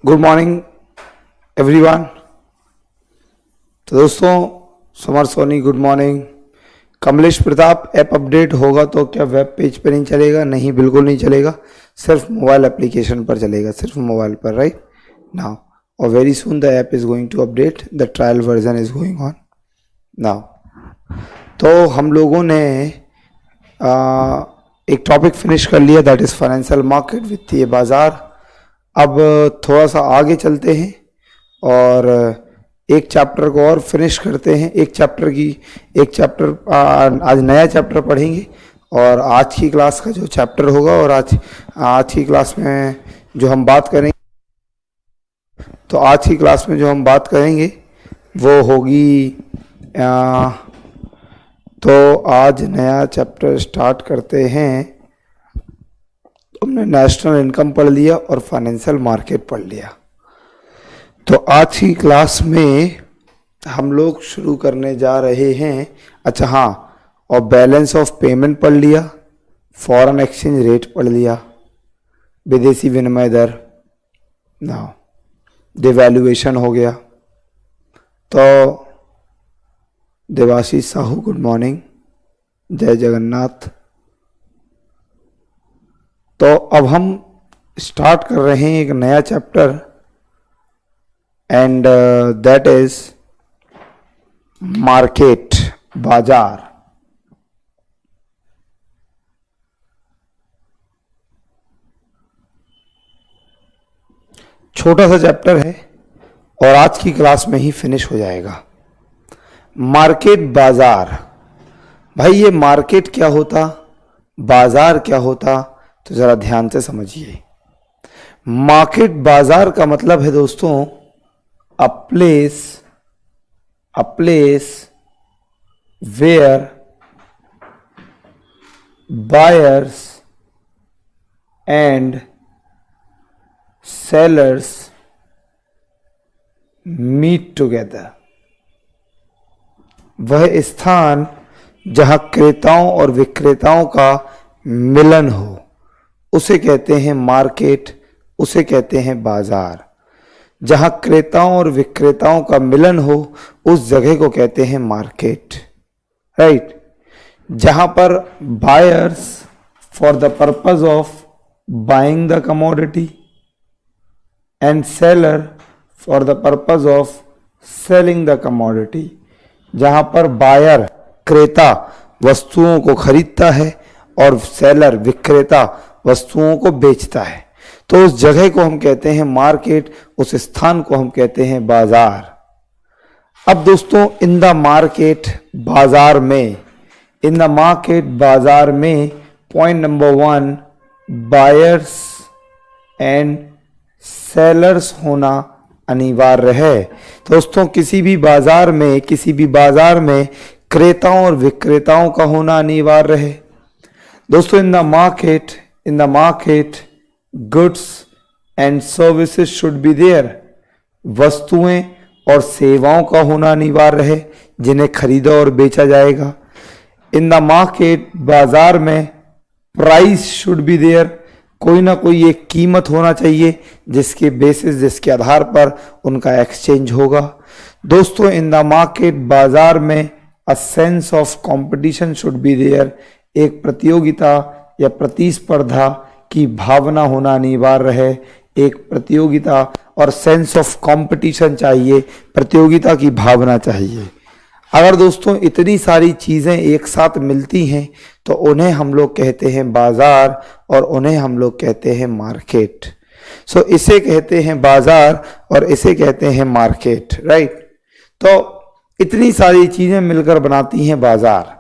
Good morning everyone. तो दोस्तों, Samar Soni good morning. Kamlesh Pratap app update होगा तो क्या वेब पेज पर नहीं चलेगा? नहीं, बिल्कुल नहीं चलेगा, सिर्फ मोबाइल एप्लीकेशन पर चलेगा, सिर्फ मोबाइल पर, राइट नाउ। और very soon the app is going to update, the trial version is going on now. तो हम लोगों ने एक टॉपिक फिनिश कर लिया, दैट इज फाइनेंशियल मार्केट, वित्तीय बाजार। अब थोड़ा सा आगे चलते हैं और एक चैप्टर को और फिनिश करते हैं। एक चैप्टर आज नया चैप्टर पढ़ेंगे और आज की क्लास का जो चैप्टर होगा और आज की क्लास में जो हम बात करेंगे, तो आज की क्लास में जो हम बात करेंगे वो होगी तो आज नया चैप्टर स्टार्ट करते हैं। हमने नेशनल इनकम पढ़ लिया और फाइनेंशियल मार्केट पढ़ लिया। तो आज की क्लास में हम लोग शुरू करने जा रहे हैं, अच्छा हाँ, और बैलेंस ऑफ पेमेंट पढ़ लिया, फॉरेन एक्सचेंज रेट पढ़ लिया, विदेशी विनिमय दर, ना डिवैल्यूएशन हो गया। तो देवाशीष साहू गुड मॉर्निंग, जय जगन्नाथ। तो अब हम स्टार्ट कर रहे हैं एक नया chapter and that is market, बाजार। छोटा सा चैप्टर है और आज की क्लास में ही फिनिश हो जाएगा। मार्केट, बाजार। भाई ये मार्केट क्या होता, बाजार क्या होता, तो जरा ध्यान से समझिए। मार्केट, बाजार का मतलब है दोस्तों a place where buyers and sellers meet together. वह स्थान जहां क्रेताओं और विक्रेताओं का मिलन हो उसे कहते हैं मार्केट, उसे कहते हैं बाजार। जहां क्रेताओं और विक्रेताओं का मिलन हो उस जगह को कहते हैं मार्केट, राइट। जहां पर buyers for the purpose of buying the commodity and seller for the purpose of selling the commodity. जहां पर बायर, क्रेता, वस्तुओं को खरीदता है और सेलर, विक्रेता, वस्तुओं को बेचता है, तो उस जगह को हम कहते हैं मार्केट, उस स्थान को हम कहते हैं बाजार। अब दोस्तों इन द मार्केट, बाजार में, इन द मार्केट, बाजार में, point number 1, buyers and sellers होना अनिवार्य है। दोस्तों किसी भी बाजार में क्रेताओं और विक्रेताओं का होना अनिवार्य है। दोस्तों in the market goods and services should be there. वस्तुएं और सेवाओं का होना अनिवार्य है जिन्हें खरीदा और बेचा जाएगा। इन द मार्केट, बाजार में, प्राइस शुड बी देयर। कोई ना कोई एक कीमत होना चाहिए जिसके बेसिस, जिसके आधार पर उनका एक्सचेंज होगा। दोस्तों इन द मार्केट, बाजार में, a sense of competition should be there. एक प्रतियोगिता या प्रतिस्पर्धा की भावना होना अनिवार्य है। एक प्रतियोगिता और सेंस ऑफ कंपटीशन चाहिए, प्रतियोगिता की भावना चाहिए। अगर दोस्तों इतनी सारी चीजें एक साथ मिलती हैं तो उन्हें हम लोग कहते हैं बाजार और उन्हें हम लोग कहते हैं मार्केट। सो इसे कहते हैं बाजार और इसे कहते हैं मार्केट, राइट। तो इतनी सारी चीजें मिलकर बनाती हैं बाजार।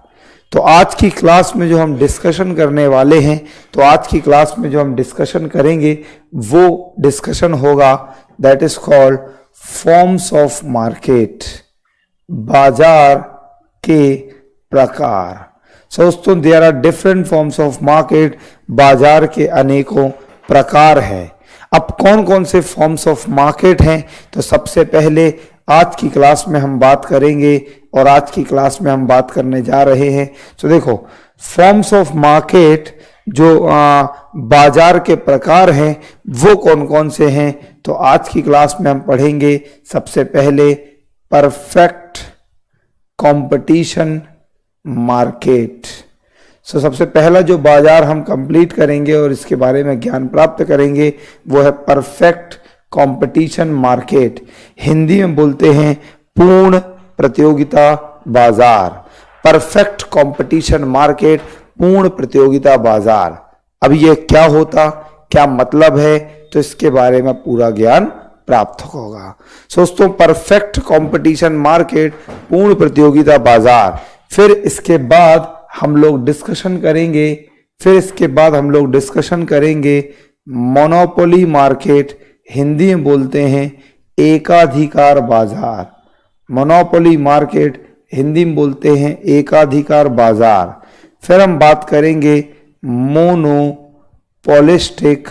तो आज की क्लास में जो हम डिस्कशन करने वाले हैं, तो आज की क्लास में जो हम डिस्कशन करेंगे वो डिस्कशन होगा that is called forms of market, बाजार के प्रकार। सो दोस्तों there are different forms of market, बाजार के अनेकों प्रकार हैं। अब कौन कौन से फॉर्म्स ऑफ मार्केट हैं, तो सबसे पहले आज की क्लास में हम बात करेंगे और आज की क्लास में हम बात करने जा रहे हैं। तो देखो फॉर्म्स ऑफ मार्केट जो बाजार के प्रकार हैं वो कौन कौन से हैं, तो आज की क्लास में हम पढ़ेंगे सबसे पहले परफेक्ट कंपटीशन मार्केट। सबसे पहला जो बाजार हम कंप्लीट करेंगे और इसके बारे में ज्ञान प्राप्त करेंगे वो है परफेक्ट कंपटीशन मार्केट। हिंदी में बोलते हैं पूर्ण प्रतियोगिता बाजार। परफेक्ट कंपटीशन मार्केट, पूर्ण प्रतियोगिता बाजार। अब ये क्या होता, क्या मतलब है, तो इसके बारे में पूरा ज्ञान प्राप्त होगा। दोस्तों परफेक्ट कंपटीशन मार्केट, पूर्ण प्रतियोगिता बाजार। फिर इसके बाद हम लोग डिस्कशन करेंगे मोनोपोली मार्केट। हिंदी में बोलते हैं एकाधिकार बाजार। मोनोपोली मार्केट, हिंदी में बोलते हैं एकाधिकार बाजार। फिर हम बात करेंगे मोनोपोलिस्टिक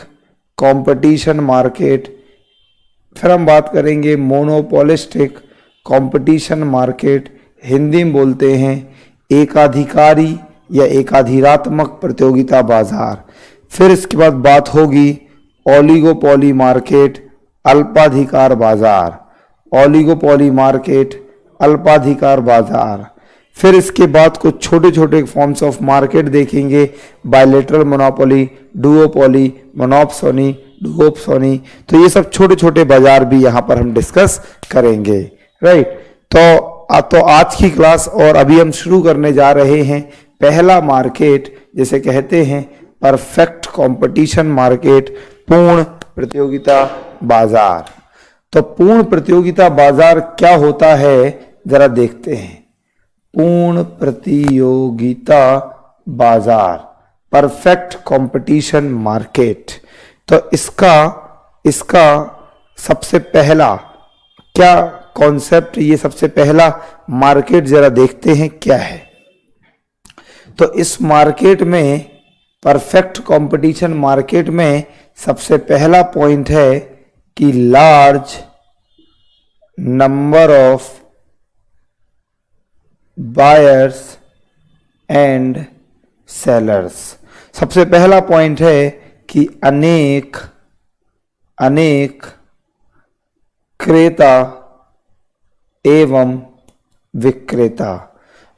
कंपटीशन मार्केट। हिंदी में बोलते हैं एकाधिकारी या एकाधिरात्मक प्रतियोगिता बाजार। फिर इसके बाद बात होगी ओलिगोपोली मार्केट, अल्पाधिकार बाजार। अल्पाधिकार बाजार। फिर इसके बाद कुछ छोटे छोटे फॉर्म्स ऑफ मार्केट देखेंगे, बायलेटरल मोनोपोली, डुओपोली, मोनोप्सोनी, डुओप्सोनी। तो ये सब छोटे छोटे बाजार भी यहाँ पर हम डिस्कस करेंगे, राइट। तो आज की क्लास और अभी हम शुरू करने जा रहे हैं पहला मार्केट, जिसे कहते हैं परफेक्ट कंपटीशन मार्केट, पूर्ण प्रतियोगिता बाजार। तो पूर्ण प्रतियोगिता बाजार क्या होता है जरा देखते हैं। पूर्ण प्रतियोगिता बाजार, परफेक्ट कंपटीशन मार्केट। तो इसका सबसे पहला क्या कॉन्सेप्ट, ये सबसे पहला मार्केट जरा देखते हैं क्या है। तो इस मार्केट में, परफेक्ट कंपटीशन मार्केट में सबसे पहला पॉइंट है कि large number of buyers and sellers. सबसे पहला पॉइंट है कि अनेक क्रेता एवं विक्रेता।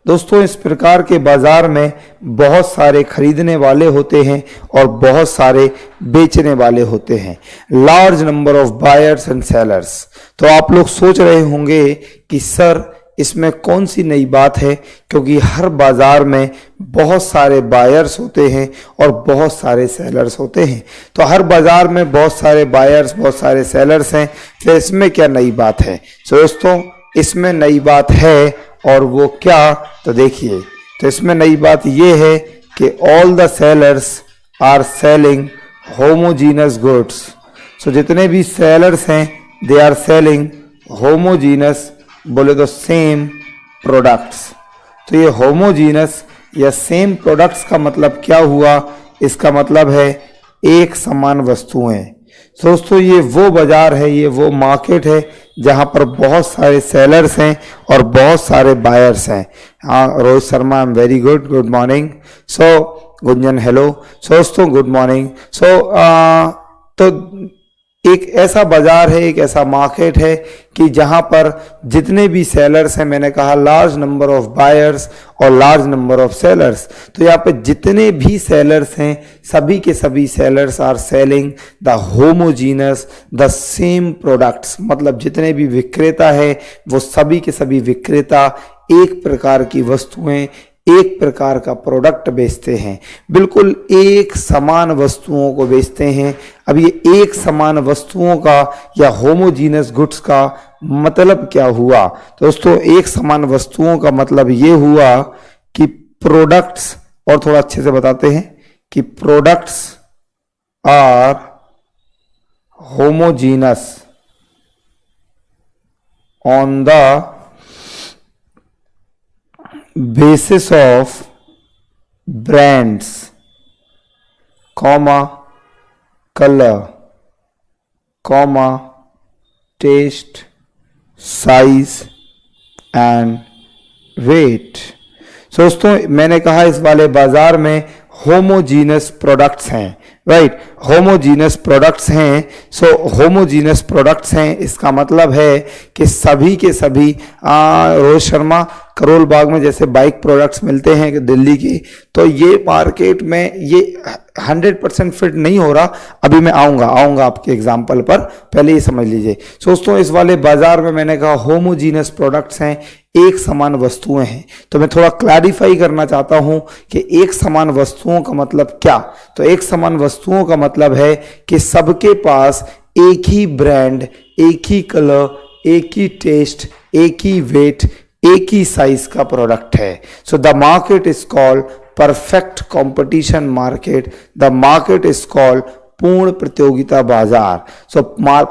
दोस्तों इस प्रकार के बाजार में बहुत सारे खरीदने वाले होते हैं और बहुत सारे बेचने वाले होते हैं। Large number of buyers and sellers. तो आप लोग सोच रहे होंगे कि सर इसमें कौन सी नई बात है, क्योंकि हर बाजार में बहुत सारे बायर्स होते हैं और बहुत सारे सेलर्स होते हैं। तो हर बाजार में बहुत सारे बायर्स, बहुत सारे सेलर्स हैं, तो इसमें क्या नई बात है। तो दोस्तों इसमें नई बात है, और वो क्या, तो देखिए। तो इसमें नई बात ये है कि all the sellers are selling homogeneous goods. So जितने भी सेलर्स हैं दे आर सेलिंग होमोजीनस, बोले तो सेम प्रोडक्ट्स। तो ये होमोजीनस या सेम प्रोडक्ट्स का मतलब क्या हुआ, इसका मतलब है एक समान वस्तुएं। दोस्तों ये वो बाजार है, ये वो मार्केट है जहां पर बहुत सारे सेलर्स हैं और बहुत सारे बायर्स हैं। हाँ Rohit Sharma, I am very good morning. So Gunjan hello. So दोस्तों गुड मॉर्निंग। तो एक ऐसा बाजार है, एक ऐसा मार्केट है कि जहां पर जितने भी सेलर्स हैं, मैंने कहा लार्ज नंबर ऑफ बायर्स और लार्ज नंबर ऑफ सेलर्स। तो यहाँ पे जितने भी सेलर्स हैं, सभी के सभी sellers are selling the homogeneous the same products. मतलब जितने भी विक्रेता है वो सभी के सभी विक्रेता एक प्रकार की वस्तुएं, एक प्रकार का प्रोडक्ट बेचते हैं, बिल्कुल एक समान वस्तुओं को बेचते हैं। अब ये एक समान वस्तुओं का या होमोजीनस गुड्स का मतलब क्या हुआ। तो दोस्तों एक समान वस्तुओं का मतलब ये हुआ कि प्रोडक्ट्स, और थोड़ा अच्छे से बताते हैं कि products are homogeneous on the basis of brands, color, taste, size and weight। दोस्तों मैंने कहा इस वाले बाजार में होमोजीनस प्रोडक्ट्स हैं, राइट। होमोजीनस प्रोडक्ट्स हैं, सो होमोजीनस प्रोडक्ट्स हैं इसका मतलब है कि सभी के सभी रोहित शर्मा करोल बाग में जैसे बाइक प्रोडक्ट्स मिलते हैं दिल्ली की, तो ये मार्केट में ये 100% फिट नहीं हो रहा। अभी मैं आऊँगा आपके एग्जाम्पल पर, पहले ये समझ लीजिए। दोस्तों इस वाले बाजार में मैंने कहा होमोजीनस प्रोडक्ट्स हैं, एक समान वस्तुएं हैं। तो मैं थोड़ा क्लैरिफाई करना चाहता हूं कि एक समान वस्तुओं का मतलब क्या। तो एक समान वस्तुओं का मतलब है कि सबके पास एक ही ब्रांड, एक ही कलर, एक ही टेस्ट, एक ही वेट, एक ही साइज का प्रोडक्ट है। So the market is called perfect competition market, the market is called पूर्ण प्रतियोगिता बाजार। सो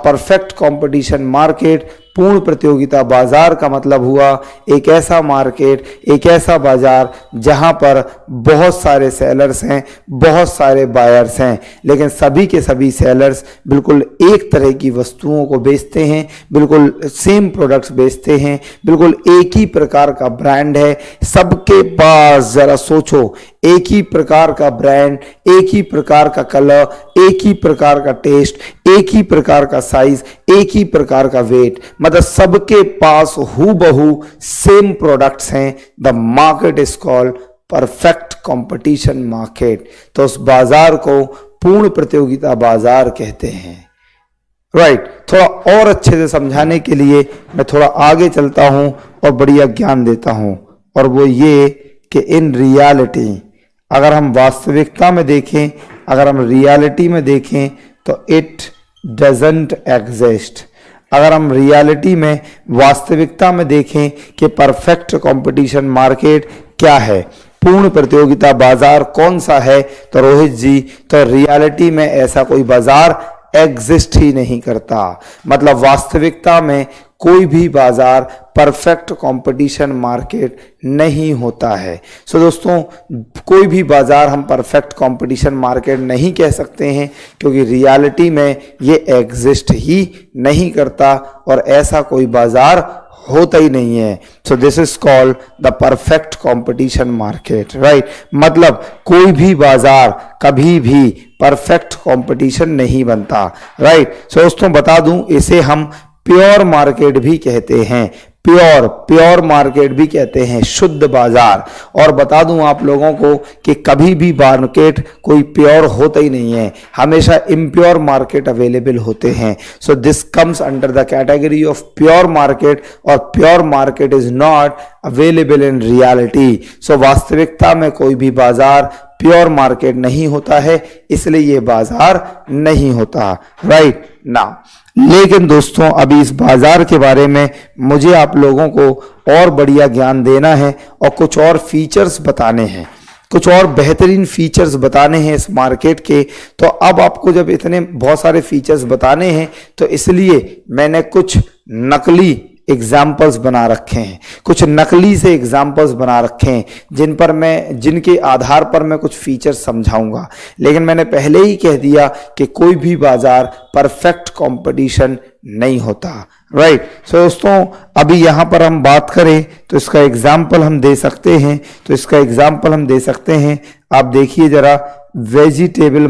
परफेक्ट कंपटीशन मार्केट, पूर्ण प्रतियोगिता बाजार का मतलब हुआ एक ऐसा मार्केट, एक ऐसा बाजार जहां पर बहुत सारे सेलर्स हैं, बहुत सारे बायर्स हैं, लेकिन सभी के सभी सेलर्स बिल्कुल एक तरह की वस्तुओं को बेचते हैं, बिल्कुल सेम प्रोडक्ट्स बेचते हैं, बिल्कुल एक ही प्रकार का ब्रांड है सबके पास। जरा सोचो, एक ही प्रकार का ब्रांड, एक ही प्रकार का कलर, एक ही प्रकार का टेस्ट, एक ही प्रकार का साइज, एक ही प्रकार का वेट, मतलब सबके पास हूबहू सेम प्रोडक्ट्स हैं। The market is called perfect competition market. तो उस बाजार को पूर्ण प्रतियोगिता बाजार कहते हैं। राइट। थोड़ा और अच्छे से समझाने के लिए मैं थोड़ा आगे चलता हूं और बढ़िया ज्ञान देता हूं, और वो ये कि इन रियलिटी, अगर हम वास्तविकता में देखें, अगर हम रियलिटी में देखें तो इट डजंट एग्जिस्ट। अगर हम रियलिटी में, वास्तविकता में देखें कि परफेक्ट कंपटीशन मार्केट क्या है, पूर्ण प्रतियोगिता बाजार कौन सा है, तो रोहित जी, तो रियलिटी में ऐसा कोई बाजार एग्जिस्ट ही नहीं करता। मतलब वास्तविकता में कोई भी बाजार परफेक्ट कंपटीशन मार्केट नहीं होता है। सो दोस्तों, कोई भी बाजार हम परफेक्ट कंपटीशन मार्केट नहीं कह सकते हैं, क्योंकि रियलिटी में ये एग्जिस्ट ही नहीं करता और ऐसा कोई बाजार होता ही नहीं है। सो this is called the perfect competition market, right. मतलब कोई भी बाजार कभी भी परफेक्ट कंपटीशन नहीं बनता, राइट। सो दोस्तों बता दूं, इसे हम प्योर मार्केट भी कहते हैं, प्योर मार्केट भी कहते हैं, शुद्ध बाजार। और बता दूं आप लोगों को कि कभी भी मार्केट कोई प्योर होता ही नहीं है, हमेशा इम्प्योर मार्केट अवेलेबल होते हैं। So this comes under the category of pure market, और pure market is not available in reality. So वास्तविकता में कोई भी बाजार प्योर मार्केट नहीं होता है, इसलिए ये बाजार नहीं होता, राइट ना। लेकिन दोस्तों अभी इस बाजार के बारे में मुझे आप लोगों को और बढ़िया ज्ञान देना है और कुछ और फीचर्स बताने हैं, कुछ और बेहतरीन फीचर्स बताने हैं इस मार्केट के। तो अब आपको जब इतने बहुत सारे फीचर्स बताने हैं, तो इसलिए मैंने कुछ नकली एग्जाम्पल्स बना रखे हैं, कुछ नकली से एग्जाम्पल्स बना रखे हैं, जिनके आधार पर मैं कुछ फीचर्स समझाऊंगा। लेकिन मैंने पहले ही कह दिया कि कोई भी बाजार परफेक्ट कंपटीशन नहीं होता, राइट। सो दोस्तों अभी यहां पर हम बात करें तो इसका एग्जाम्पल हम दे सकते हैं, आप देखिए जरा, वेजिटेबल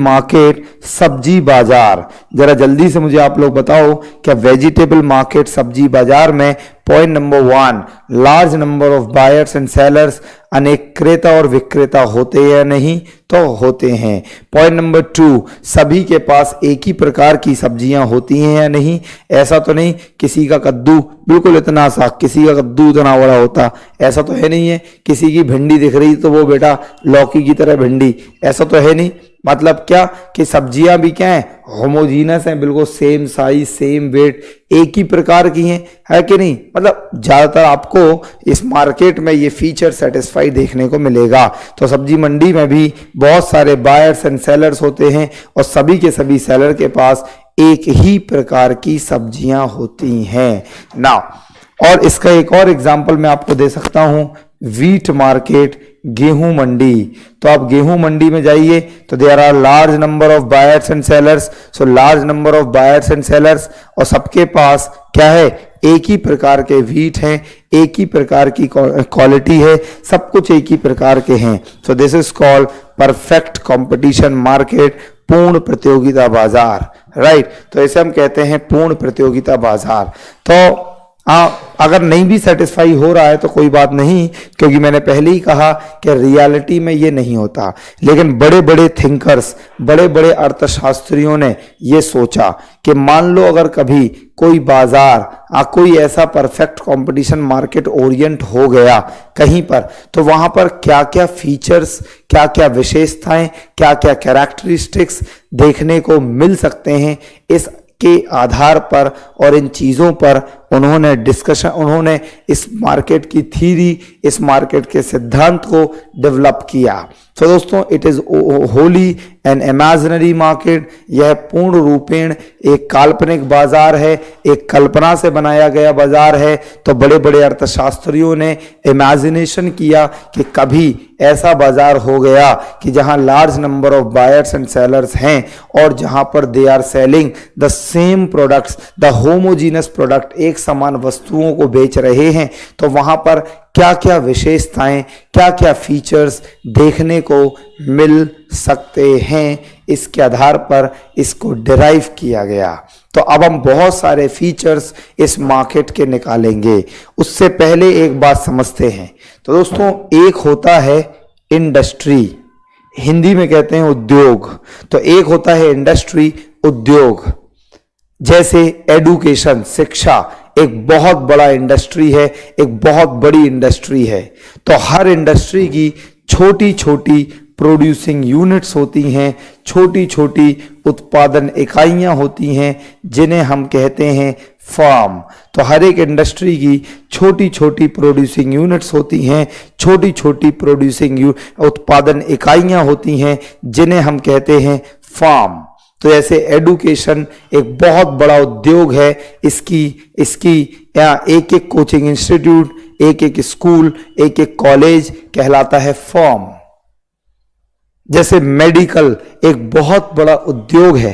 मार्केट, सब्जी बाजार। जरा जल्दी से मुझे आप लोग बताओ, क्या वेजिटेबल मार्केट सब्जी बाजार में point number 1, large number of buyers and sellers, अनेक क्रेता और विक्रेता होते हैं या नहीं, तो होते हैं। पॉइंट नंबर 2, सभी के पास एक ही प्रकार की सब्जियां होती हैं या नहीं, ऐसा तो नहीं किसी का कद्दू बिल्कुल इतना सा, किसी का कद्दू इतना बड़ा होता, ऐसा तो है नहीं है। किसी की भिंडी दिख रही तो वो बेटा लौकी की तरह भिंडी, ऐसा तो है नहीं। मतलब क्या कि सब्जियां भी क्या हैं, होमोजीनस हैं, बिल्कुल सेम साइज, सेम वेट, एक ही प्रकार की हैं, है कि नहीं। मतलब ज्यादातर आपको इस मार्केट में ये फीचर सेटिस्फाई देखने को मिलेगा। तो सब्जी मंडी में भी बहुत सारे बायर्स एंड सेलर्स होते हैं, और सभी के सभी सेलर के पास एक ही प्रकार की सब्जियां होती हैं ना। और इसका एक और एग्जाम्पल मैं आपको दे सकता हूं, व्हीट मार्केट, गेहूं मंडी। तो आप गेहूं मंडी में जाइए तो there are large number of buyers and sellers, so large number of buyers and sellers, और सबके पास क्या है, एक ही प्रकार के व्हीट हैं, एक ही प्रकार की क्वालिटी है, सब कुछ एक ही प्रकार के हैं। So this is called perfect competition market, पूर्ण प्रतियोगिता बाजार, राइट। तो ऐसे हम कहते हैं पूर्ण प्रतियोगिता बाजार। तो अगर नहीं भी सेटिस्फाई हो रहा है तो कोई बात नहीं, क्योंकि मैंने पहले ही कहा कि रियलिटी में ये नहीं होता। लेकिन बड़े बड़े थिंकर्स, बड़े बड़े अर्थशास्त्रियों ने ये सोचा कि मान लो अगर कभी कोई बाजार कोई ऐसा परफेक्ट कंपटीशन मार्केट ओरिएंट हो गया कहीं पर, तो वहां पर क्या क्या फीचर्स, क्या क्या विशेषताएं, क्या क्या कैरेक्टरिस्टिक्स देखने को मिल सकते हैं, इस के आधार पर और इन चीजों पर उन्होंने इस मार्केट की थ्योरी, इस मार्केट के सिद्धांत को डेवलप किया। तो दोस्तों, it is Holi an imaginary market, यह पूर्ण रूपेण एक काल्पनिक बाजार है, एक कल्पना से बनाया गया बाजार है। तो बड़े बड़े अर्थशास्त्रियों ने इमेजिनेशन किया कि कभी ऐसा बाजार हो गया कि जहां large number of buyers and sellers हैं और जहां पर they are selling the same products, the homogeneous product, एक समान वस्तुओं को बेच रहे हैं। तो वहां पर क्या क्या विशेषताएं, क्या क्या फीचर्स देखने को मिल सकते हैं, इसके आधार पर इसको डिराइव किया गया। तो अब हम बहुत सारे फीचर्स इस मार्केट के निकालेंगे। उससे पहले एक बात समझते हैं। तो दोस्तों, एक होता है इंडस्ट्री, हिंदी में कहते हैं उद्योग। तो एक होता है इंडस्ट्री, उद्योग। जैसे एडुकेशन, शिक्षा एक बहुत बड़ा इंडस्ट्री है, एक बहुत बड़ी इंडस्ट्री है। तो हर इंडस्ट्री की छोटी छोटी प्रोड्यूसिंग यूनिट्स होती हैं, छोटी छोटी उत्पादन इकाइयां होती हैं, जिन्हें हम कहते हैं फार्म। तो हर एक इंडस्ट्री की छोटी छोटी प्रोड्यूसिंग यूनिट्स होती हैं, छोटी छोटी प्रोड्यूसिंग उत्पादन इकाइयां होती हैं, जिन्हें हम कहते हैं फार्म। तो जैसे एडुकेशन एक बहुत बड़ा उद्योग है, इसकी एक एक कोचिंग इंस्टीट्यूट, एक एक स्कूल, एक एक कॉलेज कहलाता है फर्म। जैसे मेडिकल एक बहुत बड़ा उद्योग है,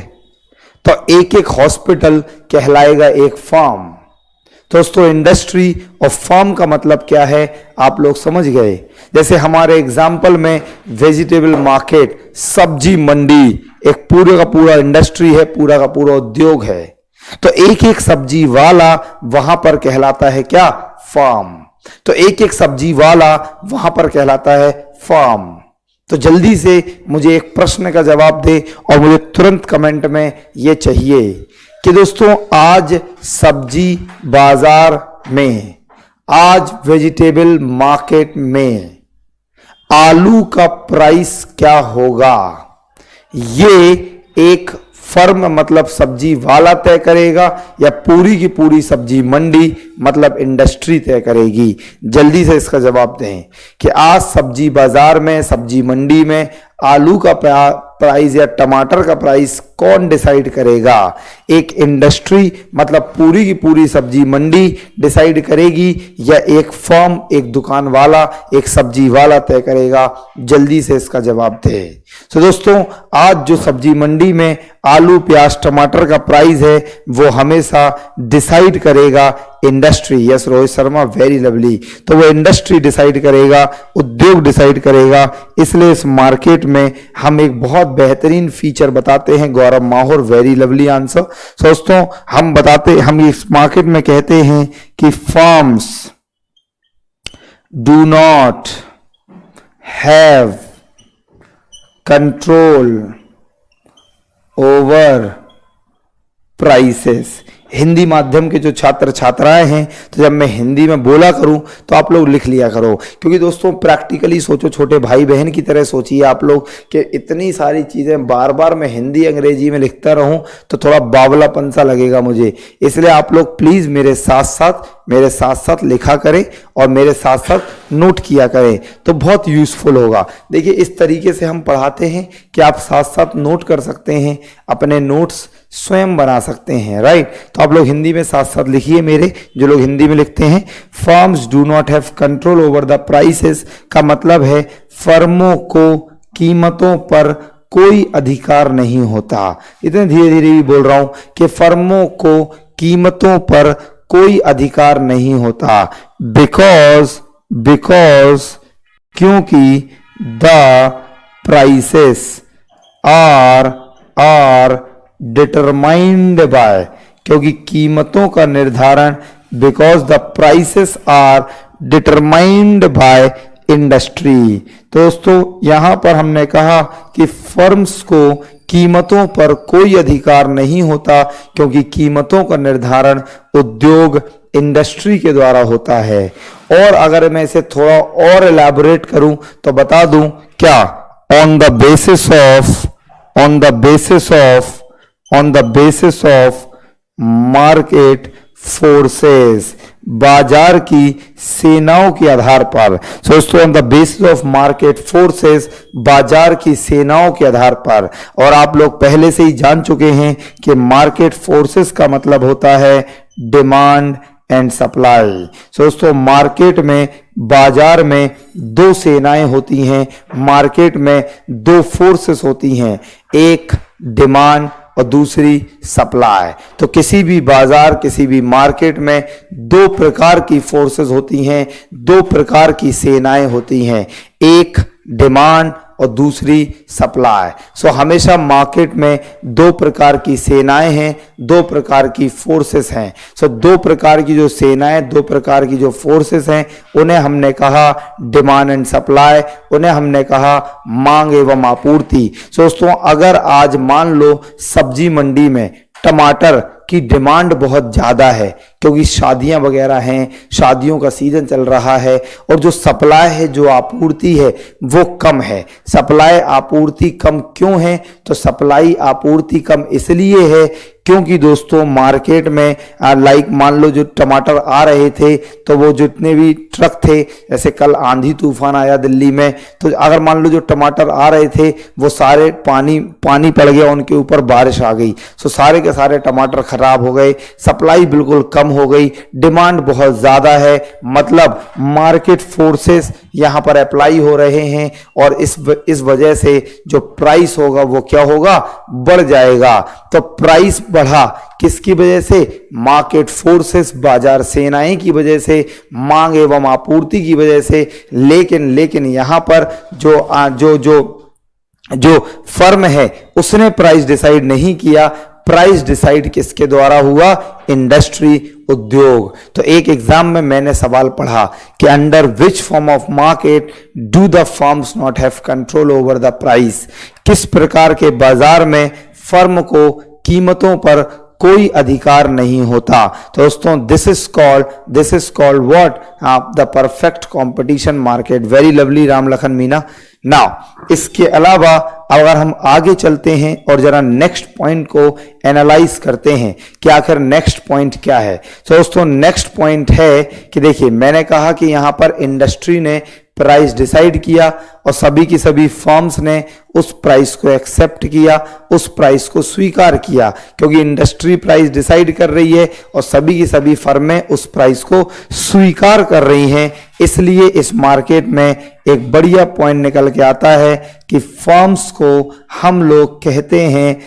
तो एक एक हॉस्पिटल कहलाएगा एक फर्म। दोस्तों, इंडस्ट्री और फर्म का मतलब क्या है आप लोग समझ गए। जैसे हमारे एग्जाम्पल में वेजिटेबल मार्केट, सब्जी मंडी एक पूरा का पूरा इंडस्ट्री है, पूरा का पूरा उद्योग है। तो एक एक सब्जी वाला वहां पर कहलाता है क्या, फार्म। तो एक एक सब्जी वाला वहां पर कहलाता है फार्म। तो जल्दी से मुझे एक प्रश्न का जवाब दे और मुझे तुरंत कमेंट में ये चाहिए कि दोस्तों, आज सब्जी बाजार में, आज वेजिटेबल मार्केट में आलू का प्राइस क्या होगा, ये एक फर्म मतलब सब्जी वाला तय करेगा या पूरी की पूरी सब्जी मंडी मतलब इंडस्ट्री तय करेगी। जल्दी से इसका जवाब दें कि आज सब्जी बाजार में, सब्जी मंडी में आलू का प्राइस या टमाटर का प्राइस कौन डिसाइड करेगा। एक इंडस्ट्री मतलब पूरी की पूरी सब्जी मंडी डिसाइड करेगी या एक फर्म, एक दुकान वाला, एक सब्जी वाला तय करेगा। जल्दी से इसका जवाब दे। तो दोस्तों, आज जो सब्जी मंडी में आलू, प्याज, टमाटर का प्राइस है वो हमेशा डिसाइड करेगा industry. Yes Rohit Sharma, very lovely. तो वो इंडस्ट्री डिसाइड करेगा, उद्योग डिसाइड करेगा। इसलिए इस मार्केट में हम एक बहुत बेहतरीन फीचर बताते हैं। गौरव माहौर, वेरी लवली आंसर। दोस्तों, हम इस मार्केट में कहते हैं कि firms do not have control over prices. Hindi माध्यम के जो छात्र छात्राएं हैं, तो जब मैं हिंदी में बोला करूं तो आप लोग लिख लिया करो, क्योंकि दोस्तों प्रैक्टिकली सोचो, छोटे भाई बहन की तरह सोचिए आप लोग कि इतनी सारी चीजें बार बार मैं हिंदी अंग्रेजी में लिखता रहूं तो थोड़ा बावलापन सा लगेगा मुझे। इसलिए आप लोग प्लीज मेरे साथ साथ लिखा करें और मेरे साथ साथ नोट किया करें, तो बहुत यूजफुल होगा। देखिए, इस तरीके से हम पढ़ाते हैं कि आप साथ साथ नोट कर सकते हैं, अपने नोट्स स्वयं बना सकते हैं, राइट। तो आप लोग हिंदी में साथ साथ लिखिए मेरे, जो लोग हिंदी में लिखते हैं। Firms do not have control over the prices का मतलब है फर्मों को कीमतों पर कोई अधिकार नहीं होता। इतने धीरे धीरे भी बोल रहा हूं कि फर्मों को कीमतों पर कोई अधिकार नहीं होता। बिकॉज क्योंकि the prices are determined by, क्योंकि कीमतों का निर्धारण, because the prices are determined by industry. दोस्तों यहां पर हमने कहा कि फर्म्स को कीमतों पर कोई अधिकार नहीं होता, क्योंकि कीमतों का निर्धारण उद्योग इंडस्ट्री के द्वारा होता है। और अगर मैं इसे थोड़ा और एलैबोरेट करूं तो बता दूं क्या, on the basis of market forces, बाजार की सेनाओं के आधार पर। दोस्तों on the basis of market forces, बाजार की सेनाओं के आधार पर। और आप लोग पहले से ही जान चुके हैं कि मार्केट फोर्सेस का मतलब होता है डिमांड एंड सप्लाई। दोस्तों मार्केट में, बाजार में दो सेनाएं होती हैं, मार्केट में दो फोर्सेस होती हैं, एक डिमांड और दूसरी सप्लाई। तो किसी भी बाजार, किसी भी मार्केट में दो प्रकार की फोर्सेस होती हैं, दो प्रकार की सेनाएं होती हैं, एक डिमांड और दूसरी सप्लाई। सो हमेशा मार्केट में दो प्रकार की सेनाएं हैं, दो प्रकार की फोर्सेस हैं। सो दो प्रकार की जो सेनाएं, दो प्रकार की जो फोर्सेस हैं, उन्हें हमने कहा डिमांड एंड सप्लाई, उन्हें हमने कहा मांग एवं आपूर्ति। दोस्तों अगर आज मान लो सब्जी मंडी में टमाटर की डिमांड बहुत ज्यादा है, क्योंकि शादियां वगैरह हैं, शादियों का सीजन चल रहा है, और जो सप्लाई है, जो आपूर्ति है वो कम है। सप्लाई आपूर्ति कम क्यों है? तो सप्लाई आपूर्ति कम इसलिए है क्योंकि दोस्तों मार्केट में लाइक मान लो जो टमाटर आ रहे थे, तो वो जितने भी ट्रक थे, जैसे कल आंधी तूफान आया दिल्ली में, तो अगर मान लो जो टमाटर आ रहे थे वो सारे पानी पड़ गया, उनके ऊपर बारिश आ गई, तो सारे के सारे टमाटर खराब हो गए, सप्लाई बिल्कुल कम हो गई, डिमांड बहुत ज्यादा है। मतलब मार्केट फोर्सेस यहां पर अप्लाई हो रहे हैं, और इस वजह से जो प्राइस होगा वो क्या होगा, बढ़ जाएगा। तो प्राइस बढ़ा किसकी वजह से? मार्केट फोर्सेस, बाजार सेनाएं की वजह से, मांग एवं आपूर्ति की वजह से। लेकिन यहां पर जो फर्म है उसने प्राइस डिसाइड नहीं किया, प्राइस डिसाइड किसके द्वारा हुआ? इंडस्ट्री, उद्योग। तो एक एग्जाम में मैंने सवाल पढ़ा कि under which form of market do the firms not have control over the price? किस प्रकार के बाजार में फर्म को कीमतों पर कोई अधिकार नहीं होता? तो दोस्तों this is called what? The perfect competition market. Very lovely Ram Lakhan Meena. Now इसके अलावा अगर हम आगे चलते हैं और जरा नेक्स्ट पॉइंट को एनालाइज करते हैं कि आखिर नेक्स्ट पॉइंट क्या है, तो दोस्तों नेक्स्ट पॉइंट है कि देखिए मैंने कहा कि यहां पर इंडस्ट्री ने प्राइस डिसाइड किया और सभी की सभी फर्म्स ने उस प्राइस को एक्सेप्ट किया, उस प्राइस को स्वीकार किया, क्योंकि इंडस्ट्री प्राइस डिसाइड कर रही है और सभी की सभी फर्में उस प्राइस को स्वीकार कर रही हैं। इसलिए इस मार्केट में एक बढ़िया पॉइंट निकल के आता है कि फर्म्स को हम लोग कहते हैं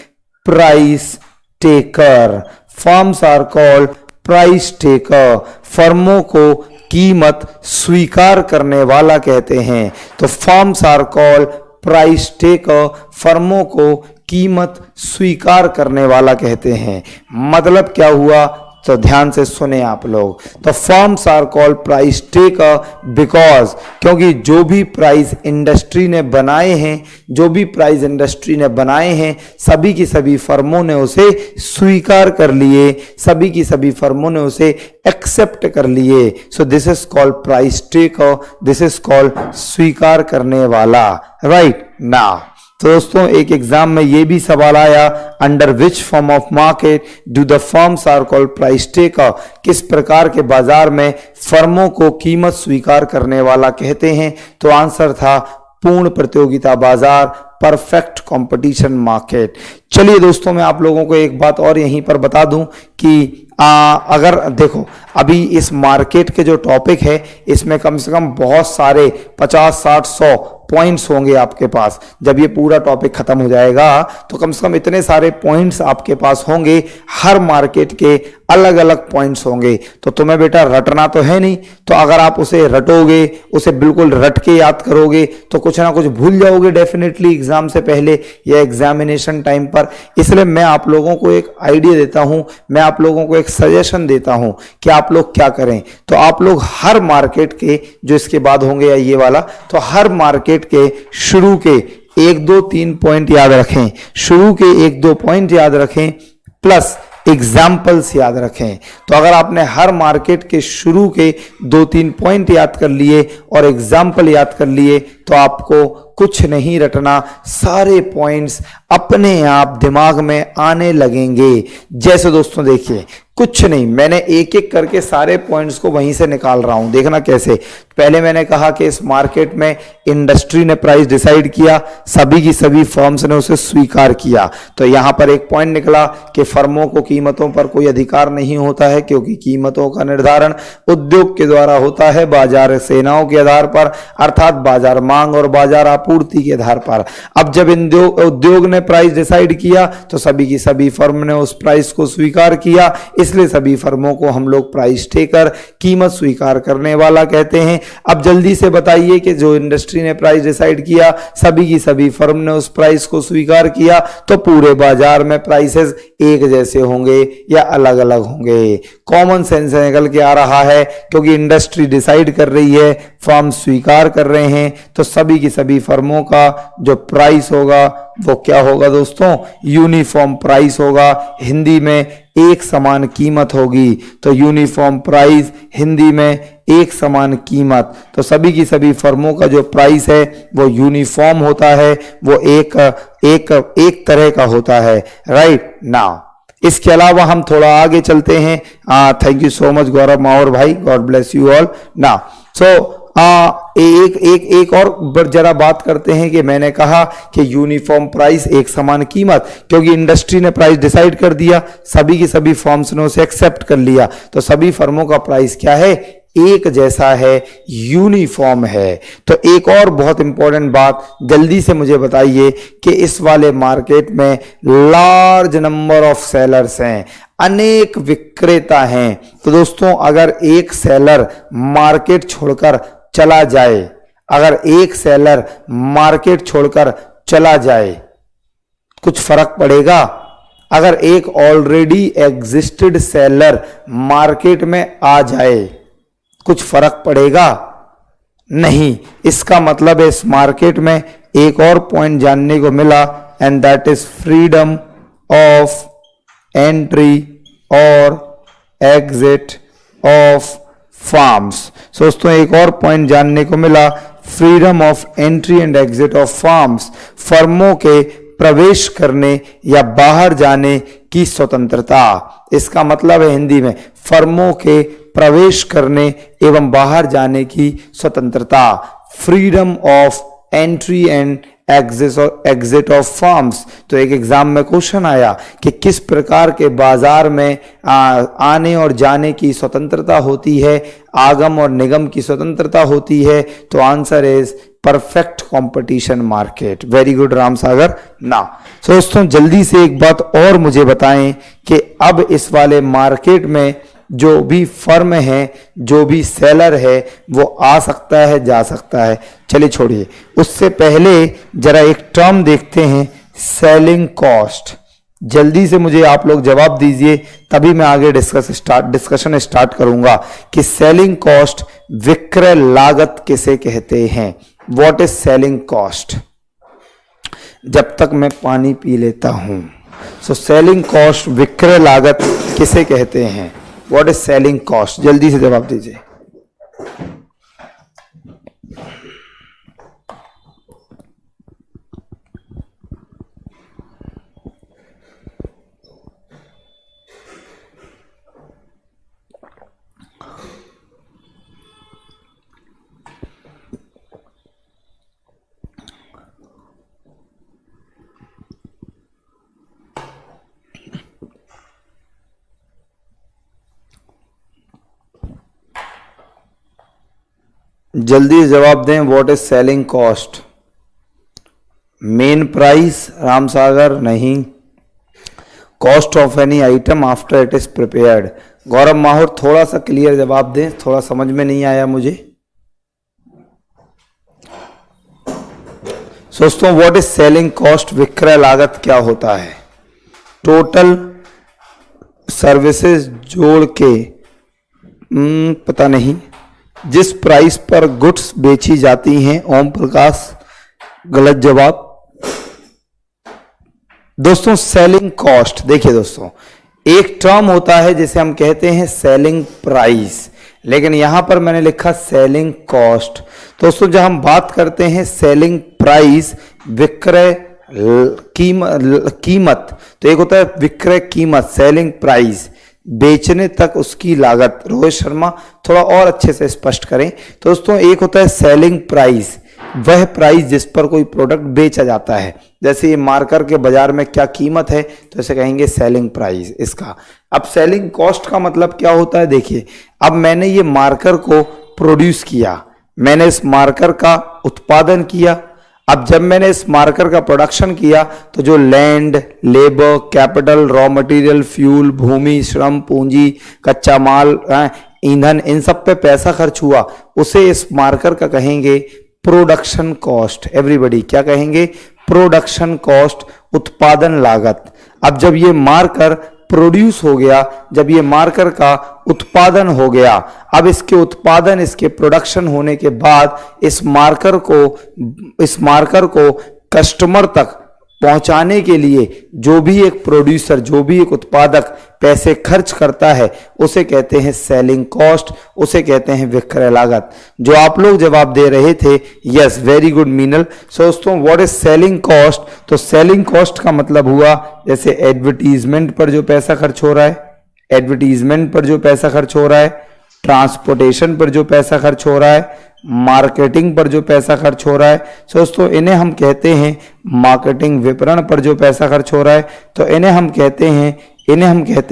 price taker. Firms are called price taker. फर्मों को कीमत स्वीकार करने वाला कहते हैं। तो firms are called price taker. फर्मों को कीमत स्वीकार करने वाला कहते हैं। मतलब क्या हुआ? तो ध्यान से सुने आप लोग। तो firms are called price taker because, क्योंकि जो भी प्राइस इंडस्ट्री ने बनाए हैं, जो भी प्राइस इंडस्ट्री ने बनाए हैं, सभी की सभी फर्मों ने उसे स्वीकार कर लिए, सभी की सभी फर्मों ने उसे एक्सेप्ट कर लिए। सो this is called price taker, this is called स्वीकार करने वाला। राइट नाउ तो दोस्तों एक एग्जाम में यह भी सवाल आया, under which form of market do the firms are called price taker? किस प्रकार के बाजार में फर्मों को कीमत स्वीकार करने वाला कहते हैं? तो आंसर था पूर्ण प्रतियोगिता बाजार, परफेक्ट कंपटीशन मार्केट। चलिए दोस्तों मैं आप लोगों को एक बात और यहीं पर बता दूं कि अगर देखो अभी इस मार्केट के जो टॉपिक है इसमें कम से कम बहुत सारे 50, 60, 100 पॉइंट्स होंगे आपके पास। जब ये पूरा टॉपिक खत्म हो जाएगा तो कम से कम इतने सारे पॉइंट्स आपके पास होंगे, हर मार्केट के अलग अलग पॉइंट्स होंगे। तो तुम्हें बेटा रटना तो है नहीं, तो अगर आप उसे रटोगे, उसे बिल्कुल रट के याद करोगे तो कुछ ना कुछ भूल जाओगे डेफिनेटली एग्जाम से पहले या एग्जामिनेशन टाइम पर। इसलिए मैं आप लोगों को एक आइडिया देता हूं, मैं आप लोगों को एक सजेशन देता हूं कि आप लोग क्या करें। तो आप लोग हर मार्केट के, जो इसके बाद होंगे या ये वाला, तो हर मार्केट के शुरू के 1, 2, 3 पॉइंट याद रखें, शुरू के 1, 2 पॉइंट याद रखें, प्लस एग्जाम्पल्स याद रखें। तो अगर आपने हर मार्केट के शुरू के 2, 3 पॉइंट याद कर लिए और एग्जाम्पल याद कर लिए तो आपको कुछ नहीं रटना, सारे पॉइंट्स अपने आप दिमाग में आने लगेंगे। जैसे दोस्तों देखिए, कुछ नहीं, मैंने एक एक करके सारे पॉइंट्स को वहीं से निकाल रहा हूं, देखना कैसे। पहले मैंने कहा कि इस मार्केट में इंडस्ट्री ने प्राइस डिसाइड किया, सभी की सभी फर्म्स ने उसे स्वीकार किया। तो यहां पर एक पॉइंट निकला कि फर्मों को कीमतों पर कोई अधिकार नहीं होता है, क्योंकि कीमतों का निर्धारण उद्योग के द्वारा होता है बाजार सेनाओं के आधार पर, अर्थात बाजार मांग और बाजार आपूर्ति के आधार पर। अब जब उद्योग ने प्राइस डिसाइड किया तो सभी की सभी फर्म ने उस प्राइस को स्वीकार किया, इसलिए सभी फर्मों को हम लोग प्राइस टेकर, कीमत स्वीकार करने वाला कहते हैं। अब जल्दी से बताइए कि जो इंडस्ट्री ने प्राइस डिसाइड किया, सभी की सभी फर्म ने उस प्राइस को स्वीकार किया, तो पूरे बाजार में प्राइसेस एक जैसे होंगे या अलग अलग होंगे। कॉमन सेंस से निकल के आ रहा है, क्योंकि इंडस्ट्री डिसाइड कर रही है, फर्म स्वीकार कर रहे हैं, तो सभी की सभी फर्मों का जो प्राइस होगा वो क्या होगा दोस्तों, यूनिफॉर्म प्राइस होगा। हिंदी में एक समान कीमत होगी, तो यूनिफॉर्म प्राइस, हिंदी में एक समान कीमत। तो सभी की सभी फर्मों का जो प्राइस है वो यूनिफॉर्म होता है, वो एक तरह का होता है, राइट नाउ। इसके अलावा हम थोड़ा आगे चलते हैं। थैंक यू सो मच गौरव माहौर भाई, God bless you all. Now so एक और जरा बात करते हैं कि मैंने कहा कि यूनिफॉर्म प्राइस, एक समान कीमत, क्योंकि इंडस्ट्री ने प्राइस डिसाइड कर दिया, सभी की सभी फर्म्स ने उसे एक्सेप्ट कर लिया, तो सभी फर्मों का प्राइस क्या है, एक जैसा है, यूनिफॉर्म है। तो एक और बहुत इंपॉर्टेंट बात जल्दी से मुझे बताइए कि इस वाले मार्केट में लार्ज नंबर ऑफ सेलर्स हैं, अनेक विक्रेता हैं। तो दोस्तों अगर एक सेलर मार्केट छोड़कर चला जाए, अगर एक सेलर मार्केट छोड़कर चला जाए, कुछ फर्क पड़ेगा? अगर एक ऑलरेडी एग्जिस्टेड सेलर मार्केट में आ जाए, कुछ फर्क पड़ेगा? नहीं। इसका मतलब है इस मार्केट में एक और पॉइंट जानने को मिला, and that is freedom of entry और एग्जिट ऑफ फार्म्स। दोस्तों एक और पॉइंट जानने को मिला, freedom of entry and exit of farms, फर्मों के प्रवेश करने या बाहर जाने की स्वतंत्रता। इसका मतलब है हिंदी में फर्मों के प्रवेश करने एवं बाहर जाने की स्वतंत्रता, freedom of entry and exit of farms. तो एक एग्जाम में क्वेश्चन आया कि किस प्रकार के बाजार में आने और जाने की स्वतंत्रता होती है, आगम और निगम की स्वतंत्रता होती है, तो answer is perfect competition market. Very good Ram Sagar ना। दोस्तों जल्दी से एक बात और मुझे बताएं कि अब इस वाले मार्केट में जो भी फर्म है, जो भी सेलर है, वो आ सकता है, जा सकता है। चलिए छोड़िए, उससे पहले जरा एक टर्म देखते हैं, सेलिंग कॉस्ट। जल्दी से मुझे आप लोग जवाब दीजिए, तभी मैं आगे डिस्कशन स्टार्ट करूंगा कि सेलिंग कॉस्ट, विक्रय लागत किसे कहते हैं। What is selling cost? जब तक मैं पानी पी लेता हूं, सो सेलिंग कॉस्ट, विक्रय लागत किसे कहते हैं? What is selling cost? जल्दी से जवाब दीजिए। जल्दी से जवाब दें। What is selling cost? Main price Ram Sagar नहीं। Cost of any item after it is prepared. Gaurav Mahaur थोड़ा सा क्लियर जवाब दें, थोड़ा समझ में नहीं आया मुझे। दोस्तों व्हाट इज सेलिंग कॉस्ट? विक्रय लागत क्या होता है? टोटल सर्विसेज जोड़ के पता नहीं, जिस प्राइस पर गुड्स बेची जाती हैं। ओम प्रकाश गलत जवाब। दोस्तों सेलिंग कॉस्ट, देखिए दोस्तों एक टर्म होता है जिसे हम कहते हैं सेलिंग प्राइस, लेकिन यहां पर मैंने लिखा सेलिंग कॉस्ट। दोस्तों जब हम बात करते हैं सेलिंग प्राइस, विक्रय कीमत, तो एक होता है विक्रय कीमत सेलिंग प्राइस, बेचने तक उसकी लागत। रोहित शर्मा थोड़ा और अच्छे से स्पष्ट करें। तो दोस्तों एक होता है सेलिंग प्राइस, वह प्राइस जिस पर कोई प्रोडक्ट बेचा जाता है। जैसे ये मार्कर के बाजार में क्या कीमत है, तो इसे कहेंगे सेलिंग प्राइस इसका। अब सेलिंग कॉस्ट का मतलब क्या होता है? देखिए अब मैंने ये मार्कर को प्रोड्यूस किया, मैंने इस मार्कर का उत्पादन किया। अब जब मैंने इस मार्कर का प्रोडक्शन किया तो जो land, labour, capital, raw material, fuel, भूमि, श्रम, पूंजी, कच्चा माल, ईंधन, इन सब पे पैसा खर्च हुआ, उसे इस मार्कर का कहेंगे प्रोडक्शन कॉस्ट। एवरीबॉडी क्या कहेंगे? प्रोडक्शन कॉस्ट, उत्पादन लागत। अब जब ये मार्कर प्रोड्यूस हो गया, जब ये मार्कर का उत्पादन हो गया, अब इसके उत्पादन, इसके प्रोडक्शन होने के बाद इस मार्कर को कस्टमर तक पहुंचाने के लिए जो भी एक प्रोड्यूसर, जो भी एक उत्पादक पैसे खर्च करता है, उसे कहते हैं सेलिंग कॉस्ट, उसे कहते हैं विक्रय लागत। जो आप लोग जवाब दे रहे थे, यस वेरी गुड मीनल। सो दोस्तों व्हाट इज सेलिंग कॉस्ट? तो सेलिंग कॉस्ट का मतलब हुआ जैसे एडवर्टीजमेंट पर जो पैसा खर्च हो रहा है, एडवर्टीजमेंट पर जो पैसा खर्च हो रहा है, ट्रांसपोर्टेशन पर जो पैसा खर्च हो रहा है, मार्केटिंग पर जो पैसा खर्च हो रहा है। दोस्तों इन्हें हम कहते हैं मार्केटिंग, विपणन पर जो पैसा खर्च हो रहा है, तो इन्हें हम कहते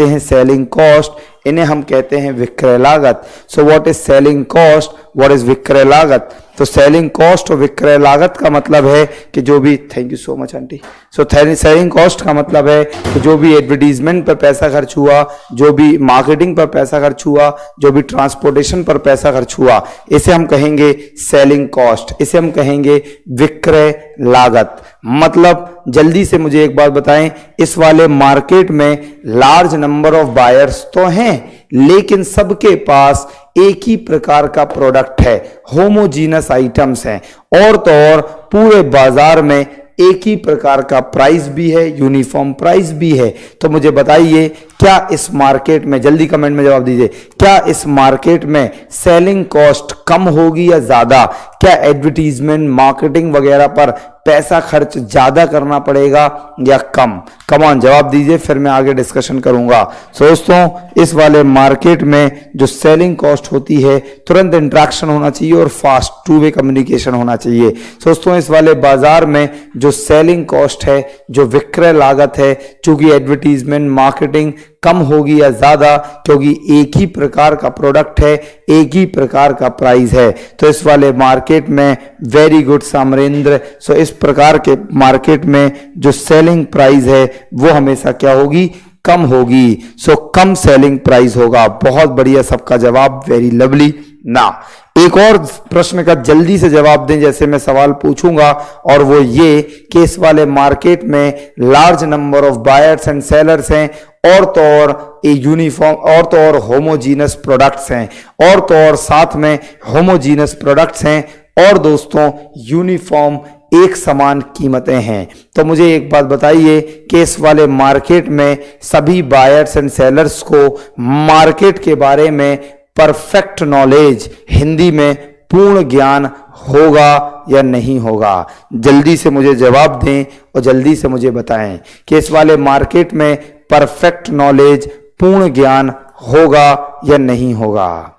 हैं सेलिंग कॉस्ट, इन्हें हम कहते हैं विक्रय लागत। सो what is selling cost? What is विक्रय लागत? तो सेलिंग कॉस्ट और विक्रय लागत का मतलब है कि जो भी, thank you so much aunty. So selling cost का मतलब है कि जो भी एडवर्टीजमेंट पर पैसा खर्च हुआ, जो भी मार्केटिंग पर पैसा खर्च हुआ, जो भी ट्रांसपोर्टेशन पर पैसा खर्च हुआ, इसे हम कहेंगे सेलिंग कॉस्ट, इसे हम कहेंगे विक्रय लागत। मतलब जल्दी से मुझे एक बात बताएं, इस वाले मार्केट में लार्ज नंबर ऑफ बायर्स तो हैं, लेकिन सबके पास एक ही प्रकार का प्रोडक्ट है, होमोजीनस आइटम्स हैं, और तो और पूरे बाजार में एक ही प्रकार का प्राइस भी है, यूनिफॉर्म प्राइस भी है। तो मुझे बताइए क्या इस मार्केट में, जल्दी कमेंट में जवाब दीजिए, क्या इस मार्केट में सेलिंग कॉस्ट कम होगी या ज्यादा? क्या एडवर्टीजमेंट, मार्केटिंग वगैरह पर पैसा खर्च ज्यादा करना पड़ेगा या कम? कम ऑन जवाब दीजिए, फिर मैं आगे डिस्कशन करूंगा। सो दोस्तों इस वाले मार्केट में जो सेलिंग कॉस्ट होती है, तुरंत इंटरेक्शन होना चाहिए और फास्ट टू वे कम्युनिकेशन होना चाहिए। सो दोस्तों इस वाले बाजार में जो सेलिंग कॉस्ट है, जो विक्रय लागत है, चूंकि एडवर्टीजमेंट, मार्केटिंग कम होगी या ज्यादा, क्योंकि एक ही प्रकार का प्रोडक्ट है, एक ही प्रकार का प्राइस है। तो इस वाले मार्केट में वेरी गुड समरेंद्र। सो इस प्रकार के मार्केट में जो सेलिंग प्राइस है वो हमेशा क्या होगी? कम होगी। सो कम सेलिंग प्राइस होगा। बहुत बढ़िया सबका जवाब, वेरी लवली। ना एक और प्रश्न का जल्दी से जवाब दें, जैसे मैं सवाल पूछूंगा, और वो ये कि इस वाले मार्केट में large number of buyers and sellers हैं, और तो और यूनिफॉर्म, और तो और होमोजीनस प्रोडक्ट्स हैं, और तो और साथ में होमोजीनस प्रोडक्ट्स हैं, और दोस्तों यूनिफॉर्म एक समान कीमतें हैं। तो मुझे एक बात बताइए कि इस वाले मार्केट में सभी बायर्स एंड सेलर्स को मार्केट के बारे में परफेक्ट नॉलेज, हिंदी में पूर्ण ज्ञान होगा या नहीं होगा? जल्दी से मुझे जवाब दें और जल्दी से मुझे बताएं कि इस वाले मार्केट में परफेक्ट नॉलेज, पूर्ण ज्ञान होगा या नहीं होगा?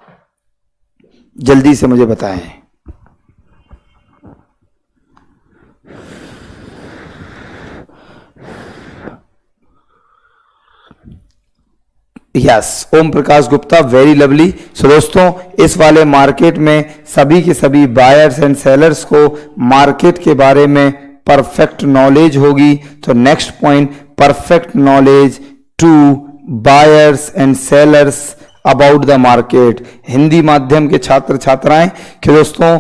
जल्दी से मुझे बताएं। Yes, Om Prakash Gupta, very lovely. So दोस्तों, इस वाले मार्केट में सभी के सभी बायर्स एंड सेलर्स को मार्केट के बारे में परफेक्ट नॉलेज होगी। तो next point, perfect knowledge to buyers and sellers about the market. Hindi माध्यम के छात्र छात्राएं कि दोस्तों,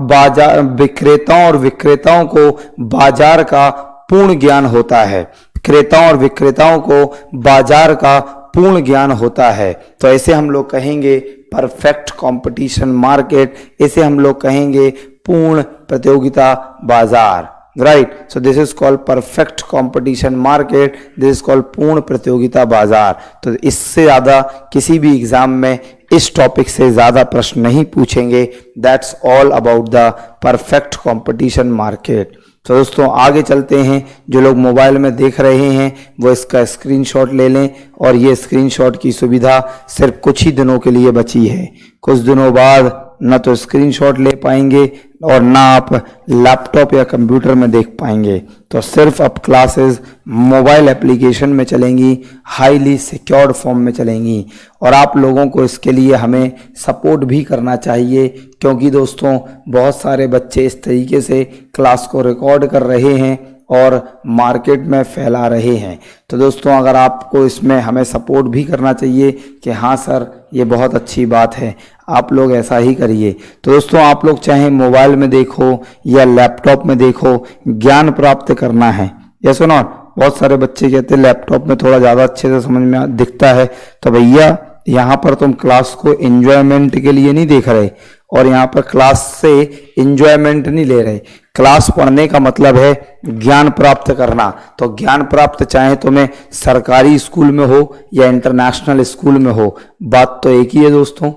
बाजार विक्रेताओं और विक्रेताओं को बाजार का पूर्ण ज्ञान होता है। क्रेताओं और विक्रेताओं को बाजार का पूर्ण ज्ञान होता है। तो ऐसे हम लोग कहेंगे परफेक्ट कंपटीशन मार्केट, इसे हम लोग कहेंगे पूर्ण प्रतियोगिता बाजार। Right, so this is called perfect competition market, this is called पूर्ण प्रतियोगिता बाजार। तो इससे ज्यादा किसी भी एग्जाम में इस टॉपिक से ज्यादा प्रश्न नहीं पूछेंगे। That's all about the perfect competition market. तो दोस्तों, आगे चलते हैं। जो लोग मोबाइल में देख रहे हैं वो इसका स्क्रीनशॉट ले लें, और ये स्क्रीनशॉट की सुविधा सिर्फ कुछ ही दिनों के लिए बची है। कुछ दिनों बाद न तो स्क्रीनशॉट ले पाएंगे और ना आप लैपटॉप या कंप्यूटर में देख पाएंगे। तो सिर्फ अब क्लासेस मोबाइल एप्लीकेशन में चलेंगी, हाईली सिक्योर्ड फॉर्म में चलेंगी। और आप लोगों को इसके लिए हमें सपोर्ट भी करना चाहिए, क्योंकि दोस्तों बहुत सारे बच्चे इस तरीके से क्लास को रिकॉर्ड कर रहे हैं और मार्केट में फैला रहे हैं। तो दोस्तों, अगर आपको इसमें हमें सपोर्ट भी करना चाहिए कि हाँ सर ये बहुत अच्छी बात है, आप लोग ऐसा ही करिए। तो दोस्तों, आप लोग चाहे मोबाइल में देखो या लैपटॉप में देखो, ज्ञान प्राप्त करना है। यस और नॉट? बहुत सारे बच्चे कहते हैं लैपटॉप में थोड़ा ज़्यादा अच्छे से समझ में दिखता है। तो भैया, यहाँ पर तुम क्लास को एंजॉयमेंट के लिए नहीं देख रहे, और यहाँ पर क्लास से एंजॉयमेंट नहीं ले रहे। क्लास पढ़ने का मतलब है ज्ञान प्राप्त करना। तो ज्ञान प्राप्त चाहे तुम्हें सरकारी स्कूल में हो या इंटरनेशनल स्कूल में हो, बात तो एक ही है दोस्तों।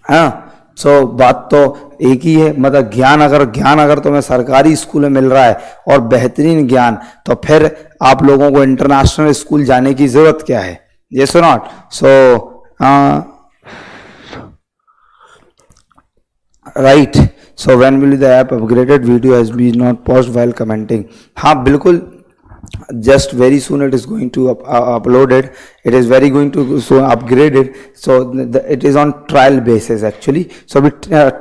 हाँ, सो बात तो एक ही है। मतलब ज्ञान अगर तुम्हें सरकारी स्कूल में मिल रहा है और बेहतरीन ज्ञान, तो फिर आप लोगों को इंटरनेशनल स्कूल जाने की जरूरत क्या है? Yes or not? So, right. So when will the app upgraded? Video has been not paused while commenting. हाँ बिल्कुल, just very soon it is going to uploaded. It is very going to so upgraded. So it is on trial basis actually. So अभी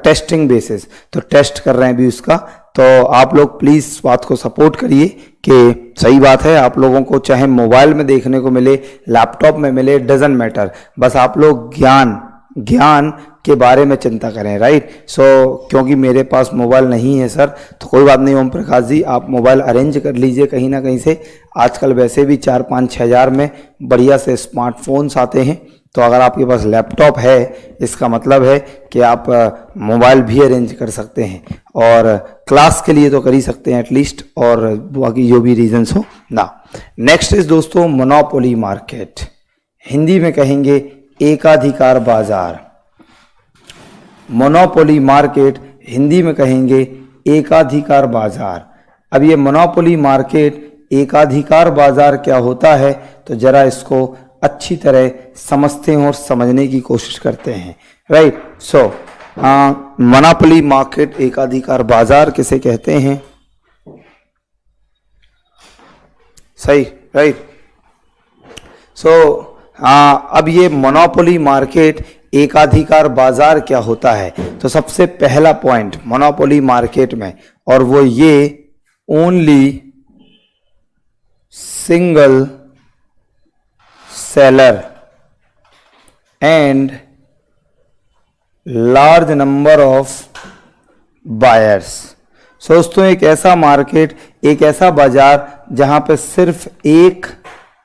testing basis. तो test कर रहे हैं अभी उसका। तो आप लोग प्लीज़ इस बात को सपोर्ट करिए कि सही बात है, आप लोगों को चाहे मोबाइल में देखने को मिले, लैपटॉप में मिले, डजंट मैटर, बस आप लोग ज्ञान के बारे में चिंता करें। राइट, सो क्योंकि मेरे पास मोबाइल नहीं है सर, तो कोई बात नहीं ओम प्रकाश जी, आप मोबाइल अरेंज कर लीजिए कहीं ना कहीं से। आजकल वैसे भी 4-5-6 हज़ार में बढ़िया से स्मार्टफोन्स आते हैं। तो अगर आपके पास लैपटॉप है, इसका मतलब है कि आप मोबाइल भी अरेंज कर सकते हैं, और क्लास के लिए तो कर ही सकते हैं एटलीस्ट, और बाकी जो भी रीजंस हो ना। नेक्स्ट इज दोस्तों मोनोपोली मार्केट, हिंदी में कहेंगे एकाधिकार बाजार। मोनोपोली मार्केट हिंदी में कहेंगे एकाधिकार बाजार। अब ये मोनोपोली मार्केट, एकाधिकार बाजार क्या होता है, तो जरा इसको अच्छी तरह समझते हैं और समझने की कोशिश करते हैं। राइट, सो मोनोपोली मार्केट, एकाधिकार बाजार किसे कहते हैं? सही, राइट। सो अब ये मोनोपोली मार्केट, एकाधिकार बाजार क्या होता है? तो सबसे पहला पॉइंट मोनोपोली मार्केट में, और वो ये only single seller and large number of buyers. दोस्तों, एक ऐसा मार्केट, एक ऐसा बाजार जहां पे सिर्फ एक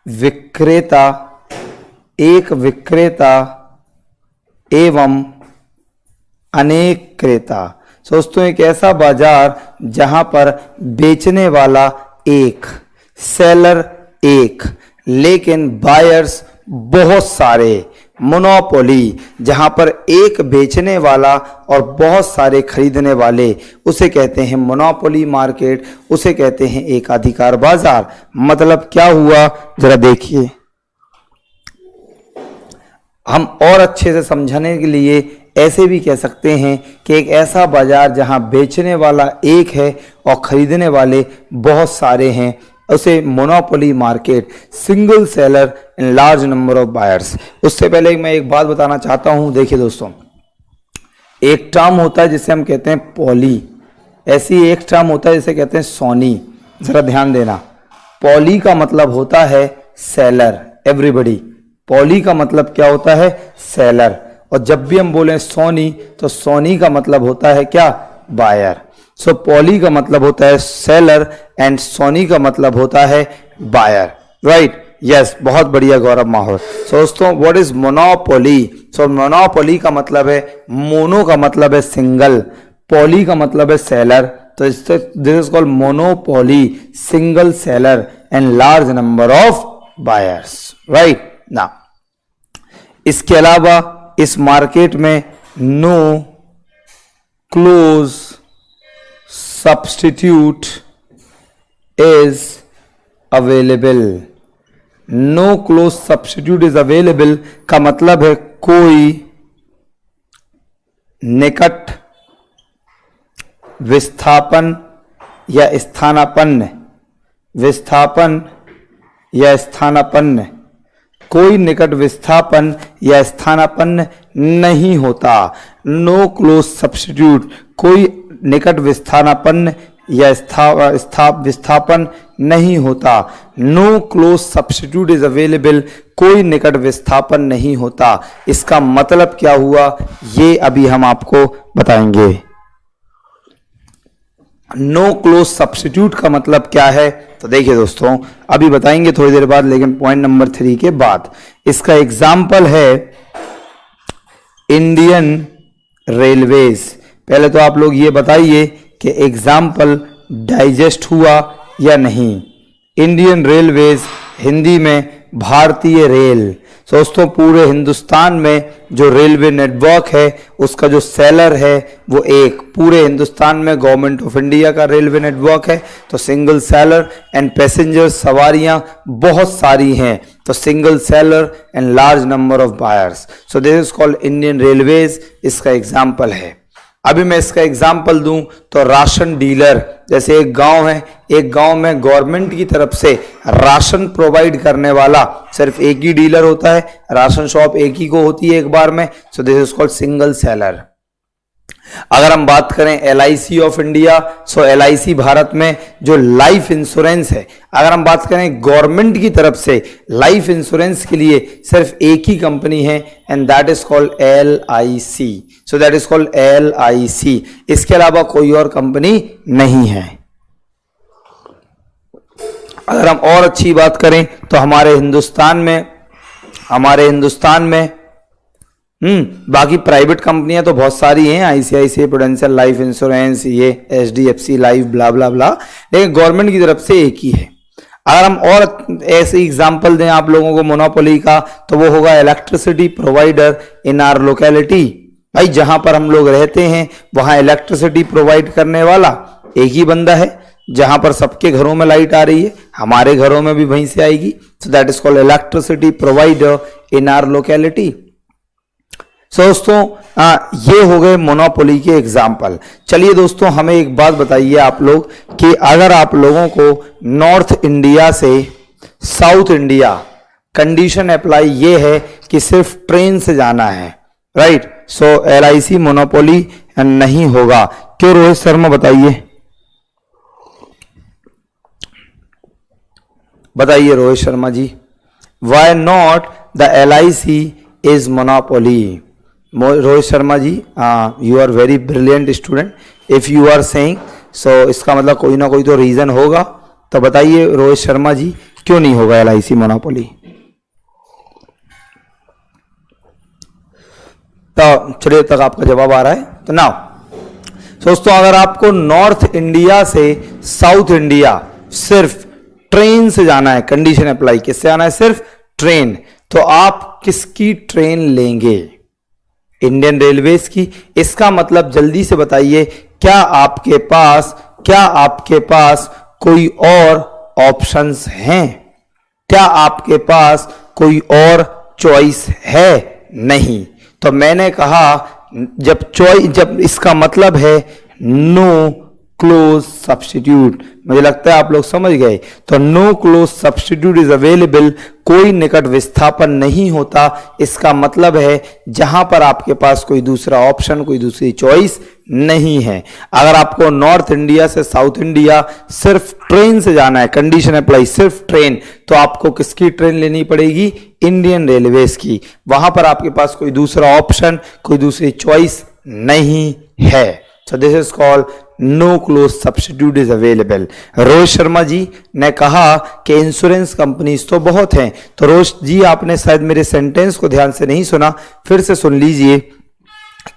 विक्रेता एवं अनेक क्रेता। दोस्तों, एक ऐसा बाजार जहां पर बेचने वाला एक, सेलर एक, लेकिन बायर्स बहुत सारे। मोनोपोली जहां पर एक बेचने वाला और बहुत सारे खरीदने वाले, उसे कहते हैं मोनोपोली मार्केट, उसे कहते हैं एकाधिकार बाजार। मतलब क्या हुआ, जरा देखिए। हम और अच्छे से समझने के लिए ऐसे भी कह सकते हैं कि एक ऐसा बाजार जहां बेचने वाला एक है और खरीदने वाले बहुत सारे हैं, उसे monopoly market, single seller in large number of buyers. उससे पहले मैं एक बात बताना चाहता हूं, देखिए दोस्तों, एक टर्म होता है जिसे हम कहते हैं पॉली, ऐसी एक टर्म होता है जिसे कहते हैं सोनी। जरा ध्यान देना, पॉली का मतलब होता है सेलर, एवरीबडी। पॉली का मतलब क्या होता है? सेलर। और जब भी हम बोलें सोनी, तो सोनी का मतलब होता है क्या? बायर। सो पॉली का मतलब होता है सेलर एंड सोनी का मतलब होता है बायर, राइट? यस, बहुत बढ़िया गौरव माहौल। सो दोस्तों, what is monopoly? So monopoly का मतलब है, मोनो का मतलब है सिंगल, पॉली का मतलब है सेलर, तो this is called monopoly, single seller and large number of buyers, right? ना इसके अलावा इस मार्केट में no close substitute is available. No close substitute is available का मतलब है कोई निकट विस्थापन या स्थानापन्न, विस्थापन या स्थानापन्न, कोई निकट विस्थापन या स्थानापन्न नहीं होता। नो क्लोज सब्स्टिट्यूट, कोई निकट विस्थानापन्न या विस्थापन नहीं होता। No close substitute is available, कोई निकट विस्थापन नहीं होता। इसका मतलब क्या हुआ, ये अभी हम आपको बताएंगे। नो क्लोज सब्स्टिट्यूट का मतलब क्या है, तो देखिए दोस्तों, अभी बताएंगे थोड़ी देर बाद, लेकिन पॉइंट नंबर 3 के बाद। इसका एग्जाम्पल है इंडियन रेलवेज। पहले तो आप लोग ये बताइए कि एग्जाम्पल डाइजेस्ट हुआ या नहीं। इंडियन रेलवेज, हिंदी में भारतीय रेल। दोस्तों, पूरे हिंदुस्तान में जो रेलवे नेटवर्क है उसका जो सेलर है वो एक, पूरे हिंदुस्तान में गवर्नमेंट ऑफ इंडिया का रेलवे नेटवर्क है, तो सिंगल सेलर एंड पैसेंजर, सवारियां बहुत सारी हैं, तो single seller and large number of buyers. So this is called Indian railways, इसका एग्जाम्पल है। अभी मैं इसका एग्जाम्पल दूं तो राशन डीलर, जैसे एक गांव है, एक गांव में गवर्नमेंट की तरफ से राशन प्रोवाइड करने वाला सिर्फ एक ही डीलर होता है, राशन शॉप एक ही को होती है एक बार में, सो this is called single seller. अगर हम बात करें LIC of India, so LIC Bharat में जो लाइफ इंश्योरेंस है, अगर हम बात करें गवर्नमेंट की तरफ से लाइफ इंश्योरेंस के लिए सिर्फ एक ही कंपनी है and that is called LIC। So that is called LIC। इसके अलावा कोई और कंपनी नहीं है। अगर हम और अच्छी बात करें तो हमारे हिंदुस्तान में बाकी प्राइवेट कंपनियां तो बहुत सारी हैं, ICICI प्रूडेंशियल लाइफ इंश्योरेंस, ये HDFC लाइफ, ब्ला ब्ला ब्ला, लेकिन गवर्नमेंट की तरफ से एक ही है। अगर हम और ऐसे एग्जांपल दें आप लोगों को मोनोपोली का, तो वो होगा electricity provider in our locality. भाई, जहां पर हम लोग रहते हैं वहां इलेक्ट्रिसिटी प्रोवाइड करने वाला एक ही बंदा है। जहां पर सबके घरों में लाइट आ रही है, हमारे घरों में भी वहीं से आएगी, so that is called electricity provider in our locality. So दोस्तों, ये हो गए मोनोपोली के एग्जाम्पल। चलिए दोस्तों, हमें एक बात बताइए आप लोग कि अगर आप लोगों को नॉर्थ इंडिया से साउथ इंडिया कंडीशन अप्लाई ये है कि सिर्फ ट्रेन से जाना है, राइट? सो LIC मोनोपोली नहीं होगा। क्यों रोहित शर्मा, बताइए बताइए Rohit Sharma ji, why not the LIC is monopoly? Rohit Sharma ji, you are very brilliant student, if you are saying so इसका मतलब कोई ना कोई तो रीजन होगा, तो बताइए रोहित शर्मा जी, क्यों नहीं होगा LIC मोनोपोली? तो चलिए, तक आपका जवाब आ रहा है। तो नाउ दोस्तों, अगर आपको नॉर्थ इंडिया से साउथ इंडिया सिर्फ ट्रेन से जाना है, कंडीशन अप्लाई किससे आना है? सिर्फ ट्रेन। तो आप किसकी ट्रेन लेंगे? इंडियन रेलवेज की। इसका मतलब जल्दी से बताइए, क्या आपके पास कोई और ऑप्शंस हैं? क्या आपके पास कोई और चॉइस है? नहीं। तो मैंने कहा, जब इसका मतलब है नो क्लोज सब्स्टिट्यूट। मुझे लगता है आप लोग समझ गए। तो no close substitute is available, कोई निकट विस्थापन नहीं होता। इसका मतलब है जहां पर आपके पास कोई दूसरा ऑप्शन, कोई दूसरी चॉइस नहीं है। अगर आपको नॉर्थ इंडिया से साउथ इंडिया सिर्फ ट्रेन से जाना है, कंडीशन अप्लाई सिर्फ ट्रेन, तो आपको किसकी ट्रेन लेनी पड़ेगी? इंडियन रेलवेज की। वहां पर आपके पास कोई दूसरा ऑप्शन, कोई दूसरी चॉइस नहीं है। So this is called no close substitute is available। Rohit Sharma जी ने कहा कि इंश्योरेंस कंपनीज तो बहुत हैं। तो रोहित जी आपने शायद मेरे सेंटेंस को ध्यान से नहीं सुना, फिर से सुन लीजिए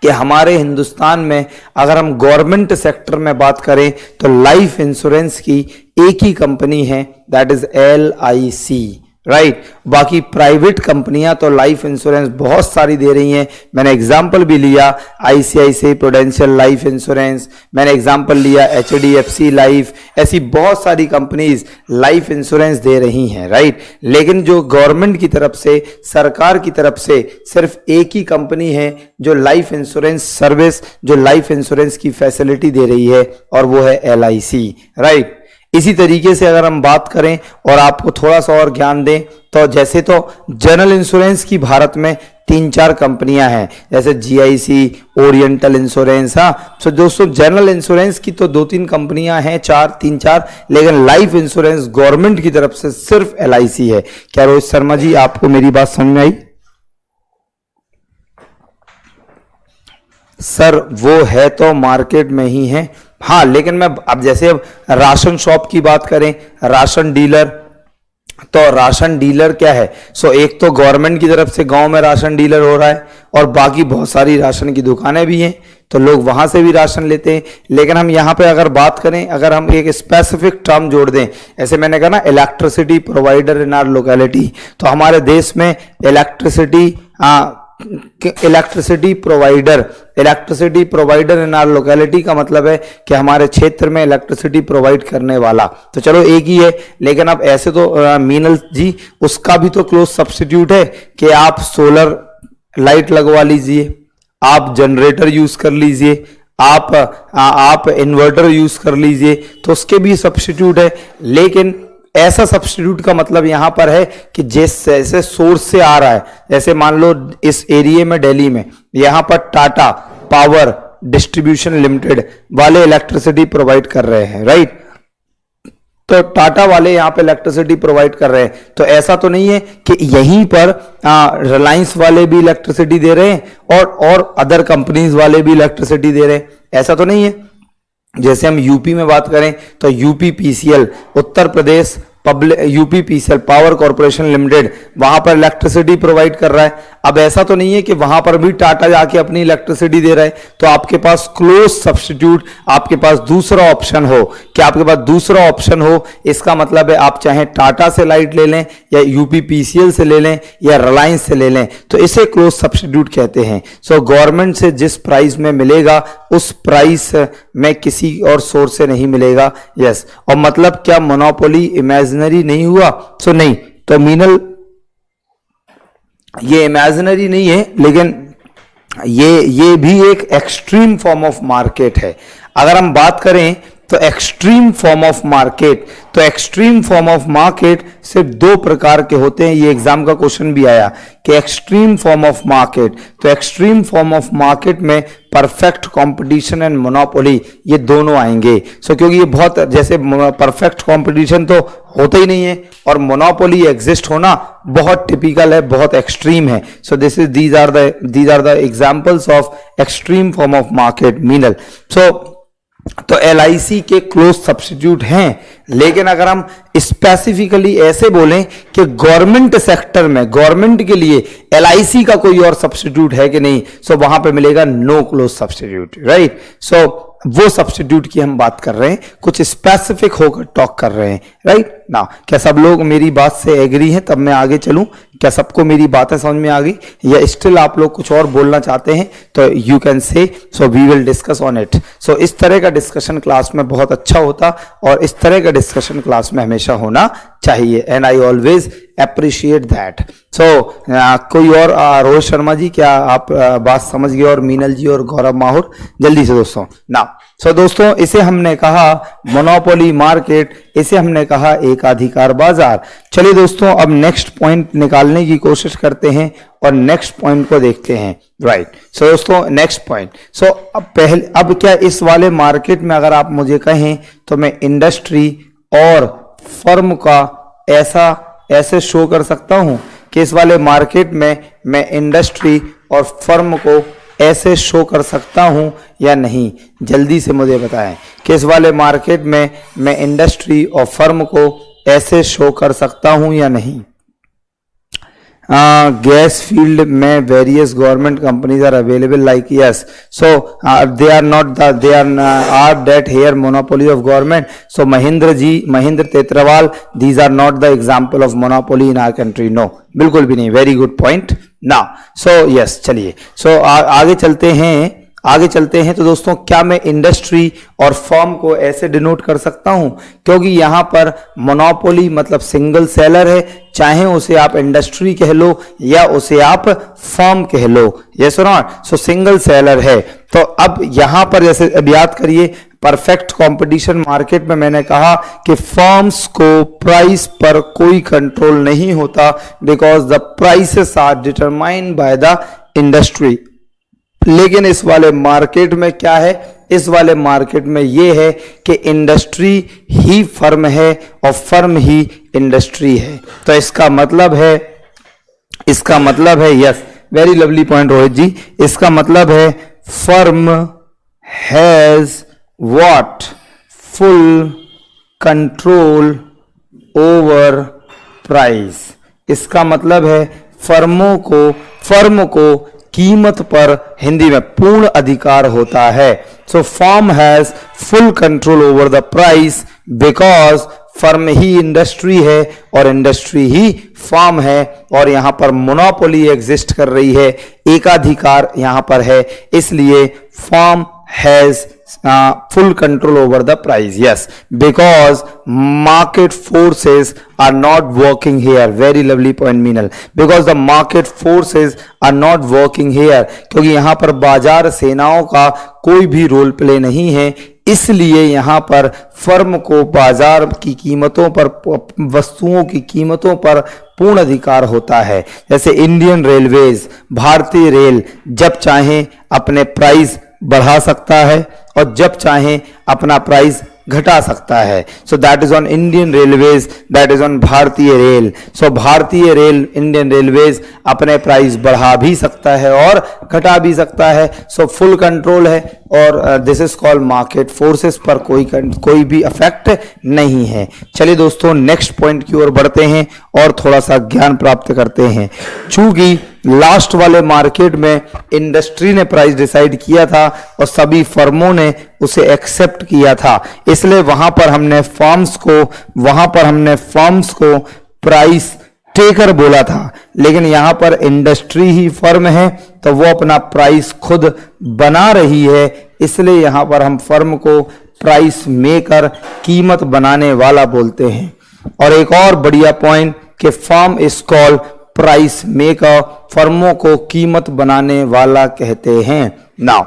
कि हमारे हिंदुस्तान में अगर हम गवर्नमेंट सेक्टर में बात करें तो लाइफ इंश्योरेंस की एक ही कंपनी है, दैट इज LIC, राइट। बाकी प्राइवेट कंपनियां तो लाइफ इंश्योरेंस बहुत सारी दे रही हैं। मैंने एग्जांपल भी लिया ICICI प्रूडेंशियल लाइफ इंश्योरेंस, मैंने एग्जांपल लिया HDFC लाइफ, ऐसी बहुत सारी कंपनीज लाइफ इंश्योरेंस दे रही हैं, राइट। लेकिन जो गवर्नमेंट की तरफ से, सरकार की तरफ से सिर्फ एक ही कंपनी है जो लाइफ इंश्योरेंस सर्विस, जो लाइफ इंश्योरेंस की फैसिलिटी दे रही है, और वो है LIC, राइट। इसी तरीके से अगर हम बात करें और आपको थोड़ा सा और ज्ञान दें तो जैसे तो जनरल इंश्योरेंस की भारत में 3-4 कंपनियां हैं, जैसे GIC, ओरिएंटल इंश्योरेंस। हाँ, तो दोस्तों जनरल इंश्योरेंस की तो 2-3 कंपनियां हैं, 3-4, लेकिन लाइफ इंश्योरेंस गवर्नमेंट की तरफ से सिर्फ LIC है। क्या रोहित शर्मा जी आपको मेरी बात समझ में आई? सर वो है तो मार्केट में ही है। हाँ, लेकिन मैं अब जैसे अब राशन शॉप की बात करें, राशन डीलर, तो राशन डीलर क्या है? एक तो गवर्नमेंट की तरफ से गांव में राशन डीलर हो रहा है, और बाकी बहुत सारी राशन की दुकानें भी हैं, तो लोग वहां से भी राशन लेते हैं। लेकिन हम यहाँ पे अगर बात करें, अगर हम एक स्पेसिफिक टर्म जोड़ दें, ऐसे मैंने कहा ना electricity provider in our locality, तो हमारे देश में electricity provider in our locality का मतलब है कि हमारे क्षेत्र में इलेक्ट्रिसिटी प्रोवाइड करने वाला। तो चलो एक ही है, लेकिन अब ऐसे तो मीनल जी उसका भी तो क्लोज सब्स्टिट्यूट है कि आप सोलर लाइट लगवा लीजिए, आप जनरेटर यूज कर लीजिए, आप इन्वर्टर यूज कर लीजिए, तो उसके भी सब्स्टिट्यूट है। लेकिन ऐसा सब्स्टिट्यूट का मतलब यहां पर है कि जैसे सोर्स से आ रहा है, जैसे मान लो इस एरिया में दिल्ली में यहां पर टाटा पावर डिस्ट्रीब्यूशन लिमिटेड वाले इलेक्ट्रिसिटी प्रोवाइड कर रहे हैं, राइट। तो टाटा वाले यहां पे इलेक्ट्रिसिटी प्रोवाइड कर रहे हैं, तो ऐसा तो नहीं है कि यहीं पर रिलायंस वाले भी इलेक्ट्रिसिटी दे रहे हैं और अदर कंपनीज वाले भी इलेक्ट्रिसिटी दे रहे हैं, ऐसा तो नहीं है। जैसे हम यूपी में बात करें तो UPPCL Uttar Pradesh UPPCL power corporation limited वहां पर इलेक्ट्रिसिटी प्रोवाइड कर रहा है। अब ऐसा तो नहीं है कि वहां पर भी टाटा जाके अपनी इलेक्ट्रिसिटी दे रहा है, तो आपके पास क्लोज सब्स्टिट्यूट, आपके पास दूसरा ऑप्शन हो, कि आपके पास दूसरा ऑप्शन हो, इसका मतलब है आप चाहे टाटा से लाइट ले लें या UPPCL से ले लें या रिलायंस से ले लें, तो इसे क्लोज सब्स्टिट्यूट कहते हैं। गवर्नमेंट से जिस प्राइस में मिलेगा उस प्राइस में किसी और सोर्स से नहीं मिलेगा। यस, और मतलब क्या मोनोपोली इमेजिनरी नहीं हुआ? नहीं, तो मीनल ये इमेजिनरी नहीं है, लेकिन ये भी एक एक्सट्रीम फॉर्म ऑफ मार्केट है। अगर हम बात करें तो एक्सट्रीम फॉर्म ऑफ मार्केट, तो एक्सट्रीम फॉर्म ऑफ मार्केट सिर्फ 2 प्रकार के होते हैं। ये एग्जाम का क्वेश्चन भी आया कि एक्सट्रीम फॉर्म ऑफ मार्केट, तो एक्सट्रीम फॉर्म ऑफ मार्केट में परफेक्ट कंपटीशन एंड मोनोपोली ये दोनों आएंगे। क्योंकि ये बहुत, जैसे परफेक्ट कंपटीशन तो होता ही नहीं है और मोनोपोली एग्जिस्ट होना बहुत टिपिकल है, बहुत एक्सट्रीम है। These are the examples of extreme form of market Meenal. तो LIC के क्लोज सब्स्टिट्यूट हैं, लेकिन अगर हम स्पेसिफिकली ऐसे बोलें कि गवर्नमेंट सेक्टर में, गवर्नमेंट के लिए LIC का कोई और सब्स्टिट्यूट है कि नहीं, वहां पे मिलेगा नो क्लोज सब्स्टिट्यूट, राइट। वो सब्स्टिट्यूट की हम बात कर रहे हैं, कुछ स्पेसिफिक होकर टॉक कर रहे हैं, राइट ना। क्या सब लोग मेरी बात से एग्री हैं? तब मैं आगे चलूं। क्या सबको मेरी बातें समझ में आ गई, या स्टिल आप लोग कुछ और बोलना चाहते हैं? तो you can say, we will discuss on it. इस तरह का डिस्कशन क्लास में बहुत अच्छा होता, और इस तरह का डिस्कशन क्लास में हमेशा होना चाहिए, and I always appreciate that. कोई और रोहित शर्मा जी, क्या आप बात समझ गए? और मीनल जी और गौरव माहुर, जल्दी से दोस्तों ना। सो दोस्तों इसे हमने कहा मोनोपोली मार्केट, इसे हमने कहा एकाधिकार बाजार। चलिए दोस्तों अब नेक्स्ट पॉइंट निकालने की कोशिश करते हैं और नेक्स्ट पॉइंट को देखते हैं। राइट, सो दोस्तों नेक्स्ट पॉइंट, सो अब क्या इस वाले मार्केट में अगर आप मुझे कहें तो मैं इंडस्ट्री और फर्म का ऐसे शो कर सकता हूं कि इस वाले मार्केट में मैं इंडस्ट्री और फर्म को ऐसे शो कर सकता हूं या नहीं? जल्दी से मुझे बताएं कि इस वाले मार्केट में मैं इंडस्ट्री और फर्म को ऐसे शो कर सकता हूं या नहीं? गैस फील्ड में various government companies are available like yes, so they are not they are that here monopoly of government. So Mahendra Tetarwal, these are not the example of monopoly in our country. No, बिल्कुल भी नहीं। Very good point now. So yes, चलिए so आगे चलते हैं। तो दोस्तों क्या मैं इंडस्ट्री और फर्म को ऐसे डिनोट कर सकता हूं? क्योंकि यहां पर मोनोपोली मतलब सिंगल सेलर है, चाहे उसे आप इंडस्ट्री कह लो या उसे आप फर्म कह लो, यस और नॉट। सो सिंगल सेलर है। तो अब यहां पर जैसे अब याद करिए, परफेक्ट कंपटीशन मार्केट में मैंने कहा कि फर्म्स को प्राइस पर कोई कंट्रोल नहीं होता, because the prices are determined by the industry. लेकिन इस वाले मार्केट में क्या है? इस वाले मार्केट में यह है कि इंडस्ट्री ही फर्म है और फर्म ही इंडस्ट्री है। तो इसका मतलब है yes, very lovely point Rohit ji, इसका मतलब है firm has what? Full control over price. इसका मतलब है फर्म को कीमत पर हिंदी में पूर्ण अधिकार होता है। So firm has full control over the price because firm ही इंडस्ट्री है और इंडस्ट्री ही फर्म है, और यहां पर मोनोपोली एग्जिस्ट कर रही है, एकाधिकार यहां पर है, इसलिए firm has full control over the price. Yes, because market forces are not working here. Very lovely point Meenal, because the market forces are not working here, क्योंकि यहां पर बाजार सेनाओं का कोई भी रोल प्ले नहीं है, इसलिए यहां पर फर्म को बाजार की कीमतों पर, वस्तुओं की कीमतों पर पूर्ण अधिकार होता है। जैसे इंडियन रेलवेज, भारतीय रेल जब चाहे अपने प्राइस बढ़ा सकता है और जब चाहे अपना प्राइस घटा सकता है। सो that is on Indian railways, that is on भारतीय रेल। सो भारतीय रेल, इंडियन रेलवेज अपने प्राइस बढ़ा भी सकता है और घटा भी सकता है। सो फुल कंट्रोल है और this is called market forces पर कोई भी इफेक्ट नहीं है। चलिए दोस्तों नेक्स्ट पॉइंट की ओर बढ़ते हैं और थोड़ा सा ज्ञान प्राप्त करते हैं। चूंकि लास्ट वाले मार्केट में इंडस्ट्री ने प्राइस डिसाइड किया था और सभी फर्मों ने उसे एक्सेप्ट किया था, इसलिए वहां पर हमने फर्म्स को प्राइस टेकर बोला था। लेकिन यहां पर इंडस्ट्री ही फर्म है तो वो अपना प्राइस खुद बना रही है, इसलिए यहां पर हम फर्म को प्राइस मेकर, कीमत बनाने वाला बोलते हैं। और एक और बढ़िया पॉइंट कि firm is called price maker, फर्मों को कीमत बनाने वाला कहते हैं। नाउ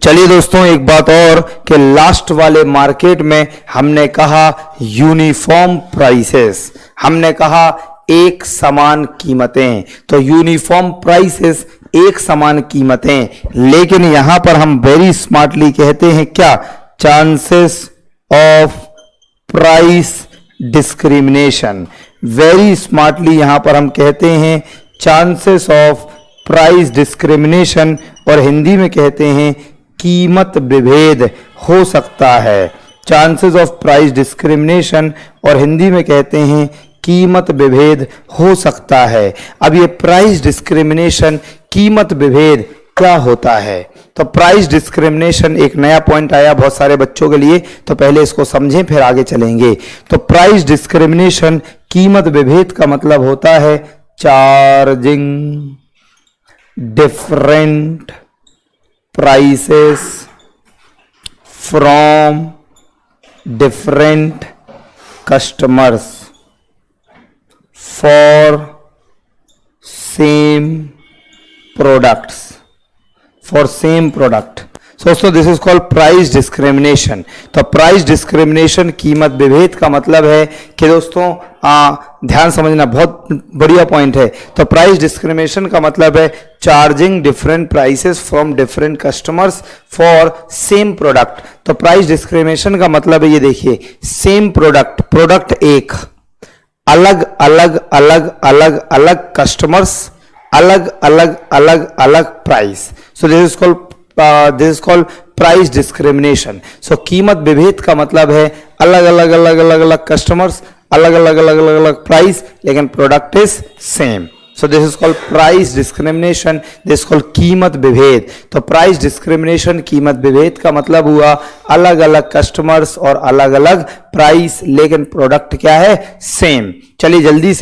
चलिए दोस्तों एक बात और कि लास्ट वाले मार्केट में हमने कहा यूनिफॉर्म प्राइसेस, हमने कहा एक समान कीमतें। तो यूनिफॉर्म प्राइसेस, एक समान कीमतें, लेकिन यहां पर हम वेरी स्मार्टली कहते हैं क्या? Chances of price discrimination. Very smartly यहां पर हम कहते हैं चांसेस ऑफ प्राइस डिस्क्रिमिनेशन, और हिंदी में कहते हैं कीमत विभेद हो सकता है। चांसेस ऑफ प्राइस डिस्क्रिमिनेशन और हिंदी में कहते हैं कीमत विभेद हो सकता है। अब ये प्राइस डिस्क्रिमिनेशन, कीमत विभेद क्या होता है? तो प्राइस डिस्क्रिमिनेशन एक नया पॉइंट आया बहुत सारे बच्चों के लिए, तो पहले इसको समझें फिर आगे चलेंगे। तो प्राइस डिस्क्रिमिनेशन, कीमत विभेद का मतलब होता है charging different prices from different customers for same products, for same product. दोस्तों this is called price discrimination. तो प्राइस डिस्क्रिमिनेशन, कीमत विभेद का मतलब है कि दोस्तों ध्यान समझना, बहुत बढ़िया पॉइंट है। तो प्राइस डिस्क्रिमिनेशन का मतलब है charging different prices from different customers for same product. तो प्राइस डिस्क्रिमिनेशन का मतलब है, ये देखिए, सेम प्रोडक्ट एक, अलग अलग अलग अलग अलग कस्टमर्स, अलग अलग अलग अलग price. So this is called price discrimination. So कीमत विभेद का मतलब है अलग अलग अलग अलग अलग कस्टमर्स, अलग अलग अलग अलग अलग प्राइस, लेकिन product is same. So this is called price discrimination, this called कीमत विभेद। तो प्राइस डिस्क्रिमिनेशन, कीमत विभेद का मतलब हुआ अलग अलग कस्टमर्स और अलग अलग प्राइस, लेकिन प्रोडक्ट क्या है, सेम। चलिए जल्दी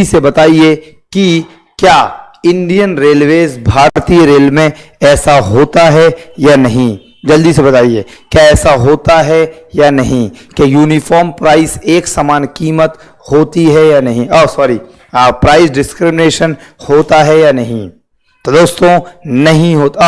से बताइए कि क्या इंडियन रेलवेज, भारतीय रेल में ऐसा होता है या नहीं? जल्दी से बताइए, क्या ऐसा होता है या नहीं कि यूनिफॉर्म प्राइस, एक समान कीमत होती है या नहीं? प्राइस डिस्क्रिमिनेशन होता है या नहीं? तो दोस्तों नहीं होता,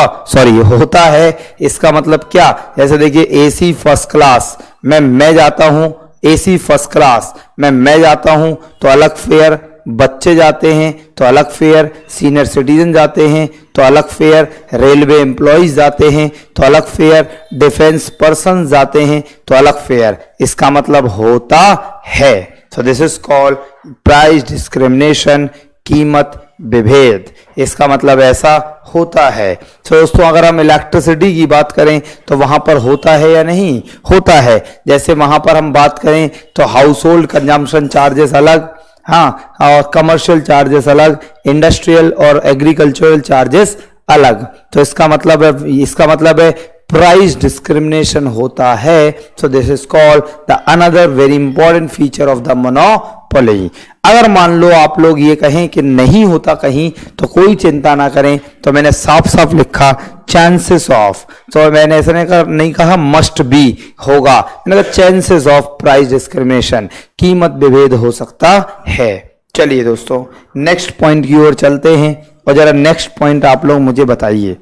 होता है। इसका मतलब क्या? जैसे देखिए, एसी फर्स्ट क्लास में मैं जाता हूं, एसी फर्स्ट क्लास में मैं जाता हूं तो अलग फेयर, बच्चे जाते हैं तो अलग फेयर, सीनियर सिटीजन जाते हैं तो अलग फेयर, रेलवे एम्प्लॉइज जाते हैं तो अलग फेयर, डिफेंस पर्सन जाते हैं तो अलग फेयर। इसका मतलब होता है। सो this is called price discrimination, कीमत विभेद। इसका मतलब ऐसा होता है। तो दोस्तों अगर हम इलेक्ट्रिसिटी की बात करें तो वहां पर होता है या नहीं? होता है। जैसे वहां पर हम बात करें तो हाउस होल्ड कंजम्पशन चार्जेस अलग, हाँ, और कमर्शियल चार्जेस अलग, इंडस्ट्रियल और एग्रीकल्चरल चार्जेस अलग। तो इसका मतलब है प्राइस डिस्क्रिमिनेशन होता है। सो this is called the another very important feature of the monopoly. अगर मान लो आप लोग ये कहें कि नहीं होता कहीं, तो कोई चिंता ना करें। तो मैंने साफ साफ लिखा चांसेस ऑफ, तो मैंने ऐसा नहीं कहा मस्ट बी होगा, मैंने कहा चांसेस ऑफ प्राइस डिस्क्रिमिनेशन, कीमत विभेद हो सकता है। चलिए दोस्तों नेक्स्ट पॉइंट की ओर चलते हैं और जरा नेक्स्ट पॉइंट आप लोग मुझे बताइए।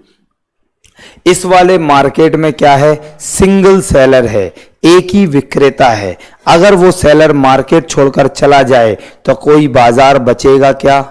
इस वाले मार्केट में क्या है? सिंगल सेलर है, एक ही विक्रेता है। अगर वो सेलर मार्केट छोड़कर चला जाए तो कोई बाजार बचेगा क्या?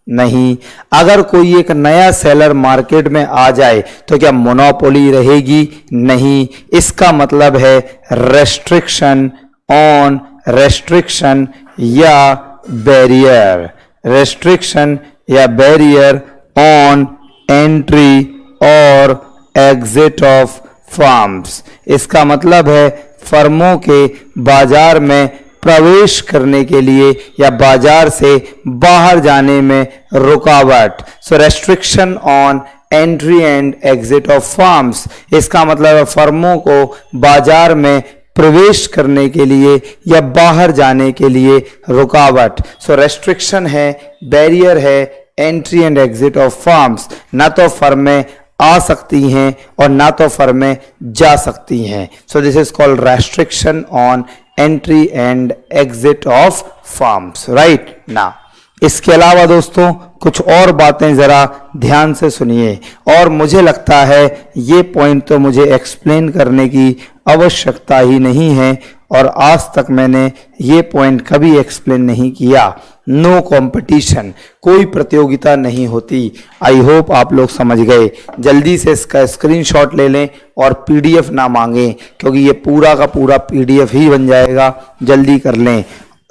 नहीं। अगर कोई एक नया सेलर मार्केट में आ जाए तो क्या मोनोपोली रहेगी? नहीं। इसका मतलब है रेस्ट्रिक्शन ऑन रेस्ट्रिक्शन या बैरियर, रेस्ट्रिक्शन या बैरियर ऑन एंट्री और एग्जिट ऑफ फर्म्स। इसका मतलब है फर्मों के बाजार में प्रवेश करने के लिए या बाजार से बाहर जाने में रुकावट। So restriction on entry and exit of firms, इसका मतलब है फर्मों को बाजार में प्रवेश करने के लिए या बाहर जाने के लिए रुकावट। सो रेस्ट्रिक्शन है, बैरियर है, entry and exit of firms. ना तो फर्में आ सकती हैं और ना तो फर्में जा सकती हैं। So this is called restriction on entry and exit of firms, right ना। इसके अलावा दोस्तों कुछ और बातें जरा ध्यान से सुनिए, और मुझे लगता है ये पॉइंट तो मुझे एक्सप्लेन करने की आवश्यकता ही नहीं है, और आज तक मैंने ये पॉइंट कभी एक्सप्लेन नहीं किया। नो कंपटीशन, कोई प्रतियोगिता नहीं होती। आई होप आप लोग समझ गए। जल्दी से इसका स्क्रीनशॉट ले लें और पीडीएफ ना मांगें, क्योंकि ये पूरा का पूरा पीडीएफ ही बन जाएगा। जल्दी कर लें।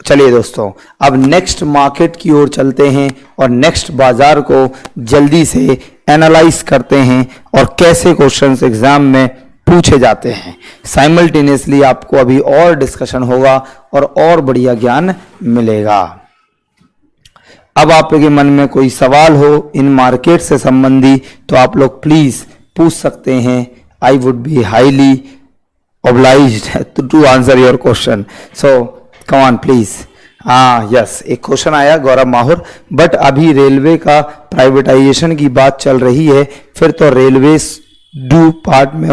चलिए दोस्तों अब नेक्स्ट मार्केट की ओर चलते हैं और नेक्स्ट बाजार को जल्दी से एनालाइज करते हैं और कैसे क्वेश्चंस एग्जाम में पूछे जाते हैं। साइमल्टेनियसली आपको अभी और डिस्कशन होगा और बढ़िया ज्ञान मिलेगा। अब आपके मन में कोई सवाल हो इन मार्केट से संबंधी तो आप लोग प्लीज पूछ सकते हैं। I would be highly obliged to answer your question. So come on please. Yes, एक क्वेश्चन आया गौरव माहुर, बट अभी रेलवे का प्राइवेटाइजेशन की बात चल रही है, फिर तो रेलवे दो पार्ट में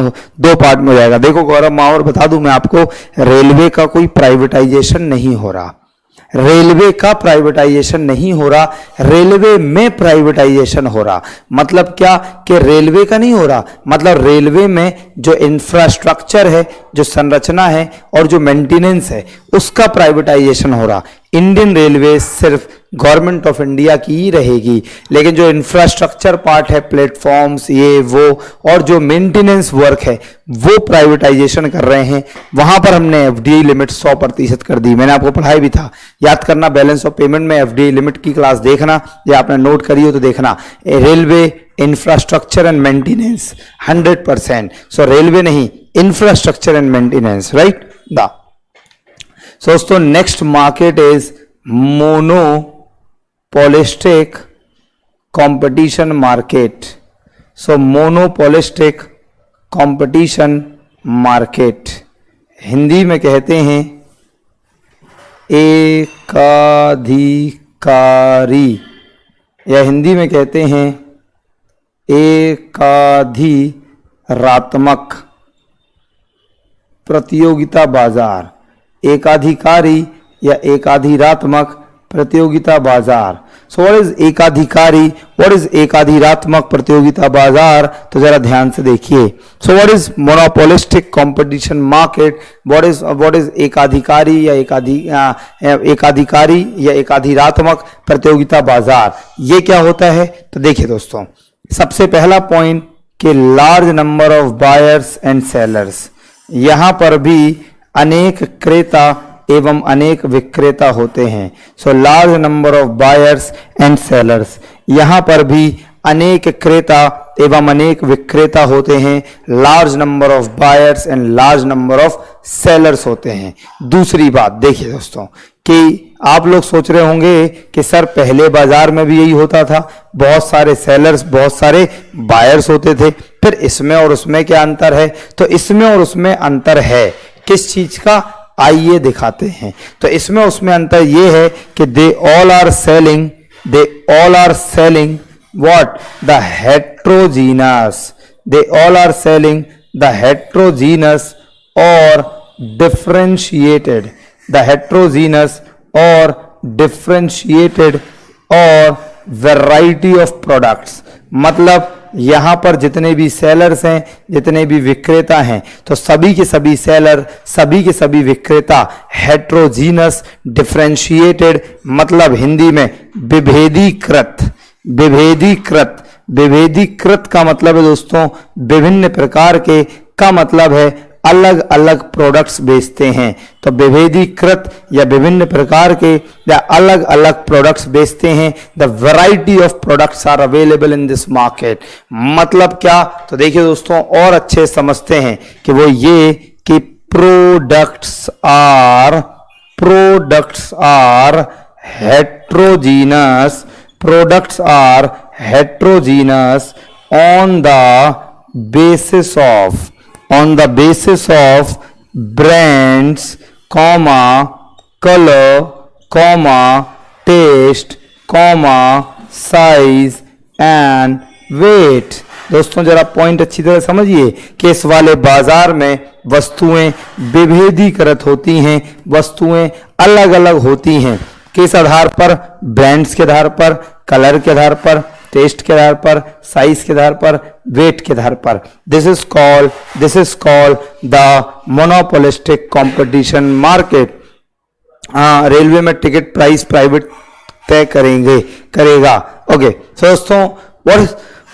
हो जाएगा। देखो गौरव माहुर, बता दूं मैं आपको, रेलवे का कोई प्राइवेटाइजेशन नहीं हो रहा। रेलवे का प्राइवेटाइजेशन नहीं हो रहा, रेलवे में प्राइवेटाइजेशन हो रहा। मतलब क्या कि रेलवे का नहीं हो रहा, मतलब रेलवे में जो इंफ्रास्ट्रक्चर है, जो संरचना है और जो मेंटेनेंस है, उसका प्राइवेटाइजेशन हो रहा। इंडियन रेलवे सिर्फ गवर्नमेंट ऑफ इंडिया की ही रहेगी, लेकिन जो इंफ्रास्ट्रक्चर पार्ट है, प्लेटफॉर्म्स, ये वो और जो मेंटेनेंस वर्क है, वो प्राइवेटाइजेशन कर रहे हैं। वहां पर हमने एफडीआई लिमिट 100% कर दी। मैंने आपको पढ़ाया भी था, याद करना, बैलेंस ऑफ पेमेंट में एफडीआई लिमिट की क्लास देखना, या आपने नोट करी हो तो देखना। Railway infrastructure and maintenance 100%, so railway नहीं, इंफ्रास्ट्रक्चर एंड मेंटेनेंस, राइट दा। सो दोस्तों next market is monopolistic competition market. So monopolistic competition market, Hindi में कहते हैं एकाधिकारी, या हिंदी में कहते हैं एकाधिरात्मक प्रतियोगिता बाजार। एकाधिकारी या एकाधिरात्मक प्रतियोगिता बाजार। सो व्हाट इज एकाधिकारी, व्हाट इज एकाधिरात्मक प्रतियोगिता बाजार, तो जरा ध्यान से देखिए। So what is monopolistic competition market, what is एकाधिकारी या एकाधिकारी या एकाधिरात्मक प्रतियोगिता बाजार, ये क्या होता है? तो देखिए दोस्तों, सबसे पहला पॉइंट कि large number of buyers and sellers, यहां पर भी अनेक क्रेता एवं अनेक विक्रेता होते हैं। सो large number of buyers and sellers, यहां पर भी अनेक क्रेता एवं अनेक विक्रेता होते हैं। Large number of buyers and large number of sellers होते हैं। दूसरी बात देखिए दोस्तों कि आप लोग सोच रहे होंगे कि सर पहले बाजार में भी यही होता था, बहुत सारे सेलर्स बहुत सारे बायर्स होते थे, फिर इसमें और उसमें क्या अंतर है? तो इसमें और उसमें अंतर है किस चीज का, आइए दिखाते हैं। तो इसमें उसमें अंतर ये है कि they all are selling what, the heterogeneous, they all are selling the heterogeneous और डिफरेंशिएटेड, द हेट्रोजीनस और डिफरेंशिएटेड और वैरायटी ऑफ प्रोडक्ट्स। मतलब यहां पर जितने भी सेलर्स हैं, जितने भी विक्रेता हैं, तो सभी के सभी सेलर, सभी के सभी विक्रेता हेट्रोजीनस, डिफरेंशिएटेड, मतलब हिंदी में विभेदीकृत। विभेदीकृत का मतलब है दोस्तों विभिन्न प्रकार के, का मतलब है अलग अलग प्रोडक्ट्स बेचते हैं। तो विभेदीकृत या विभिन्न प्रकार के या अलग अलग प्रोडक्ट्स बेचते हैं। The variety of products are available in this market. मतलब क्या? तो देखिए दोस्तों और अच्छे समझते हैं कि वो ये कि products are heterogeneous, products are heterogeneous on the basis of brands, color, taste, size and weight। दोस्तों जरा पॉइंट अच्छी तरह समझिए कि इस वाले बाजार में वस्तुएं विभेदीकृत होती हैं, वस्तुएं अलग अलग होती हैं। किस आधार पर? ब्रांड्स के आधार पर, कलर के आधार पर, टेस्ट के आधार पर, साइज के आधार पर, वेट के आधार पर। This is called the monopolistic competition market. Railway में टिकट प्राइस प्राइवेट तय करेगा। ओके, सो दोस्तों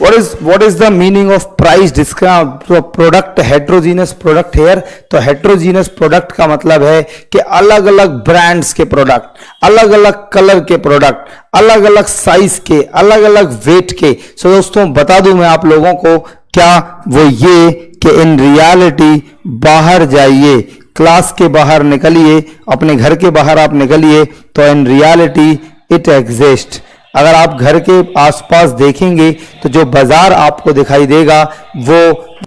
what is the meaning of price discount product heterogeneous product here? तो हेट्रोजीनस प्रोडक्ट का मतलब है कि अलग अलग ब्रांड्स के प्रोडक्ट, अलग अलग कलर के प्रोडक्ट, अलग अलग साइज के, अलग अलग वेट के। सो दोस्तों बता दूं मैं आप लोगों को, क्या वो ये कि इन रियलिटी बाहर जाइए, क्लास के बाहर निकलिए, अपने घर के बाहर आप निकलिए, तो इन रियलिटी इट एग्जिस्ट। अगर आप घर के आसपास देखेंगे तो जो बाजार आपको दिखाई देगा वो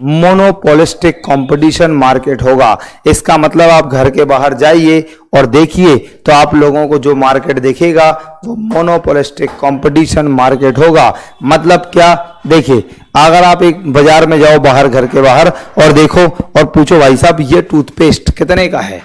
मोनोपोलिस्टिक कंपटीशन मार्केट होगा। इसका मतलब आप घर के बाहर जाइए और देखिए तो आप लोगों को जो मार्केट दिखेगा वो मोनोपोलिस्टिक कंपटीशन मार्केट होगा। मतलब क्या? देखिए अगर आप एक बाजार में जाओ बाहर, घर के बाहर, और देखो और पूछो भाई साहब ये टूथपेस्ट कितने का है,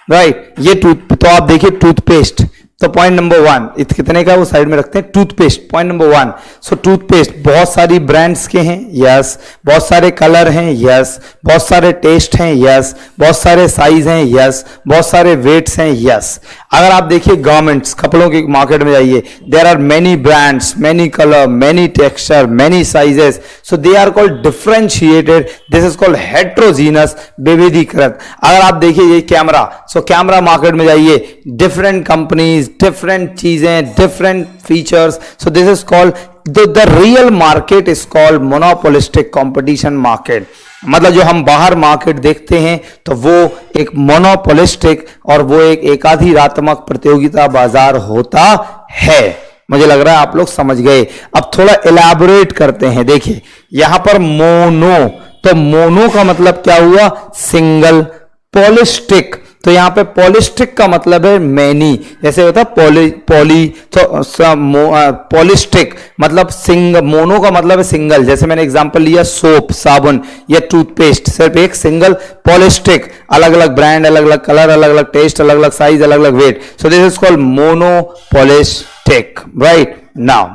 राइट। ये तो आप देखिए टूथपेस्ट, तो पॉइंट नंबर 1 कितने का वो साइड में रखते हैं, टूथपेस्ट, पॉइंट नंबर 1। सो टूथपेस्ट बहुत सारी ब्रांड्स के हैं, यस, बहुत सारे कलर हैं, यस, बहुत सारे टेस्ट हैं, यस, बहुत सारे साइज हैं, यस, बहुत सारे वेट्स हैं, यस। अगर आप देखिए गारमेंट्स, कपड़ों की मार्केट में जाइए, there are many brands, many colour, many texture, many sizes, so they are called differentiated, this is called heterogeneous, विविधीकृत। अगर आप देखिए ये कैमरा, सो कैमरा मार्केट में जाइए, डिफरेंट कंपनीज, different चीजें, different features, so this is called the real market is called monopolistic competition market। मतलब जो हम बाहर मार्केट देखते हैं तो वो एक मोनोपोलिस्टिक और वो एक एकाधिरात्मक प्रतियोगिता बाजार होता है। मुझे लग रहा है आप लोग समझ गए। अब थोड़ा इलैबोरेट करते हैं। देखिए यहां पर मोनो, तो मोनो का मतलब क्या हुआ, सिंगल। पॉलिस्टिक, तो यहां पे पॉलिस्टिक का मतलब है मैनी, जैसे होता पॉली तो पॉलिस्टिक मतलब मोनो का मतलब है सिंगल। जैसे मैंने एग्जांपल लिया सोप, साबुन या टूथपेस्ट, सिर्फ एक सिंगल। पॉलिस्टिक अलग अलग ब्रांड, अलग अलग कलर, अलग अलग टेस्ट, अलग अलग साइज, अलग अलग weight, so this is called monopolistic, right. Now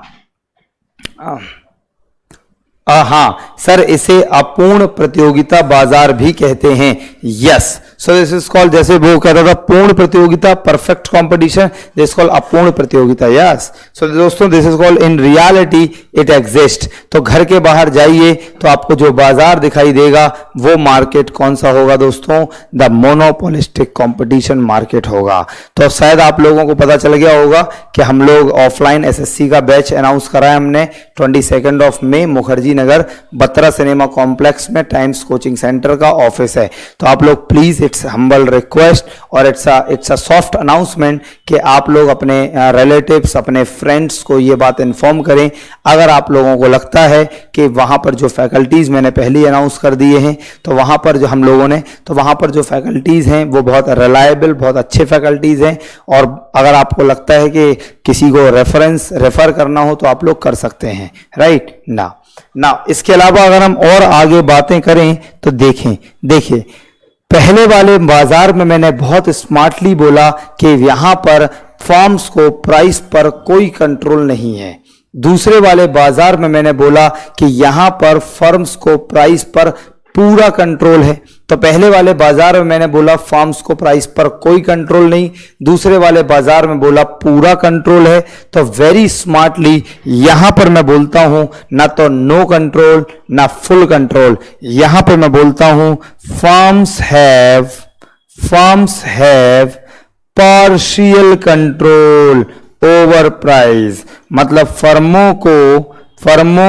हाँ सर, इसे अपूर्ण प्रतियोगिता बाजार भी कहते हैं, yes. So this is called, जैसे वो कहता था पूर्ण प्रतियोगिता, परफेक्ट कंपटीशन, दिस कॉल्ड अपूर्ण प्रतियोगिता, यस। सो दोस्तों this is called in reality it exist. तो घर के बाहर जाइए तो आपको जो बाजार दिखाई देगा वो मार्केट कौन सा होगा दोस्तों, द मोनोपोलिस्टिक कंपटीशन मार्केट होगा। तो शायद आप लोगों को पता चल गया होगा कि हम लोग ऑफलाइन एसएससी का बैच अनाउंस करा है हमने 22 मई, मुखर्जी नगर, बत्रा सिनेमा कॉम्प्लेक्स में टाइम्स कोचिंग सेंटर का ऑफिस है। तो आप लोग प्लीज, इट्स हम्बल रिक्वेस्ट और इट्स अ सॉफ्ट अनाउंसमेंट कि आप लोग अपने रिलेटिव्स, अपने फ्रेंड्स को ये बात इन्फॉर्म करें। अगर आप लोगों को लगता है कि वहां पर जो फैकल्टीज मैंने पहले ही अनाउंस कर दिए हैं, तो वहां पर जो हम लोगों ने, तो वहां पर जो फैकल्टीज हैं वो बहुत रिलायबल, बहुत अच्छे फैकल्टीज हैं। और अगर आपको लगता है कि किसी को रेफर करना हो तो आप लोग कर सकते हैं, राइट ना। इसके अलावा अगर हम और आगे बातें करें तो देखिए पहले वाले बाजार में मैंने बहुत स्मार्टली बोला कि यहां पर फर्म्स को प्राइस पर कोई कंट्रोल नहीं है। दूसरे वाले बाजार में मैंने बोला कि यहां पर फर्म्स को प्राइस पर पूरा कंट्रोल है। तो पहले वाले बाजार में मैंने बोला फर्म्स को प्राइस पर कोई कंट्रोल नहीं, दूसरे वाले बाजार में बोला पूरा कंट्रोल है। तो वेरी स्मार्टली यहां पर मैं बोलता हूं ना तो नो कंट्रोल ना फुल कंट्रोल, यहां पर मैं बोलता हूं firms have partial control over price. मतलब फर्मों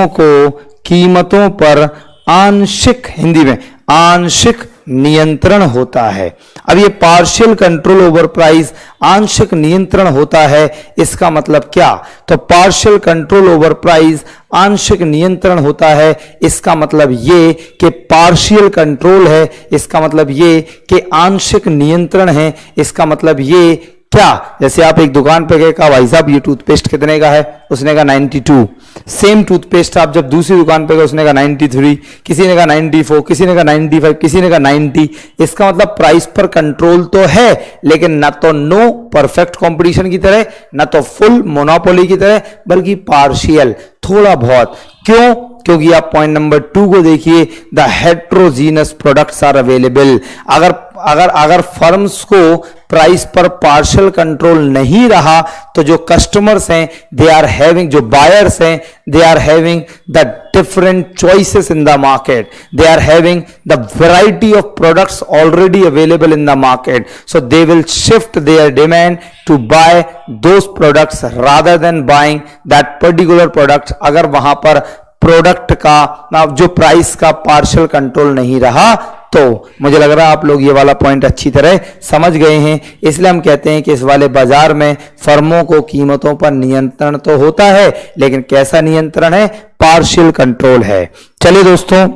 को कीमतों पर आंशिक, हिंदी में आंशिक नियंत्रण होता है। अब ये पार्शियल कंट्रोल ओवर प्राइस, आंशिक नियंत्रण होता है, इसका मतलब क्या? तो पार्शियल कंट्रोल ओवर प्राइस, आंशिक नियंत्रण होता है, इसका मतलब ये कि पार्शियल कंट्रोल है, इसका मतलब ये कि आंशिक नियंत्रण है, इसका मतलब ये क्या? जैसे आप एक दुकान पे गए, कहा भाई साहब ये टूथपेस्ट कितने का है, उसने कहा 92। सेम टूथपेस्ट आप जब दूसरी दुकान पे गए, उसने कहा 93, किसी ने कहा 94, किसी ने कहा 95, किसी ने कहा 90। इसका मतलब प्राइस पर कंट्रोल तो है, लेकिन ना तो नो परफेक्ट कंपटीशन की तरह, ना तो फुल मोनोपोली की तरह, बल्कि पार्शियल, थोड़ा बहुत। क्यों? क्योंकि आप पॉइंट नंबर 2 को देखिए, the heterogeneous products are available. अगर फर्म्स को प्राइस पर पार्शियल कंट्रोल नहीं रहा तो जो कस्टमर्स हैं दे आर हैविंग, जो बायर्स हैं they are having the different choices in the market, they are having the variety of products already available in the market, so they will shift their demand to buy those products rather than buying that particular product। अगर वहां पर product का जो price का partial control नहीं रहा, तो मुझे लग रहा है आप लोग ये वाला पॉइंट अच्छी तरह समझ गए हैं। इसलिए हम कहते हैं कि इस वाले बाजार में फर्मों को कीमतों पर नियंत्रण तो होता है, लेकिन कैसा नियंत्रण है? पार्शियल कंट्रोल है। चलिए दोस्तों,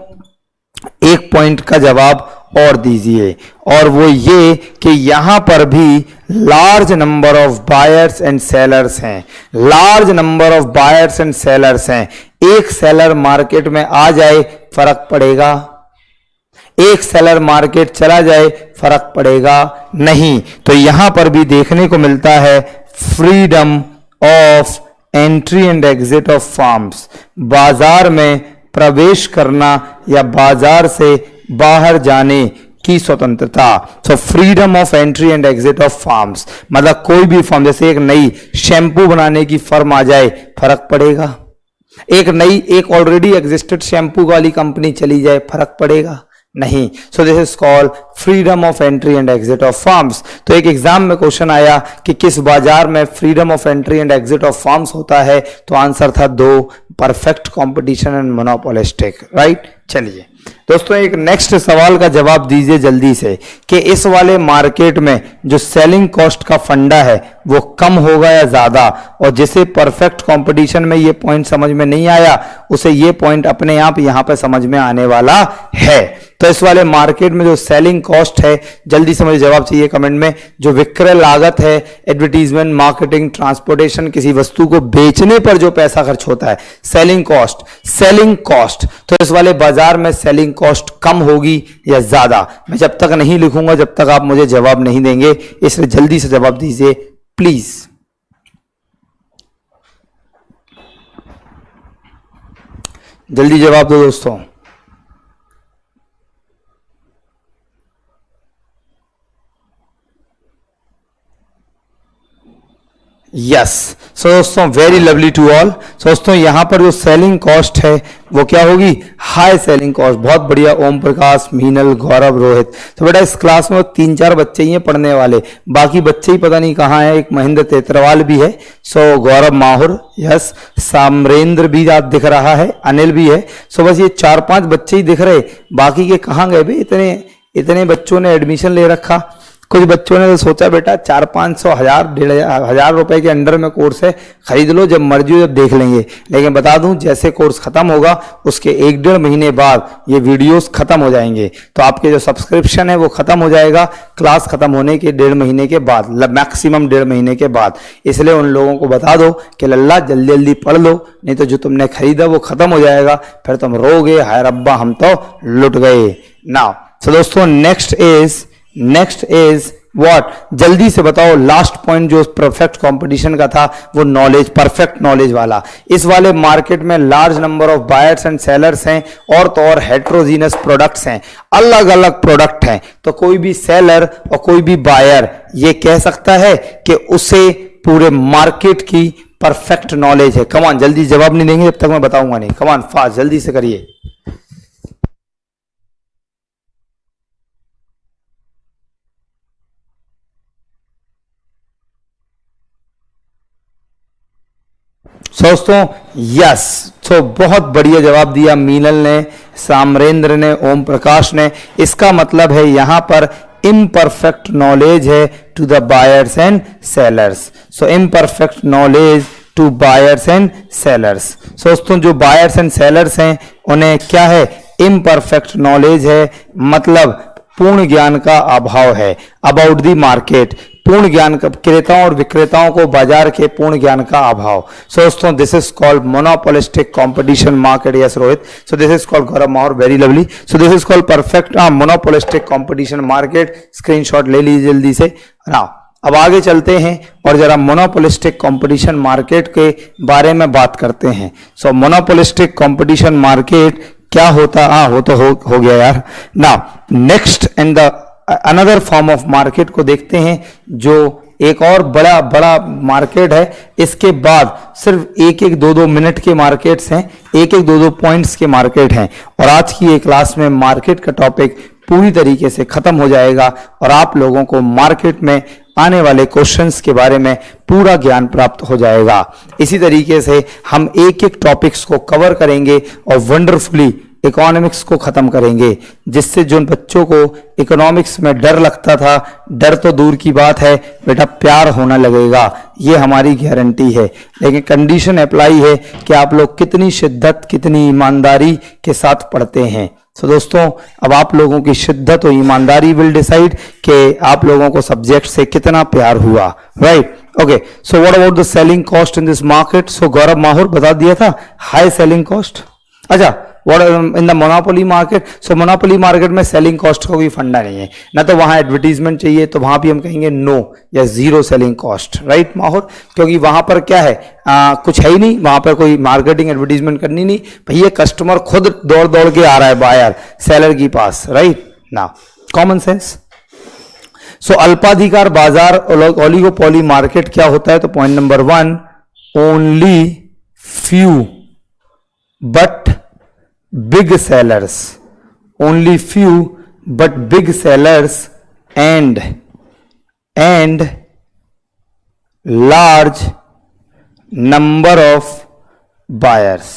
एक पॉइंट का जवाब और दीजिए, और वो ये कि यहां पर भी large number of buyers and sellers हैं। Large number of buyers and sellers हैं। एक सेलर मार्केट में आ जाए फर्क पड़ेगा, एक सेलर मार्केट चला जाए फर्क पड़ेगा नहीं। तो यहां पर भी देखने को मिलता है freedom of entry and exit of firms, बाजार में प्रवेश करना या बाजार से बाहर जाने की स्वतंत्रता। So freedom of entry and exit of firms मतलब कोई भी फर्म, जैसे एक नई शैम्पू बनाने की फर्म आ जाए फर्क पड़ेगा, एक ऑलरेडी एग्जिस्टेड शैम्पू वाली कंपनी चली जाए फर्क पड़ेगा नहीं। सो this is called freedom of entry and exit of firms. तो एक एग्जाम में क्वेश्चन आया कि किस बाजार में freedom of entry and exit of firms होता है, तो आंसर था 2, perfect competition and monopolistic, right. चलिए दोस्तों एक नेक्स्ट सवाल का जवाब दीजिए जल्दी से कि इस वाले मार्केट में जो सेलिंग कॉस्ट का फंडा है वो कम होगा या ज्यादा, और जिसे परफेक्ट कंपटीशन में ये पॉइंट समझ में नहीं आया उसे ये पॉइंट अपने आप यहां पे समझ में आने वाला है। तो इस वाले मार्केट में जो सेलिंग कॉस्ट है, जल्दी से मुझे जवाब चाहिए कमेंट में, जो विक्रय लागत है, एडवर्टीजमेंट, मार्केटिंग, ट्रांसपोर्टेशन, किसी वस्तु को बेचने पर जो पैसा खर्च होता है, सेलिंग कॉस्ट। तो इस वाले बाजार में सेलिंग कॉस्ट कम होगी या ज्यादा, मैं जब तक नहीं लिखूंगा जब तक आप मुझे जवाब नहीं देंगे, इसलिए जल्दी से जवाब दीजिए प्लीज। जल्दी जवाब दो दोस्तों। यस सो दोस्तों वेरी लवली टू ऑल। दोस्तों यहां पर जो सेलिंग कॉस्ट है वो क्या होगी, हाई सेलिंग कॉस्ट। बहुत बढ़िया ओम प्रकाश, मीनल, गौरव, रोहित। तो बेटा इस क्लास में 3-4 बच्चे ही हैं पढ़ने वाले, बाकी बच्चे ही पता नहीं कहाँ हैं। एक महेंद्र तेतरवाल भी है, सो गौरव माहुर, यस, सामरेंद्र भी आप दिख रहा है, अनिल भी है। सो बस ये 4-5 बच्चे ही दिख रहे, बाकी के कहाँ गए भाई? इतने बच्चों ने एडमिशन ले रखा। कुछ बच्चों ने तो सोचा बेटा 400-500, 1000 रुपए के अंडर में कोर्स है, खरीद लो, जब मर्जी हो जब देख लेंगे। लेकिन बता दूं जैसे कोर्स खत्म होगा उसके 1-1.5 महीने बाद ये वीडियोस खत्म हो जाएंगे, तो आपके जो सब्सक्रिप्शन है वो खत्म हो जाएगा क्लास खत्म होने के 1.5 महीने के बाद, मैक्सिमम 1.5 महीने के बाद। इसलिए उन लोगों को बता दो कि लल्ला जल्दी जल्दी पढ़ लो, नहीं तो जो तुमने खरीदा वो खत्म हो जाएगा, फिर तुम रोगे हाय रब्बा हम तो लुट गए। नाउ सो दोस्तों नेक्स्ट इज व्हाट, जल्दी से बताओ लास्ट पॉइंट जो परफेक्ट कंपटीशन का था वो नॉलेज, परफेक्ट नॉलेज वाला। इस वाले मार्केट में large number of buyers and sellers हैं, और तो और हेट्रोजीनस प्रोडक्ट्स हैं, अलग अलग प्रोडक्ट हैं। तो कोई भी सेलर और कोई भी बायर ये कह सकता है कि उसे पूरे मार्केट की परफेक्ट नॉलेज है। कमान जल्दी जवाब नहीं देंगे जब तक मैं बताऊंगा नहीं, कमान फास्ट जल्दी से करिए। दोस्तों यस, तो बहुत बढ़िया जवाब दिया मीनल ने, सामरेंद्र ने, ओम प्रकाश ने। इसका मतलब है यहां पर इम्परफेक्ट नॉलेज है to the buyers and sellers. So imperfect knowledge to buyers and sellers. दोस्तों जो बायर्स एंड सेलर्स हैं उन्हें क्या है, इम्परफेक्ट नॉलेज है, मतलब पूर्ण ज्ञान का अभाव है अबाउट द मार्केट, पूर्ण ज्ञान का, क्रेताओं और विक्रेताओं को बाजार के पूर्ण ज्ञान का अभाव। सो दोस्तों this is called monopolistic competition market. Yes Rohit, so this is called Gaurav Mahaur, very lovely. So this is called perfect monopolistic competition market. Screenshot ले लीजिए जल्दी से। नाउ अब आगे चलते हैं और जरा मोनोपोलिस्टिक कंपटीशन मार्केट के बारे में बात करते हैं। सो मोनोपोलिस्टिक कंपटीशन मार्केट क्या होता, वो तो हो गया यार। Now next and the another form of market को देखते हैं, जो एक और बड़ा मार्केट है। इसके बाद सिर्फ 1-2 मिनट के मार्केट्स हैं, 1-2 पॉइंट्स के मार्केट हैं, और आज की ये क्लास में मार्केट का टॉपिक पूरी तरीके से खत्म हो जाएगा और आप लोगों को मार्केट में आने वाले क्वेश्चंस के बारे में पूरा ज्ञान प्राप्त हो जाएगा। इसी तरीके से हम एक टॉपिक्स को कवर करेंगे और वंडरफुली इकोनॉमिक्स को खत्म करेंगे, जिससे जो बच्चों को इकोनॉमिक्स में डर लगता था, डर तो दूर की बात है बेटा, प्यार होना लगेगा, ये हमारी गारंटी है। लेकिन कंडीशन अप्लाई है कि आप लोग कितनी शिद्दत, कितनी ईमानदारी के साथ पढ़ते हैं। तो दोस्तों अब आप लोगों की शिद्दत और ईमानदारी विल डिसाइड कि आप लोगों को सब्जेक्ट से कितना प्यार हुआ, right. Okay, so what about the selling cost in this market. So Gaurav Mahaur बता दिया था, हाई सेलिंग कॉस्ट। अच्छा what in the monopoly market? So monopoly market में सेलिंग कॉस्ट का कोई फंडा नहीं है, ना तो वहां एडवर्टीजमेंट चाहिए, तो वहां भी हम कहेंगे नो या जीरो सेलिंग कॉस्ट, राइट माहौल, क्योंकि वहां पर क्या है, कुछ है ही नहीं, वहां पर कोई मार्केटिंग एडवर्टीजमेंट करनी नहीं, भैया कस्टमर खुद दौड़ दौड़ के आ रहा है बायर सेलर के पास, राइट ना, कॉमन सेंस। सो अल्पाधिकार बाजार ओलिगोपोली मार्केट क्या होता है? तो point number 1, only few but big sellers, only few but big sellers and large number of buyers.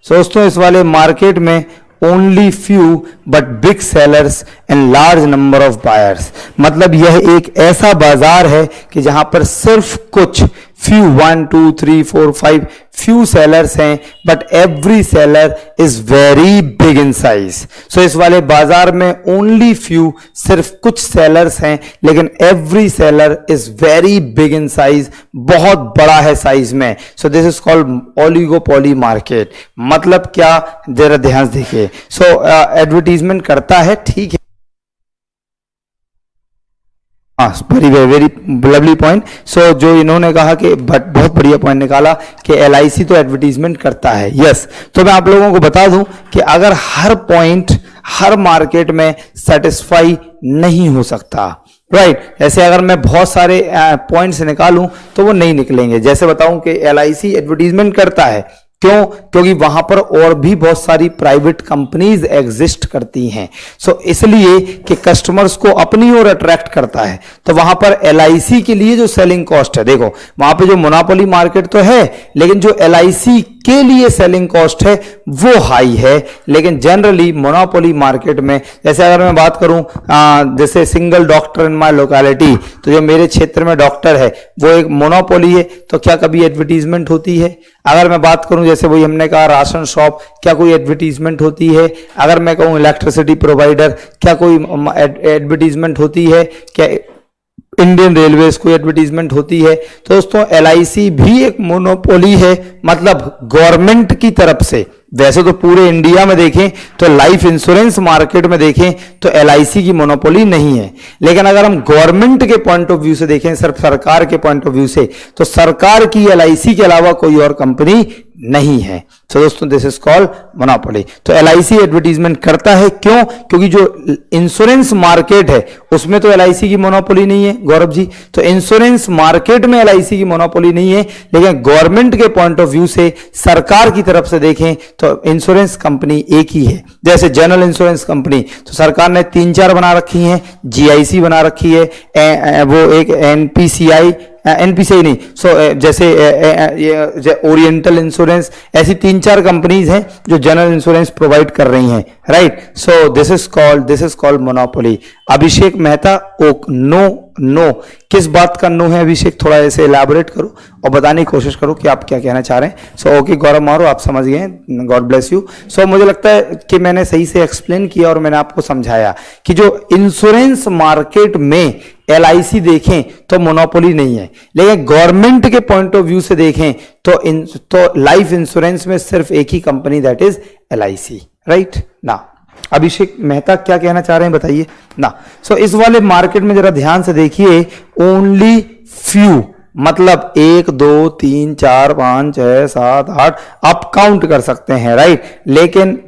So दोस्तों इस वाले मार्केट में only few but big sellers and large number of buyers, मतलब यह एक ऐसा बाजार है कि जहां पर सिर्फ कुछ फ्यू 1 2 3 4 5 फ्यू सेलर्स हैं, but every seller is very big in size. So इस वाले बाजार में ओनली फ्यू, सिर्फ कुछ सेलर्स हैं, लेकिन every seller is very big in size, बहुत बड़ा है साइज में। सो this is called oligopoly market. मतलब क्या, जरा ध्यान से देखिए। सो एडवर्टीजमेंट करता है, ठीक है, वेरी वेरी लवली पॉइंट। सो जो इन्होंने कहा कि बहुत बढ़िया पॉइंट निकाला कि एलआईसी तो एडवर्टीजमेंट करता है, यस। तो मैं आप लोगों को बता दूं कि अगर हर पॉइंट हर मार्केट में सेटिस्फाई नहीं हो सकता, राइट। ऐसे अगर मैं बहुत सारे पॉइंट्स निकालूं तो वो नहीं निकलेंगे। जैसे बताऊं कि एलआईसी एडवर्टीजमेंट करता है, क्यों? क्योंकि वहां पर और भी बहुत सारी प्राइवेट कंपनीज एग्जिस्ट करती हैं। सो इसलिए कि कस्टमर्स को अपनी ओर अट्रैक्ट करता है। तो वहां पर एलआईसी के लिए जो सेलिंग कॉस्ट है, देखो वहां पे जो मोनोपोली मार्केट तो है, लेकिन जो एलआईसी के लिए सेलिंग कॉस्ट है वो हाई है। लेकिन जनरली मोनोपोली मार्केट में, जैसे अगर मैं बात करूं जैसे single doctor in my locality, तो जो मेरे क्षेत्र में डॉक्टर है वो एक मोनोपोली है, तो क्या कभी एडवर्टीजमेंट होती है? अगर मैं बात करूं जैसे वही हमने कहा राशन शॉप, क्या कोई एडवर्टीजमेंट होती है? अगर मैं कहूं इलेक्ट्रिसिटी प्रोवाइडर, क्या कोई एडवर्टीजमेंट होती है? क्या इंडियन रेलवेज कोई एडवर्टीजमेंट होती है? तो दोस्तों एलआईसी भी एक मोनोपोली है, मतलब गवर्नमेंट की तरफ से। वैसे तो पूरे इंडिया में देखें तो लाइफ इंश्योरेंस मार्केट में देखें तो एलआईसी की मोनोपोली नहीं है, लेकिन अगर हम गवर्नमेंट के पॉइंट ऑफ व्यू से देखें, सिर्फ सरकार के पॉइंट ऑफ व्यू से, तो सरकार की एलआईसी के अलावा कोई और कंपनी नहीं है। तो दोस्तों दिस इज कॉल्ड मोनोपोली। तो एलआईसी एडवर्टीजमेंट करता है, क्यों? क्योंकि जो इंश्योरेंस मार्केट है उसमें तो एलआईसी की मोनोपोली नहीं है गौरव जी। तो इंश्योरेंस मार्केट में एलआईसी की मोनोपोली नहीं है, लेकिन गवर्नमेंट के पॉइंट ऑफ व्यू से, सरकार की तरफ से देखें तो इंश्योरेंस कंपनी एक ही है। जैसे जनरल इंश्योरेंस कंपनी तो सरकार ने 3-4 बना रखी हैं, जीआईसी बना रखी है, वो एक एनपीसीआई, एनपीसीआई नहीं, जैसे ओरिएंटल इंश्योरेंस, ऐसी 3-4 कंपनीज हैं जो जनरल इंश्योरेंस प्रोवाइड कर रही हैं, right. So this is called monopoly. Abhishek Mehta, no किस बात का नो है अभिषेक? थोड़ा ऐसे एलैबोरेट करो और बताने की कोशिश करो कि आप क्या कहना चाह रहे हैं। सो ओके गौरव मारो, आप समझ गए हैं, गॉड ब्लेस यू। सो मुझे लगता है कि मैंने सही से एक्सप्लेन किया और मैंने आपको समझाया कि जो इंश्योरेंस मार्केट में एलआईसी देखें तो मोनोपोली नहीं है, लेकिन गवर्नमेंट के पॉइंट ऑफ व्यू से देखें तो लाइफ इंश्योरेंस में सिर्फ एक ही company, that is LIC, right ना। अभिषेक मेहता क्या कहना चाह रहे हैं बताइए ना। सो इस वाले मार्केट में जरा ध्यान से देखिए, ओनली फ्यू मतलब 1 2 3 4 5 6 7 8 आप काउंट कर सकते हैं, राइट। लेकिन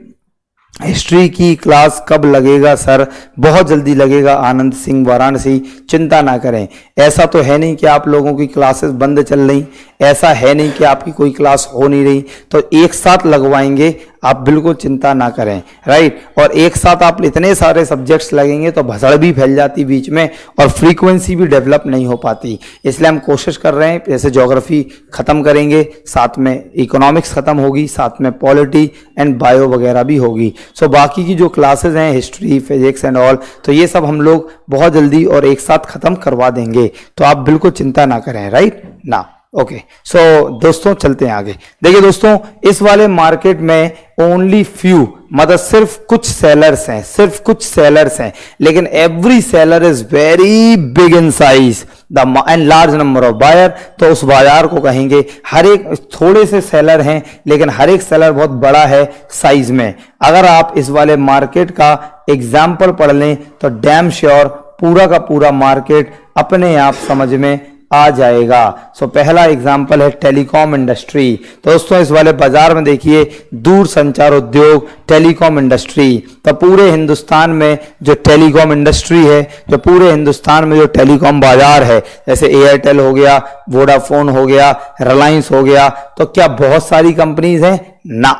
हिस्ट्री की क्लास कब लगेगा सर? बहुत जल्दी लगेगा आनंद सिंह वाराणसी, चिंता ना करें। ऐसा तो है नहीं कि आप लोगों की क्लासेस बंद चल रही, ऐसा है नहीं कि आपकी कोई क्लास हो नहीं रही, तो एक साथ लगवाएंगे, आप बिल्कुल चिंता ना करें, राइट। और एक साथ आप इतने सारे सब्जेक्ट्स लगेंगे तो भसड़ भी फैल जाती बीच में और फ्रीक्वेंसी भी डेवलप नहीं हो पाती। इसलिए हम कोशिश कर रहे हैं, जैसे ज्योग्राफी खत्म करेंगे, साथ में इकोनॉमिक्स खत्म होगी, साथ में पॉलिटी एंड बायो वगैरह भी होगी। सो बाकी की जो क्लासेस हैं, हिस्ट्री, फिजिक्स एंड ऑल, तो ये सब हम लोग बहुत जल्दी और एक साथ खत्म करवा देंगे, तो आप बिल्कुल चिंता ना करें, राइट ना। ओके सो दोस्तों चलते हैं आगे। देखिए दोस्तों, इस वाले मार्केट में ओनली फ्यू मतलब सिर्फ कुछ सेलर्स हैं, सिर्फ कुछ सेलर्स हैं, लेकिन every seller is very big in size the and large number of buyer, तो उस बाजार को कहेंगे। हर एक थोड़े से सेलर हैं लेकिन हर एक सेलर बहुत बड़ा है साइज में। अगर आप इस वाले मार्केट का एग्जाम्पल पढ़ लें तो डैम श्योर पूरा का पूरा मार्केट अपने आप समझ में आ जाएगा। सो पहला एग्जाम्पल है टेलीकॉम इंडस्ट्री। तो दोस्तों इस वाले बाजार में देखिए दूर संचार उद्योग, टेलीकॉम इंडस्ट्री, तो पूरे हिंदुस्तान में जो टेलीकॉम इंडस्ट्री है, जो पूरे हिंदुस्तान में जो टेलीकॉम बाजार है, जैसे एयरटेल हो गया, वोडाफोन हो गया, रिलायंस हो गया, तो क्या बहुत सारी कंपनीज हैं? ना,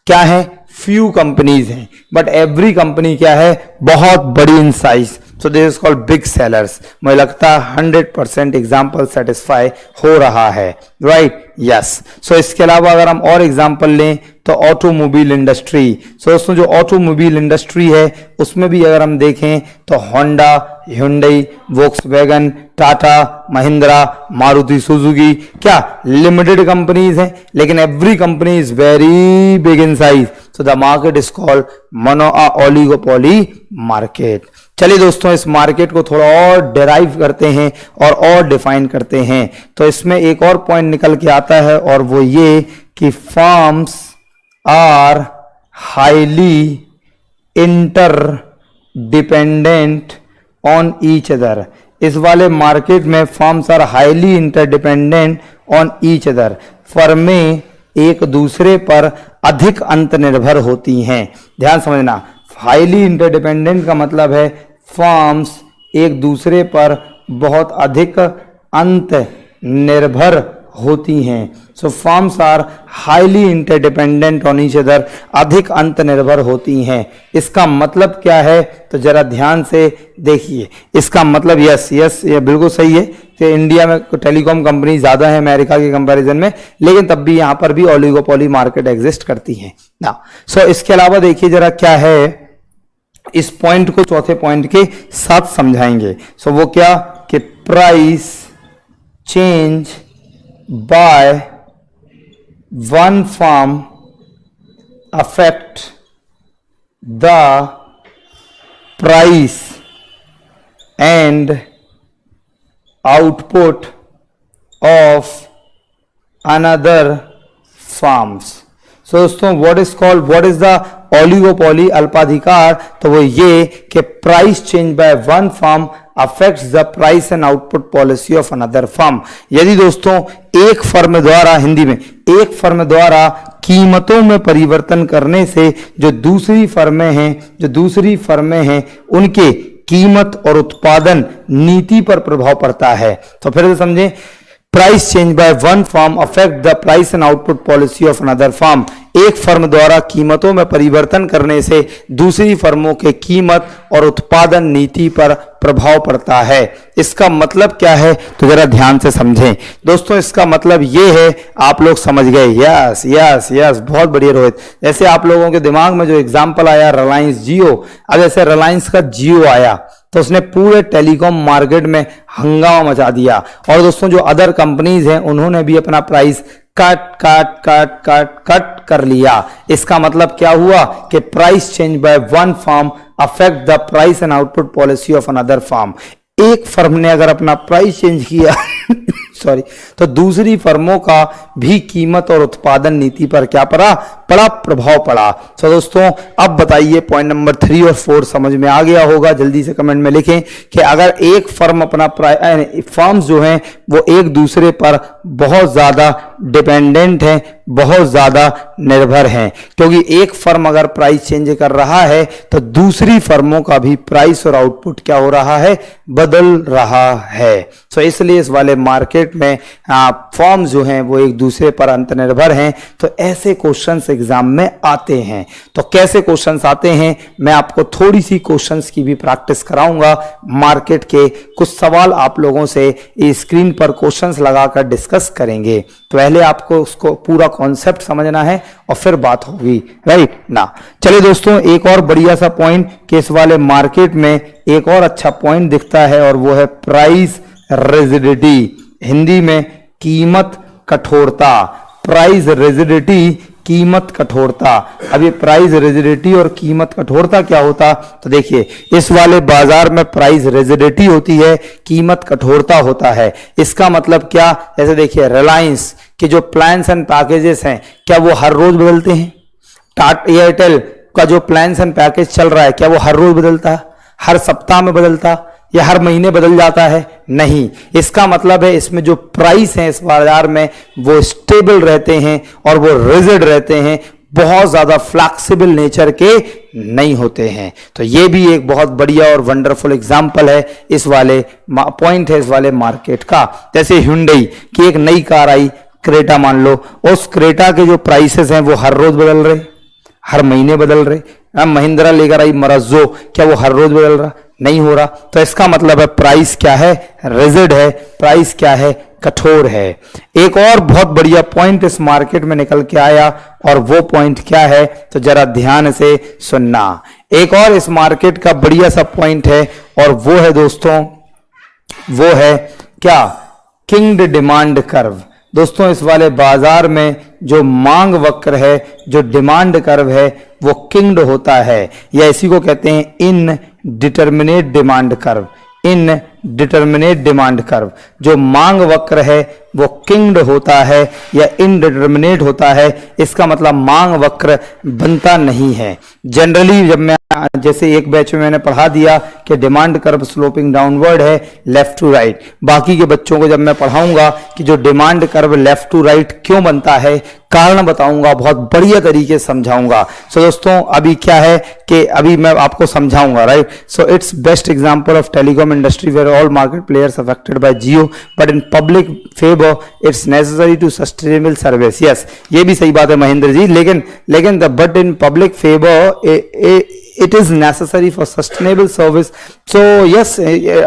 क्या है? फ्यू कंपनीज हैं, बट एवरी कंपनी क्या है? बहुत बड़ी इन size. So this is called big sellers. मुझे लगता है 100% एग्जाम्पल सेटिस्फाई हो रहा है, राइट? यस। सो इसके अलावा अगर हम और एग्जाम्पल लें तो ऑटोमोबाइल इंडस्ट्री। सो दोस्तों जो ऑटोमोबाइल इंडस्ट्री है उसमें भी अगर हम देखें तो Honda, hyundai, Volkswagen, Tata, Mahindra, Maruti Suzuki, क्या लिमिटेड कंपनीज हैं, लेकिन every company is very big in size. So the market is called oligopoly market. चलिए दोस्तों इस मार्केट को थोड़ा और डिराइव करते हैं और डिफाइन करते हैं। तो इसमें एक और पॉइंट निकल के आता है और वो ये कि firms are highly interdependent on each other. इस वाले मार्केट में firms are highly interdependent on each other. फर्में एक दूसरे पर अधिक अंतर्निर्भर होती हैं। ध्यान समझना, हाईली इंटरडिपेंडेंट का मतलब है फर्म्स एक दूसरे पर बहुत अधिक अंतर्निर्भर होती हैं। So firms are highly interdependent on each other, अधिक अंतर्निर्भर होती हैं। इसका मतलब क्या है? तो जरा ध्यान से देखिए। इसका मतलब यस ये बिल्कुल सही है कि इंडिया में टेलीकॉम कंपनी ज्यादा है अमेरिका के कंपैरिजन में, लेकिन तब भी यहां पर भी ओलिगोपोली मार्केट एग्जिस्ट करती है ना। सो इसके अलावा देखिए जरा क्या है, इस पॉइंट को चौथे पॉइंट के साथ समझाएंगे। सो वो क्या कि price change by one firm affect the price and output of another firms. So दोस्तों व्हाट इज द ओलिगोपोली अल्पाधिकार? तो वो ये कि price change by one firm affects the price and output policy of another firm. यदि दोस्तों एक firm द्वारा, हिंदी में एक फर्म द्वारा कीमतों में परिवर्तन करने से जो दूसरी फर्में हैं उनके कीमत और उत्पादन नीति पर प्रभाव पड़ता है। तो फिर से समझें, price change by one firm affect the price and output policy of another firm. एक फर्म द्वारा कीमतों में परिवर्तन करने से दूसरी फर्मों के कीमत और उत्पादन नीति पर प्रभाव पड़ता है। इसका मतलब क्या है? तो जरा ध्यान से समझें दोस्तों। इसका मतलब ये है, आप लोग समझ गए? यस यस यस, बहुत बढ़िया रोहित। जैसे आप लोगों के दिमाग में जो एग्जाम्पल आया रिलायंस जियो, अब जैसे रिलायंस का जियो आया तो उसने पूरे टेलीकॉम मार्केट में हंगामा मचा दिया, और दोस्तों जो अदर कंपनीज हैं उन्होंने भी अपना प्राइस कट कर लिया। इसका मतलब क्या हुआ कि price change by one firm affect the price and output policy of another firm. एक फर्म ने अगर अपना प्राइस चेंज किया तो दूसरी फर्मों का भी कीमत और उत्पादन नीति पर क्या पड़ा? बड़ा प्रभाव पड़ा। तो दोस्तों अब बताइए पॉइंट नंबर 3 और 4 समझ में आ गया होगा? जल्दी से कमेंट में लिखें कि अगर एक फर्म अपना फर्म्स जो हैं वो एक दूसरे पर बहुत ज्यादा डिपेंडेंट हैं, बहुत ज्यादा निर्भर हैं, क्योंकि एक फर्म अगर प्राइस चेंज कर रहा है तो दूसरी फर्मों का भी प्राइस और आउटपुट क्या हो रहा है? बदल रहा है। सो इसलिए इस वाले मार्केट में फर्म्स जो हैं वो एक दूसरे पर अंतर्निर्भर हैं। तो ऐसे क्वेश्चंस एग्जाम में आते हैं। तो कैसे क्वेश्चंस आते हैं, मैं आपको थोड़ी सी क्वेश्चंस की भी प्रैक्टिस कराऊंगा। मार्केट के कुछ सवाल आप लोगों से स्क्रीन पर क्वेश्चंस लगाकर डिस्कस करेंगे। तो पहले आपको उसको पूरा कॉन्सेप्ट समझना है और फिर बात होगी, राइट ना। चलिए दोस्तों एक और बढ़िया सा पॉइंट कि इस वाले मार्केट में एक और अच्छा पॉइंट दिखता है और वो है प्राइस रिजिडिटी, हिंदी में कीमत कठोरता। प्राइस रिजिडिटी कीमत कठोरता। अब ये प्राइस रिजिडिटी और कीमत कठोरता क्या होता, तो देखिए इस वाले बाजार में प्राइस रिजिडिटी होती है, कीमत कठोरता होता है। इसका मतलब क्या, जैसे देखिए रिलायंस के जो प्लान्स एंड पैकेजेस हैं क्या वो हर रोज बदलते हैं? टाटा एयरटेल का जो प्लान्स एंड पैकेज चल रहा है क्या वो हर रोज बदलता, हर सप्ताह में बदलता या हर महीने बदल जाता है? नहीं। इसका मतलब है इसमें जो प्राइस है इस बाजार में वो स्टेबल रहते हैं और वो रिजिड रहते हैं, बहुत ज्यादा फ्लैक्सिबल नेचर के नहीं होते हैं। तो ये भी एक बहुत बढ़िया और वंडरफुल एग्जांपल है इस वाले पॉइंट है इस वाले मार्केट का। जैसे Hyundai की एक नई कार आई क्रेटा मान लो, उस क्रेटा के जो प्राइसेस हैं वो हर रोज बदल रहे, हर महीने बदल रहे। महिंद्रा लेकर आई मराजो, क्या वो हर रोज बदल रहा? नहीं हो रहा। तो इसका मतलब है प्राइस क्या है, रिजिड है, प्राइस क्या है, कठोर है। एक और बहुत बढ़िया पॉइंट इस मार्केट में निकल के आया और वो पॉइंट क्या है, तो जरा ध्यान से सुनना। एक और इस मार्केट का बढ़िया सा पॉइंट है और वो है दोस्तों, वो है क्या, किंग्ड डिमांड कर्व। दोस्तों इस वाले बाजार में जो मांग वक्र है, जो डिमांड कर्व है वो किंग्ड होता है, या इसी को कहते हैं indeterminate demand curve. Indeterminate demand curve, जो मांग वक्र है वो किंग्ड होता है या इनडिटरमिनेट होता है। इसका मतलब मांग वक्र बनता नहीं है। जनरली जब मैं जैसे एक बैच में मैंने पढ़ा दिया कि डिमांड कर्व स्लोपिंग डाउनवर्ड है लेफ्ट टू राइट, बाकी के बच्चों को जब मैं पढ़ाऊंगा कि जो demand curve left to right क्यों बनता है, कारण बताऊंगा, बहुत बढ़िया तरीके से समझाऊंगा। सो दोस्तों अभी क्या है कि अभी मैं आपको समझाऊंगा, right. So it's best example of telecom industry where all market players affected by Jio but in public favour it's necessary to sustainable service. Yes, ये भी सही बात है महेंद्र जी, लेकिन the but in public favour it is necessary for sustainable service. So yes,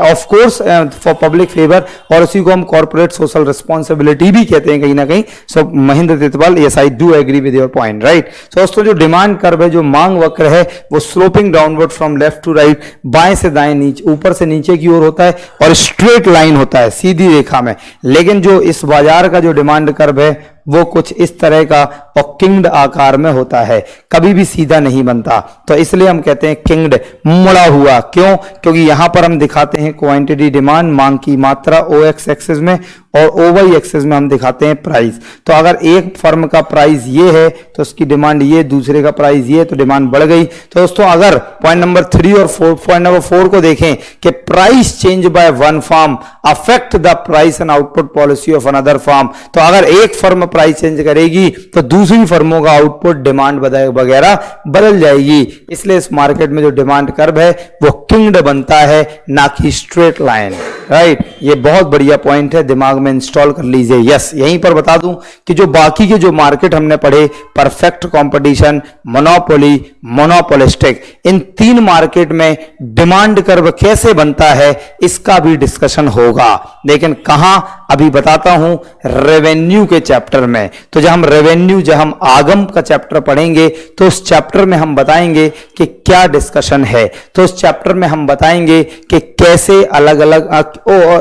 of course for public favor, और उसी को हम corporate social responsibility भी कहते हैं कहीं ना कहीं। So Mahendra Titwal, yes I do agree with your point, right। So दोस्तों जो डिमांड कर्व है, जो मांग वक्र है वो sloping downward from left to right, बाएं से दाएं, नीचे ऊपर से नीचे की ओर होता है और स्ट्रेट लाइन होता है, सीधी रेखा में। लेकिन जो इस बाजार का जो डिमांड कर्व है वो कुछ इस तरह का और किंग्ड आकार में होता है, कभी भी सीधा नहीं बनता। तो इसलिए हम कहते हैं किंग्ड, मुड़ा हुआ। क्यों? क्योंकि यहां पर हम दिखाते हैं क्वांटिटी डिमांड, मांग की मात्रा OX एक्सिस में, और OY एक्सिस में हम दिखाते हैं प्राइस। तो अगर एक फर्म का प्राइस ये है तो उसकी डिमांड ये, दूसरे का प्राइस ये, तो डिमांड बढ़ गई। तो दोस्तों अगर पॉइंट नंबर 3 और पॉइंट नंबर 4 को देखें कि price change by one firm affect the price and output policy of another firm, तो अगर एक फर्म प्राइस चेंज करेगी तो दूसरी फर्मों का आउटपुट, डिमांड वगैरह बदल जाएगी। इसलिए इस मार्केट में जो डिमांड कर्व है वो किंग्ड बनता है, ना कि स्ट्रेट लाइन, राइट। ये बहुत बढ़िया पॉइंट है, दिमाग में इंस्टॉल कर लीजिए। यस, यहीं पर बता दूं कि जो बाकी के जो मार्केट हमने पढ़े, परफेक्ट कंपटीशन, मोनोपोली, मोनोपोलिस्टिक, इन 3 मार्केट में डिमांड कर्व कैसे बनता है इसका भी डिस्कशन होगा। लेकिन कहां, अभी बताता हूं रेवेन्यू के चैप्टर में। तो जब हम रेवेन्यू, जब हम आगम का चैप्टर पढ़ेंगे तो उस चैप्टर में हम बताएंगे कि क्या डिस्कशन है। तो उस चैप्टर में हम बताएंगे कि कैसे अलग अलग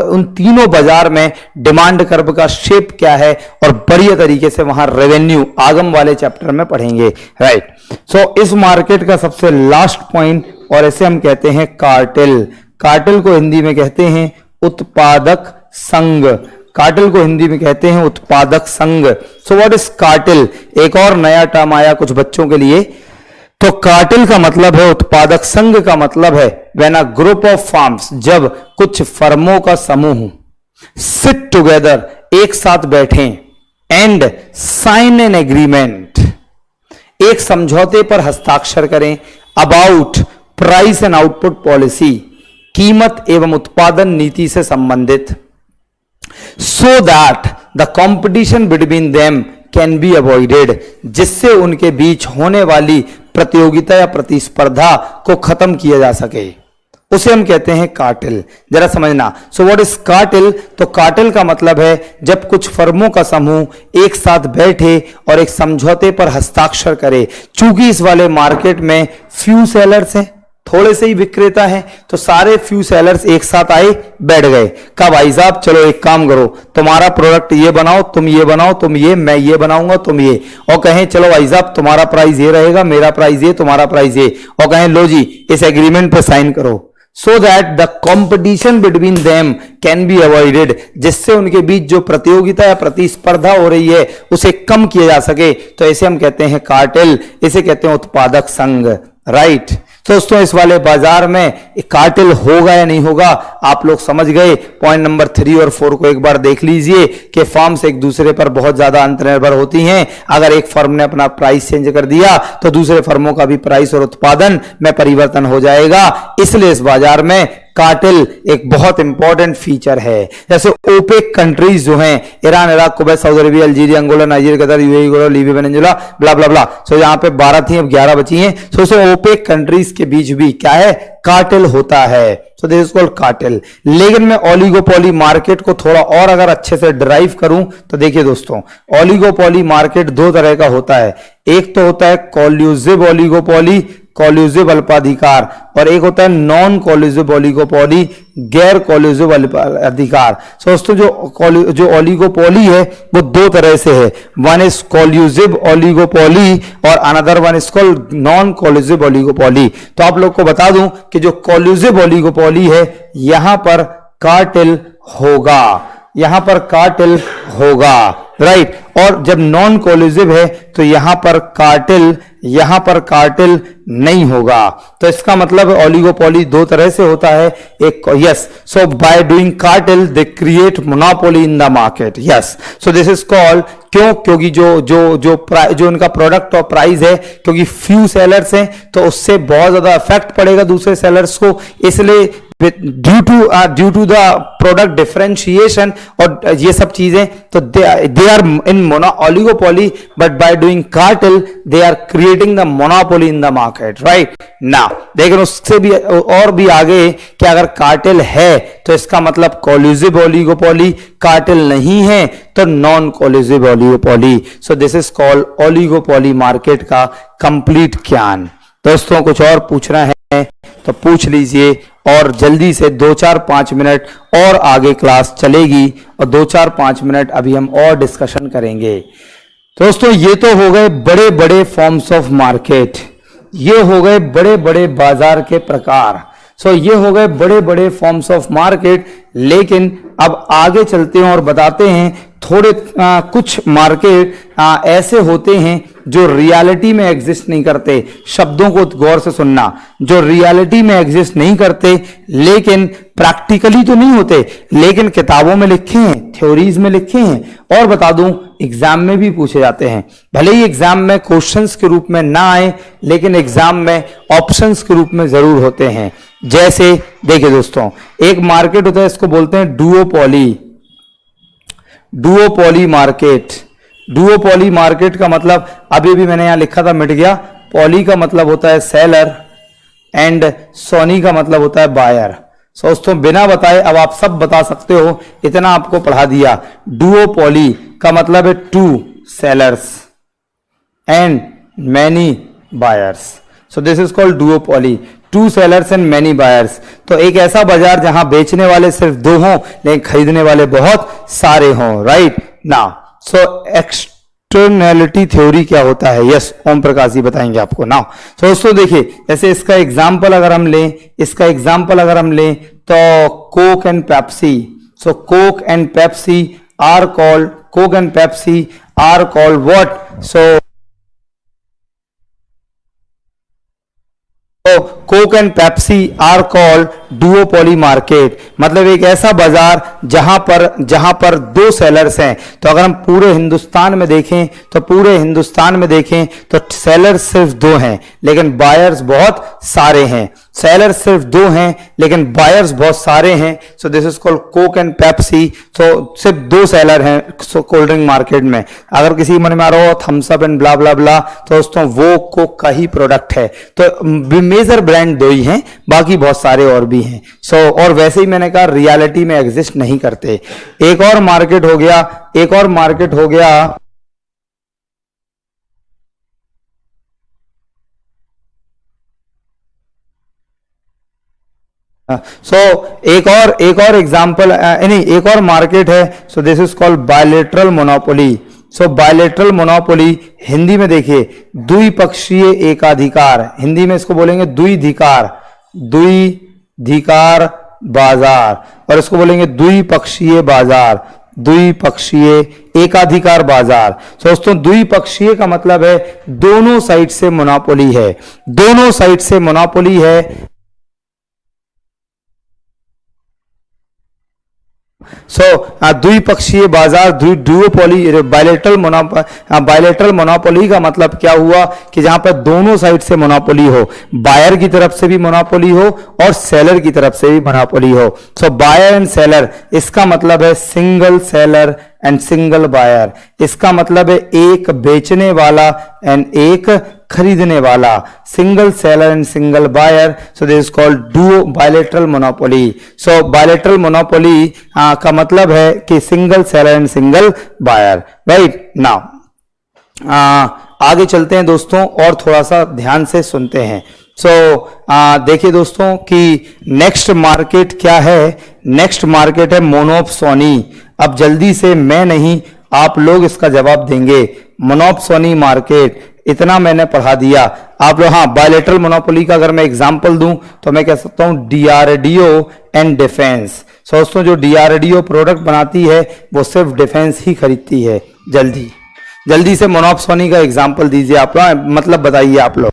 उन तीनों बाजार में डिमांड कर्व का शेप क्या है, और बढ़िया तरीके से वहां रेवेन्यू आगम वाले चैप्टर में पढ़ेंगे, राइट। सो इस मार्केट का सबसे लास्ट पॉइंट, और इसे हम कहते हैं कार्टेल। कार्टेल को हिंदी में कहते हैं उत्पादक संघ। कार्टेल को हिंदी में कहते हैं उत्पादक संघ। सो व्हाट इज कार्टेल? एक और नया टर्म आया कुछ बच्चों के लिए। तो कार्टेल का मतलब है, उत्पादक संघ का मतलब है when a group of farms, जब कुछ फर्मों का समूह सिट टुगेदर, एक साथ बैठे, एंड साइन एन एग्रीमेंट, एक समझौते पर हस्ताक्षर करें, about price and output policy, कीमत एवं उत्पादन नीति से संबंधित, so that the competition between them can be avoided, जिससे उनके बीच होने वाली प्रतियोगिता या प्रतिस्पर्धा को खत्म किया जा सके, उसे हम कहते हैं कार्टेल। जरा समझना। सो व्हाट इज कार्टेल? तो कार्टेल का मतलब है जब कुछ फर्मों का समूह एक साथ बैठे और एक समझौते पर हस्ताक्षर करे। चूंकि इस वाले मार्केट में फ्यू सेलर्स हैं, थोड़े से ही विक्रेता हैं, तो सारे फ्यू सेलर्स एक साथ आए, बैठ गए, कहा भाई साहब चलो एक काम करो, तुम्हारा प्रोडक्ट ये बनाओ, तुम ये बनाओ, तुम ये, मैं ये बनाऊंगा, तुम ये, और कहें चलो भाई साहब तुम्हारा प्राइस ये रहेगा, मेरा प्राइस ये, तुम्हारा प्राइस ये, और कहें लो जी इस एग्रीमेंट पे साइन करो, so that the competition between them can be avoided, जिससे उनके बीच जो प्रतियोगिता या प्रतिस्पर्धा हो रही है उसे कम किया जा सके, तो ऐसे हम कहते हैं कार्टेल, इसे कहते हैं उत्पादक संघ, राइट। तो दोस्तों इस वाले बाजार में कार्टेल होगा या नहीं होगा आप लोग समझ गए। पॉइंट नंबर 3 और 4 को एक बार देख लीजिए कि फर्म्स एक दूसरे पर बहुत ज्यादा अंतर्निर्भर होती हैं। अगर एक फर्म ने अपना प्राइस चेंज कर दिया तो दूसरे फर्मों का भी प्राइस और उत्पादन में परिवर्तन हो जाएगा, इसलिए इस बाजार में कार्टेल एक बहुत इंपॉर्टेंट फीचर है। जैसे ओपेक कंट्रीज जो हैं, Iran, Iraq, Kuwait, Saudi Arabia, Algeria, Angola, Nigeria, Qatar, UAE, गोला, Libya, Venezuela, blah blah blah, so यहाँ पे 12 थी, अब 11 बची हैं। सो ओपेक कंट्रीज के बीच भी क्या है, कार्टेल होता है, सो दिस इज कॉल्ड कार्टेल। लेकिन मैं ओलिगोपोली मार्केट को थोड़ा और अगर अच्छे से ड्राइव करूं तो देखिए दोस्तों, ओलिगोपोली मार्केट दो तरह का होता है, एक तो होता है कॉल्यूसिव ओलिगोपोली, कॉल्यूसिव अल्पाधिकार, और एक होता है नॉन कॉल्यूसिव ओलिगोपोली, गैर कॉल्यूसिव अधिकार। सो दोस्तों जो ओलिगोपोली है वो दो तरह से है, वन इज कॉल्यूसिव ओलिगोपोली और another one is called non collusive oligopoly. तो आप लोग को बता दूं कि जो कॉल्यूसिव ओलिगोपोली है यहां पर कार्टेल होगा, यहां पर कार्टेल होगा, राइट। और जब नॉन कॉल्यूसिव है तो यहां पर कार्टेल नहीं होगा। तो इसका मतलब ओलिगोपोली दो तरह से होता है, एक yes, so bye doing cartel they create monopoly in the market, yes. So this is called, क्यों, क्योंकि जो उनका प्रोडक्ट और प्राइस है, क्योंकि फ्यू सेलर्स हैं तो उससे बहुत ज्यादा इफेक्ट पड़ेगा दूसरे सेलर्स को, इसलिए due to the product differentiation और ये सब चीजें, तो they are in oligopoly, but by doing cartel they are creating the monopoly in the market, right ना। लेकिन उससे भी और भी आगे कि अगर कार्टेल है तो इसका मतलब कॉल्यूसिव ओलिगोपोली, कार्टेल नहीं है तो non collusive oligopoly. So this is called oligopoly market का कंप्लीट ज्ञान। दोस्तों कुछ और पूछना है तो पूछ लीजिए, और जल्दी से 2-4-5 मिनट और आगे क्लास चलेगी और 2-4-5 मिनट अभी हम और डिस्कशन करेंगे। दोस्तों ये तो हो गए बड़े बड़े फॉर्म्स ऑफ मार्केट, ये हो गए बड़े बड़े बाजार के प्रकार, सो ये हो गए बड़े बड़े फॉर्म्स ऑफ मार्केट। लेकिन अब आगे चलते हैं और बताते हैं थोड़े कुछ मार्केट ऐसे होते हैं जो रियलिटी में एग्जिस्ट नहीं करते। शब्दों को गौर से सुनना, जो रियलिटी में एग्जिस्ट नहीं करते, लेकिन प्रैक्टिकली तो नहीं होते, लेकिन किताबों में लिखे हैं, थ्योरीज में लिखे हैं, और बता दूं एग्जाम में भी पूछे जाते हैं। भले ही एग्जाम में क्वेश्चंस के रूप में ना आए, लेकिन एग्जाम में ऑप्शंस के रूप में जरूर होते हैं। जैसे देखिए दोस्तों, एक मार्केट होता है, इसको बोलते हैं duopoly, duopoly market. Duopoly market का मतलब अभी भी मैंने यहां लिखा था, मिट गया। पॉली का मतलब होता है सेलर एंड सोनी का मतलब होता है बायर। दोस्तों बिना बताए अब आप सब बता सकते हो, इतना आपको पढ़ा दिया। डुओपोली का मतलब है two sellers and many buyers, so this is called duopoly, two sellers and many buyers. तो एक ऐसा बाजार जहां बेचने वाले सिर्फ दो हों लेकिन खरीदने वाले बहुत सारे हों, राइट ना। सो एक्सटर्नैलिटी थ्योरी क्या होता है, यस ओम प्रकाश जी बताएंगे आपको ना। तो दोस्तों देखिए, जैसे इसका एग्जांपल अगर हम लें, तो Coke and Pepsi, so Coke and Pepsi are called what, so Coke and Pepsi are called duopoly market. मतलब एक ऐसा बाजार जहां पर दो सेलर्स हैं। तो अगर हम पूरे हिंदुस्तान में देखें तो सेलर्स सिर्फ दो हैं लेकिन बायर्स बहुत सारे हैं। सेलर्स सिर्फ दो हैं लेकिन बायर्स बहुत सारे हैं। So this is called Coke and Pepsi. तो सिर्फ दो सेलर हैं सो कोल्ड ड्रिंक मार्केट में। अगर किसी मन में आ रहा हो Thums up and blah blah ब्ला, तो दोस्तों वो कोक का ही प्रोडक्ट है। तो मेजर ब्रांड दो ही हैं, बाकी बहुत सारे और भी हैं। सो और वैसे ही मैंने कहा रियलिटी में एग्जिस्ट नहीं करते। एक और मार्केट हो गया सो एक और एग्जांपल नहीं, एक और मार्केट है। सो this is called bilateral monopoly. So bilateral monopoly Hindi में देखिए द्विपक्षीय एकाधिकार, हिंदी में इसको बोलेंगे द्विधिकार, द्विधिकार बाजार, और इसको बोलेंगे द्विपक्षीय बाजार, द्विपक्षीय एकाधिकार बाजार। दोस्तों द्विपक्षीय का मतलब है दोनों साइड से मोनोपोली है, दोनों साइड से मोनोपोली है। द्विपक्षीय बाजार, डुओपोली, बायलेटरल मोनोपोली का मतलब क्या हुआ कि जहां पर दोनों साइड से मोनोपोली हो, बायर की तरफ से भी मोनोपोली हो और सेलर की तरफ से भी मोनोपोली हो। बायर एंड सेलर, इसका मतलब है single seller and single buyer, इसका मतलब है एक बेचने वाला एंड एक खरीदने वाला, single seller and single buyer. So this is called duo bilateral monopoly. So bilateral monopoly का मतलब है कि single seller and single buyer, right. Now आगे चलते हैं दोस्तों और थोड़ा सा ध्यान से सुनते हैं। देखिए दोस्तों कि नेक्स्ट मार्केट क्या है, नेक्स्ट मार्केट है मोनोपसोनी। अब जल्दी से मैं नहीं, आप लोग इसका जवाब देंगे। मोनोपसोनी मार्केट, इतना मैंने पढ़ा दिया आप लोग। हाँ, बायलेटरल मोनोपोली का अगर मैं एग्जांपल दूं तो मैं कह सकता हूं डीआरडीओ एंड डिफेंस। दोस्तों जो डीआरडीओ प्रोडक्ट बनाती है वो सिर्फ डिफेंस ही खरीदती है। जल्दी से मोनोपसोनी का एग्जांपल दीजिए आप लोग, मतलब बताइए आप लोग।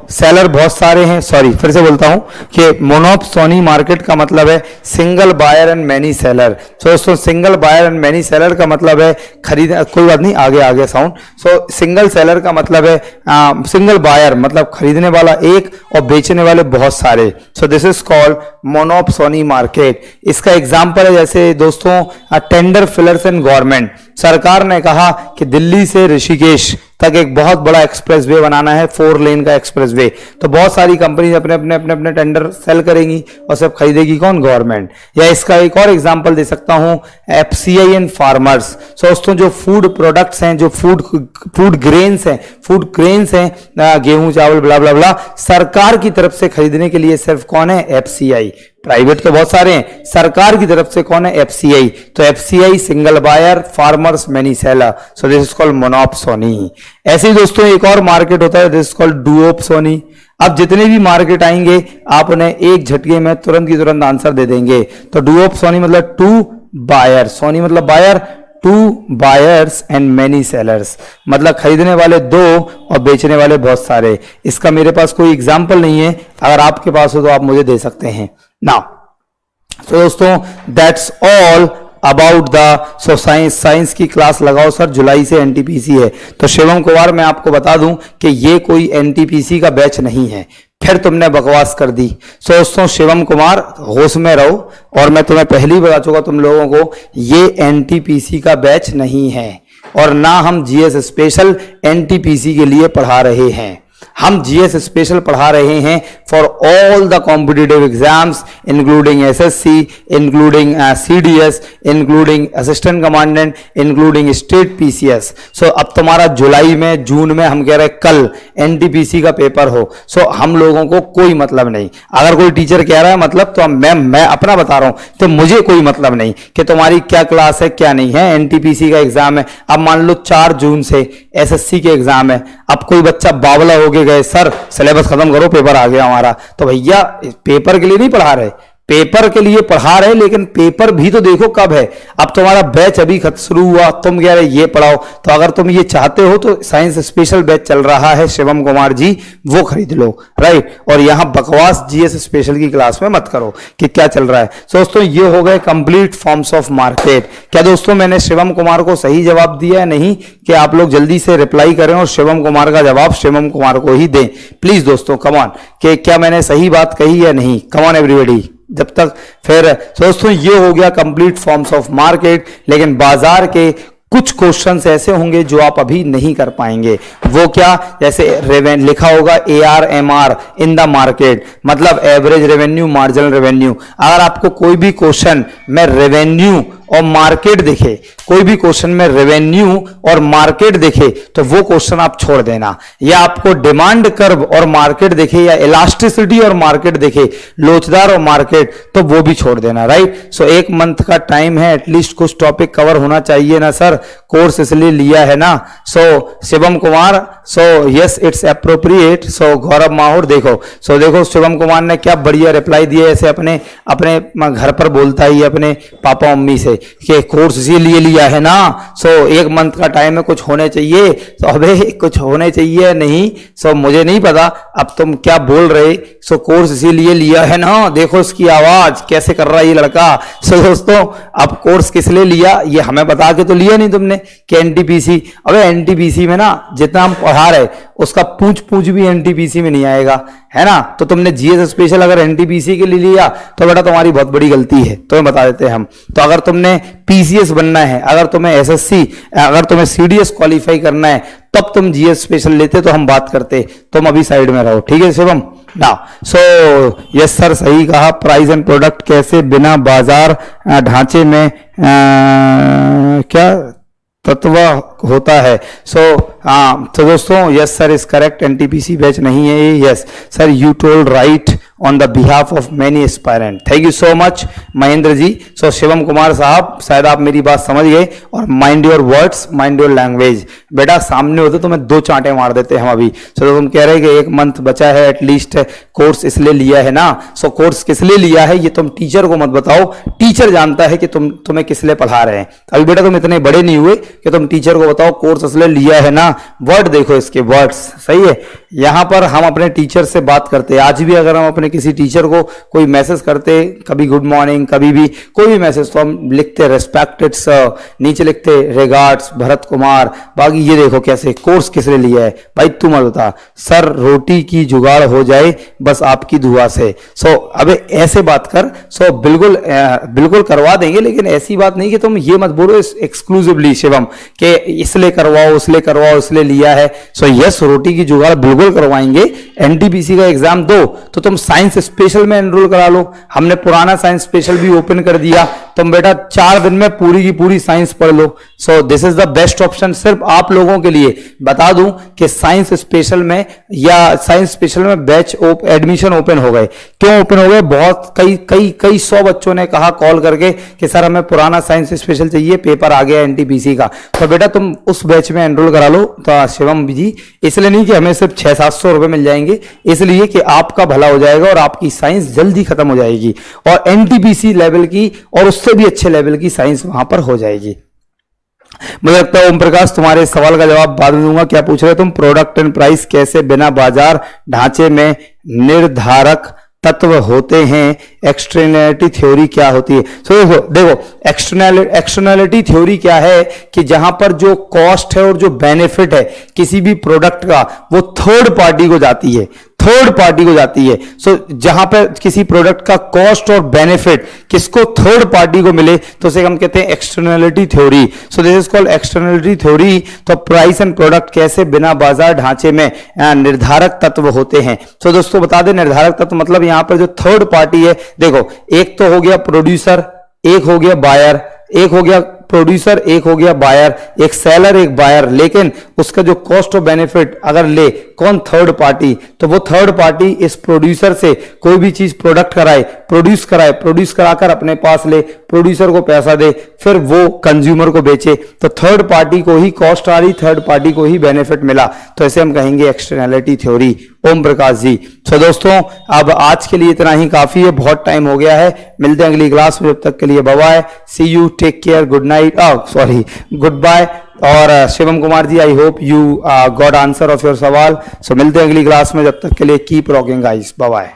सेलर बहुत सारे हैं, सॉरी फिर से बोलता हूं कि मोनोपसोनी मार्केट का मतलब है single buyer and many seller. दोस्तों single buyer and many seller का मतलब है खरीद, कोई बात नहीं, आगे साउंड। सिंगल सेलर का मतलब है सिंगल बायर मतलब खरीदने वाला एक और बेचने वाले बहुत सारे। This is called monopsony market. इसका एग्जाम्पल है जैसे दोस्तों टेंडर फिलर्स एंड गवर्नमेंट। सरकार ने कहा कि दिल्ली से ऋषिकेश तक एक बहुत बड़ा एक्सप्रेसवे बनाना है, 4 लेन का एक्सप्रेसवे। तो बहुत सारी कंपनी अपने टेंडर सेल करेंगी और सब खरीदेगी कौन? गवर्नमेंट। या इसका एक और एग्जांपल दे सकता हूं, एफसीआई एंड फार्मर्स। दोस्तों जो फूड प्रोडक्ट्स हैं, जो फूड ग्रेन्स हैं, गेहूं चावल ब्ला ब्ला ब्ला, सरकार की तरफ से खरीदने के लिए सिर्फ कौन है? एफसीआई। प्राइवेट तो बहुत सारे हैं, सरकार की तरफ से कौन है? एफसीआई। तो FCI single buyer, farmers many seller. So this is called monopsony. ऐसे ही दोस्तों एक और मार्केट होता है, दिस इज कॉल्ड डुओपसोनी। अब जितने भी मार्केट आएंगे आप उन्हें एक झटके में तुरंत की तुरंत आंसर दे देंगे। तो डुओपसोनी मतलब 2 बायर, सोनी मतलब buyer, 2 buyers and many sellers मतलब खरीदने वाले 2 और बेचने वाले बहुत सारे। इसका मेरे पास कोई एग्जाम्पल नहीं है, अगर आपके पास हो तो आप मुझे दे सकते हैं। नाउ तो दोस्तों that's all about the science की क्लास लगाओ सर, जुलाई से एनटीपीसी है। तो शिवम कुमार मैं आपको बता दूं कि ये कोई एनटीपीसी का बैच नहीं है, फिर तुमने बकवास कर दी। सो दोस्तों शिवम कुमार होश में रहो, और मैं तुम्हें पहले ही बता चुका तुम लोगों को, ये एनटीपीसी का बैच नहीं है और ना हम जीएस स्पेशल एनटीपीसी के लिए पढ़ा रहे हैं। हम जीएस स्पेशल पढ़ा रहे हैं for all the competitive exams including SSC, including CDS, including assistant commandant, including state PCS. So अब तुम्हारा जुलाई में, जून में, हम कह रहे हैं कल एनटीपीसी का पेपर हो। सो हम लोगों को कोई मतलब नहीं। अगर कोई टीचर कह रहा है मतलब, तो मैं अपना बता रहा हूं, तो मुझे कोई मतलब नहीं कि तुम्हारी क्या क्लास है क्या नहीं है। एनटीपीसी का एग्जाम है, अब मान लो 4 जून से एसएससी के एग्जाम है। अब कोई बच्चा बावला होके गए, सर सिलेबस खत्म करो, पेपर आ गया हमारा, तो भैया पेपर के लिए नहीं पढ़ा रहे, पेपर के लिए पढ़ा रहे, लेकिन पेपर भी तो देखो कब है। अब तुम्हारा बैच अभी शुरू हुआ, तुम कह रहे ये पढ़ाओ, तो अगर तुम ये चाहते हो तो साइंस स्पेशल बैच चल रहा है शिवम कुमार जी, वो खरीद लो, राइट। और यहां बकवास जीएस स्पेशल की क्लास में मत करो कि क्या चल रहा है। दोस्तों ये हो गए कंप्लीट फॉर्म्स ऑफ मार्केट। क्या दोस्तों मैंने शिवम कुमार को सही जवाब दिया है? नहीं कि आप लोग जल्दी से रिप्लाई करें और शिवम कुमार का जवाब शिवम कुमार को ही दें प्लीज दोस्तों, कम ऑन, कि क्या मैंने सही बात कही या नहीं, कम ऑन एवरीबॉडी। जब तक फिर दोस्तों ये हो गया कंप्लीट फॉर्म्स ऑफ मार्केट, लेकिन बाजार के कुछ क्वेश्चंस ऐसे होंगे जो आप अभी नहीं कर पाएंगे। वो क्या? जैसे लिखा होगा ARMR इन द मार्केट, मतलब एवरेज रेवेन्यू, मार्जिनल रेवेन्यू। अगर आपको कोई भी क्वेश्चन में रेवेन्यू और मार्केट दिखे, कोई भी क्वेश्चन में रेवेन्यू और मार्केट दिखे, तो वो क्वेश्चन आप छोड़ देना। या आपको डिमांड कर्व और मार्केट दिखे, या इलास्टिसिटी और मार्केट दिखे, लोचदार और मार्केट, तो वो भी छोड़ देना, राइट। सो 1 मंथ का टाइम है, एटलीस्ट कुछ टॉपिक कवर होना चाहिए ना सर, कोर्स इसलिए लिया है ना। So Shivam Kumar, so yes it's appropriate. So Gaurav Mahaur देखो, सो देखो शिवम कुमार ने क्या बढ़िया रिप्लाई दिया, ऐसे अपने अपने घर पर बोलता ही अपने पापा मम्मी से कि कोर्स इसीलिए लिया है ना। सो 1 मंथ का टाइम है, कुछ होने चाहिए। तो अबे कुछ होने चाहिए नहीं, सो मुझे नहीं पता अब तुम क्या बोल रहे। सो कोर्स इसीलिए लिया है ना, देखो इसकी आवाज कैसे कर रहा है ये लड़का। सो दोस्तों अब कोर्स किस लिए लिया ये हमें बता के तो लिया नहीं तुमने कि एनटीपीसी। अबे एनटीपीसी में ना जितना हम पढ़ा रहे उसका पूछ भी एनटीपीसी में नहीं आएगा, है ना। तो तुमने जीएस स्पेशल अगर एनटीपीसी के लिए लिया तो बेटा तुम्हारी बहुत बड़ी गलती है, तुम्हें बता देते हैं हम। तो अगर तुमने पीसीएस बनना है, अगर तुम्हें एसएससी, अगर तुम्हें सीडीएस क्वालिफाई करना है, तब तुम जीएस स्पेशल लेते तो हम बात करते। तुम अभी साइड में रहो, ठीक है शिवम ना। सो यस सर सही कहा। प्राइस एंड प्रोडक्ट कैसे बिना बाजार ढांचे में क्या तत्व होता है। सो तो दोस्तों yes sir is correct, NTPC batch नहीं है ये। Yes sir you told right on the behalf of many aspirant. Thank you so much Mahendra ji. So Shivam Kumar साहब शायद आप मेरी बात समझ गए, और mind your words, mind your language. बेटा सामने होते तो मैं 2 चांटे मार देते हम अभी। सो तुम कह रहे कि 1 मंथ बचा है, एटलीस्ट कोर्स इसलिए लिया है ना। सो कोर्स किस लिए लिया है ये तुम टीचर को मत बताओ, टीचर जानता है कि तुम्हें किस लिए पढ़ा रहे हैं। अभी बेटा तुम इतने बड़े नहीं हुए कि तुम टीचर को बताओ कोर्स इसलिए लिया है ना। वर्ड देखो इसके वर्ड्स, सही है। यहां पर हम अपने टीचर से बात करते हैं। आज भी अगर हम अपने किसी टीचर को कोई मैसेज करते, कभी गुड मॉर्निंग, कभी भी कोई भी मैसेज, तो हम लिखते रेस्पेक्टेड सर, नीचे लिखते रिगार्ड्स भरत कुमार। बाकी ये देखो कैसे कोर्स किस लिए लिया है भाई तू मत बता। सर रोटी की जुगाड़ हो जाए बस आपकी दुआ से। सो अबे ऐसे बात कर। सो बिल्कुल करवा देंगे, लेकिन ऐसी बात नहीं कि तुम ये मत बोलो एक्सक्लूसिवली शिवम के इसलिए करवाओ उसलिए करवाओ इसलिए लिया है। सो यस रोटी की जुगाड़ बिल्कुल करवाएंगे। एनटीपीसी का एग्जाम दो तो तुम साइंस स्पेशल में एनरोल करा लो। हमने पुराना साइंस स्पेशल भी ओपन कर दिया, तुम बेटा 4 दिन में पूरी की पूरी साइंस पढ़ लो। So this is the best option सिर्फ आप लोगों के लिए। बता दूं कि साइंस स्पेशल में या साइंस स्पेशल में बैच एडमिशन ओपन हो गए। क्यों ओपन हो गए? बहुत कई 100 बच्चों ने कहा कॉल करके कि सर हमें पुराना साइंस स्पेशल चाहिए, पेपर आ गया एनटीपीसी का। तो बेटा तुम उस बैच में एनरोल करा लो। तो शिवम जी इसलिए नहीं कि हमें सिर्फ 600-700 रुपए मिल जाएंगे, इसलिए कि आपका भला हो जाएगा और आपकी साइंस जल्दी खत्म हो जाएगी और एनटीपीसी लेवल की और उससे भी अच्छे लेवल की साइंस वहां पर हो जाएगी। मुझे लगता है ओम प्रकाश तुम्हारे सवाल का जवाब बाद में दूंगा। क्या पूछ रहे तुम? प्रोडक्ट एंड प्राइस कैसे बिना बाजार ढांचे में निर्धारक तत्व होते हैं? एक्सटर्नैलिटी थ्योरी क्या होती है? सो देखो एक्सटर्नैलिटी थ्योरी क्या है कि जहां पर जो कॉस्ट है और जो बेनिफिट है किसी भी प्रोडक्ट का वो थर्ड पार्टी को जाती है। थर्ड पार्टी को जाती है। सो जहां पर किसी प्रोडक्ट का कॉस्ट और बेनिफिट किसको थर्ड पार्टी को मिले तो उसे हम कहते हैं externality theory. So this is called externality theory. तो प्राइस एंड प्रोडक्ट कैसे बिना बाजार ढांचे में निर्धारक तत्व होते हैं। तो दोस्तों बता दें निर्धारक तत्व मतलब यहां पर जो थर्ड पार्टी है, देखो एक तो हो गया प्रोड्यूसर, एक हो गया बायर, एक हो गया प्रोड्यूसर, एक हो गया बायर, एक सेलर एक बायर, लेकिन उसका जो कॉस्ट और बेनिफिट अगर ले कौन थर्ड पार्टी, तो वो थर्ड पार्टी इस प्रोड्यूसर से कोई भी चीज प्रोडक्ट कराए, प्रोड्यूस कराकर अपने पास ले, प्रोड्यूसर को पैसा दे, फिर वो कंज्यूमर को बेचे। तो थर्ड पार्टी को ही कॉस्ट आ रही, थर्ड पार्टी को ही बेनिफिट मिला, तो ऐसे हम कहेंगे एक्सटर्नैलिटी थ्योरी। ओम प्रकाश जी। तो दोस्तों अब आज के लिए इतना ही काफी है, बहुत टाइम हो गया है, मिलते हैं अगली क्लास में, जब तक के लिए bye bye, see you, take care, good night, good bye. और Shivam Kumar ji, I hope you got answer of your सवाल। सो मिलते हैं अगली क्लास में, जब तक के लिए keep rocking guys, bye bye.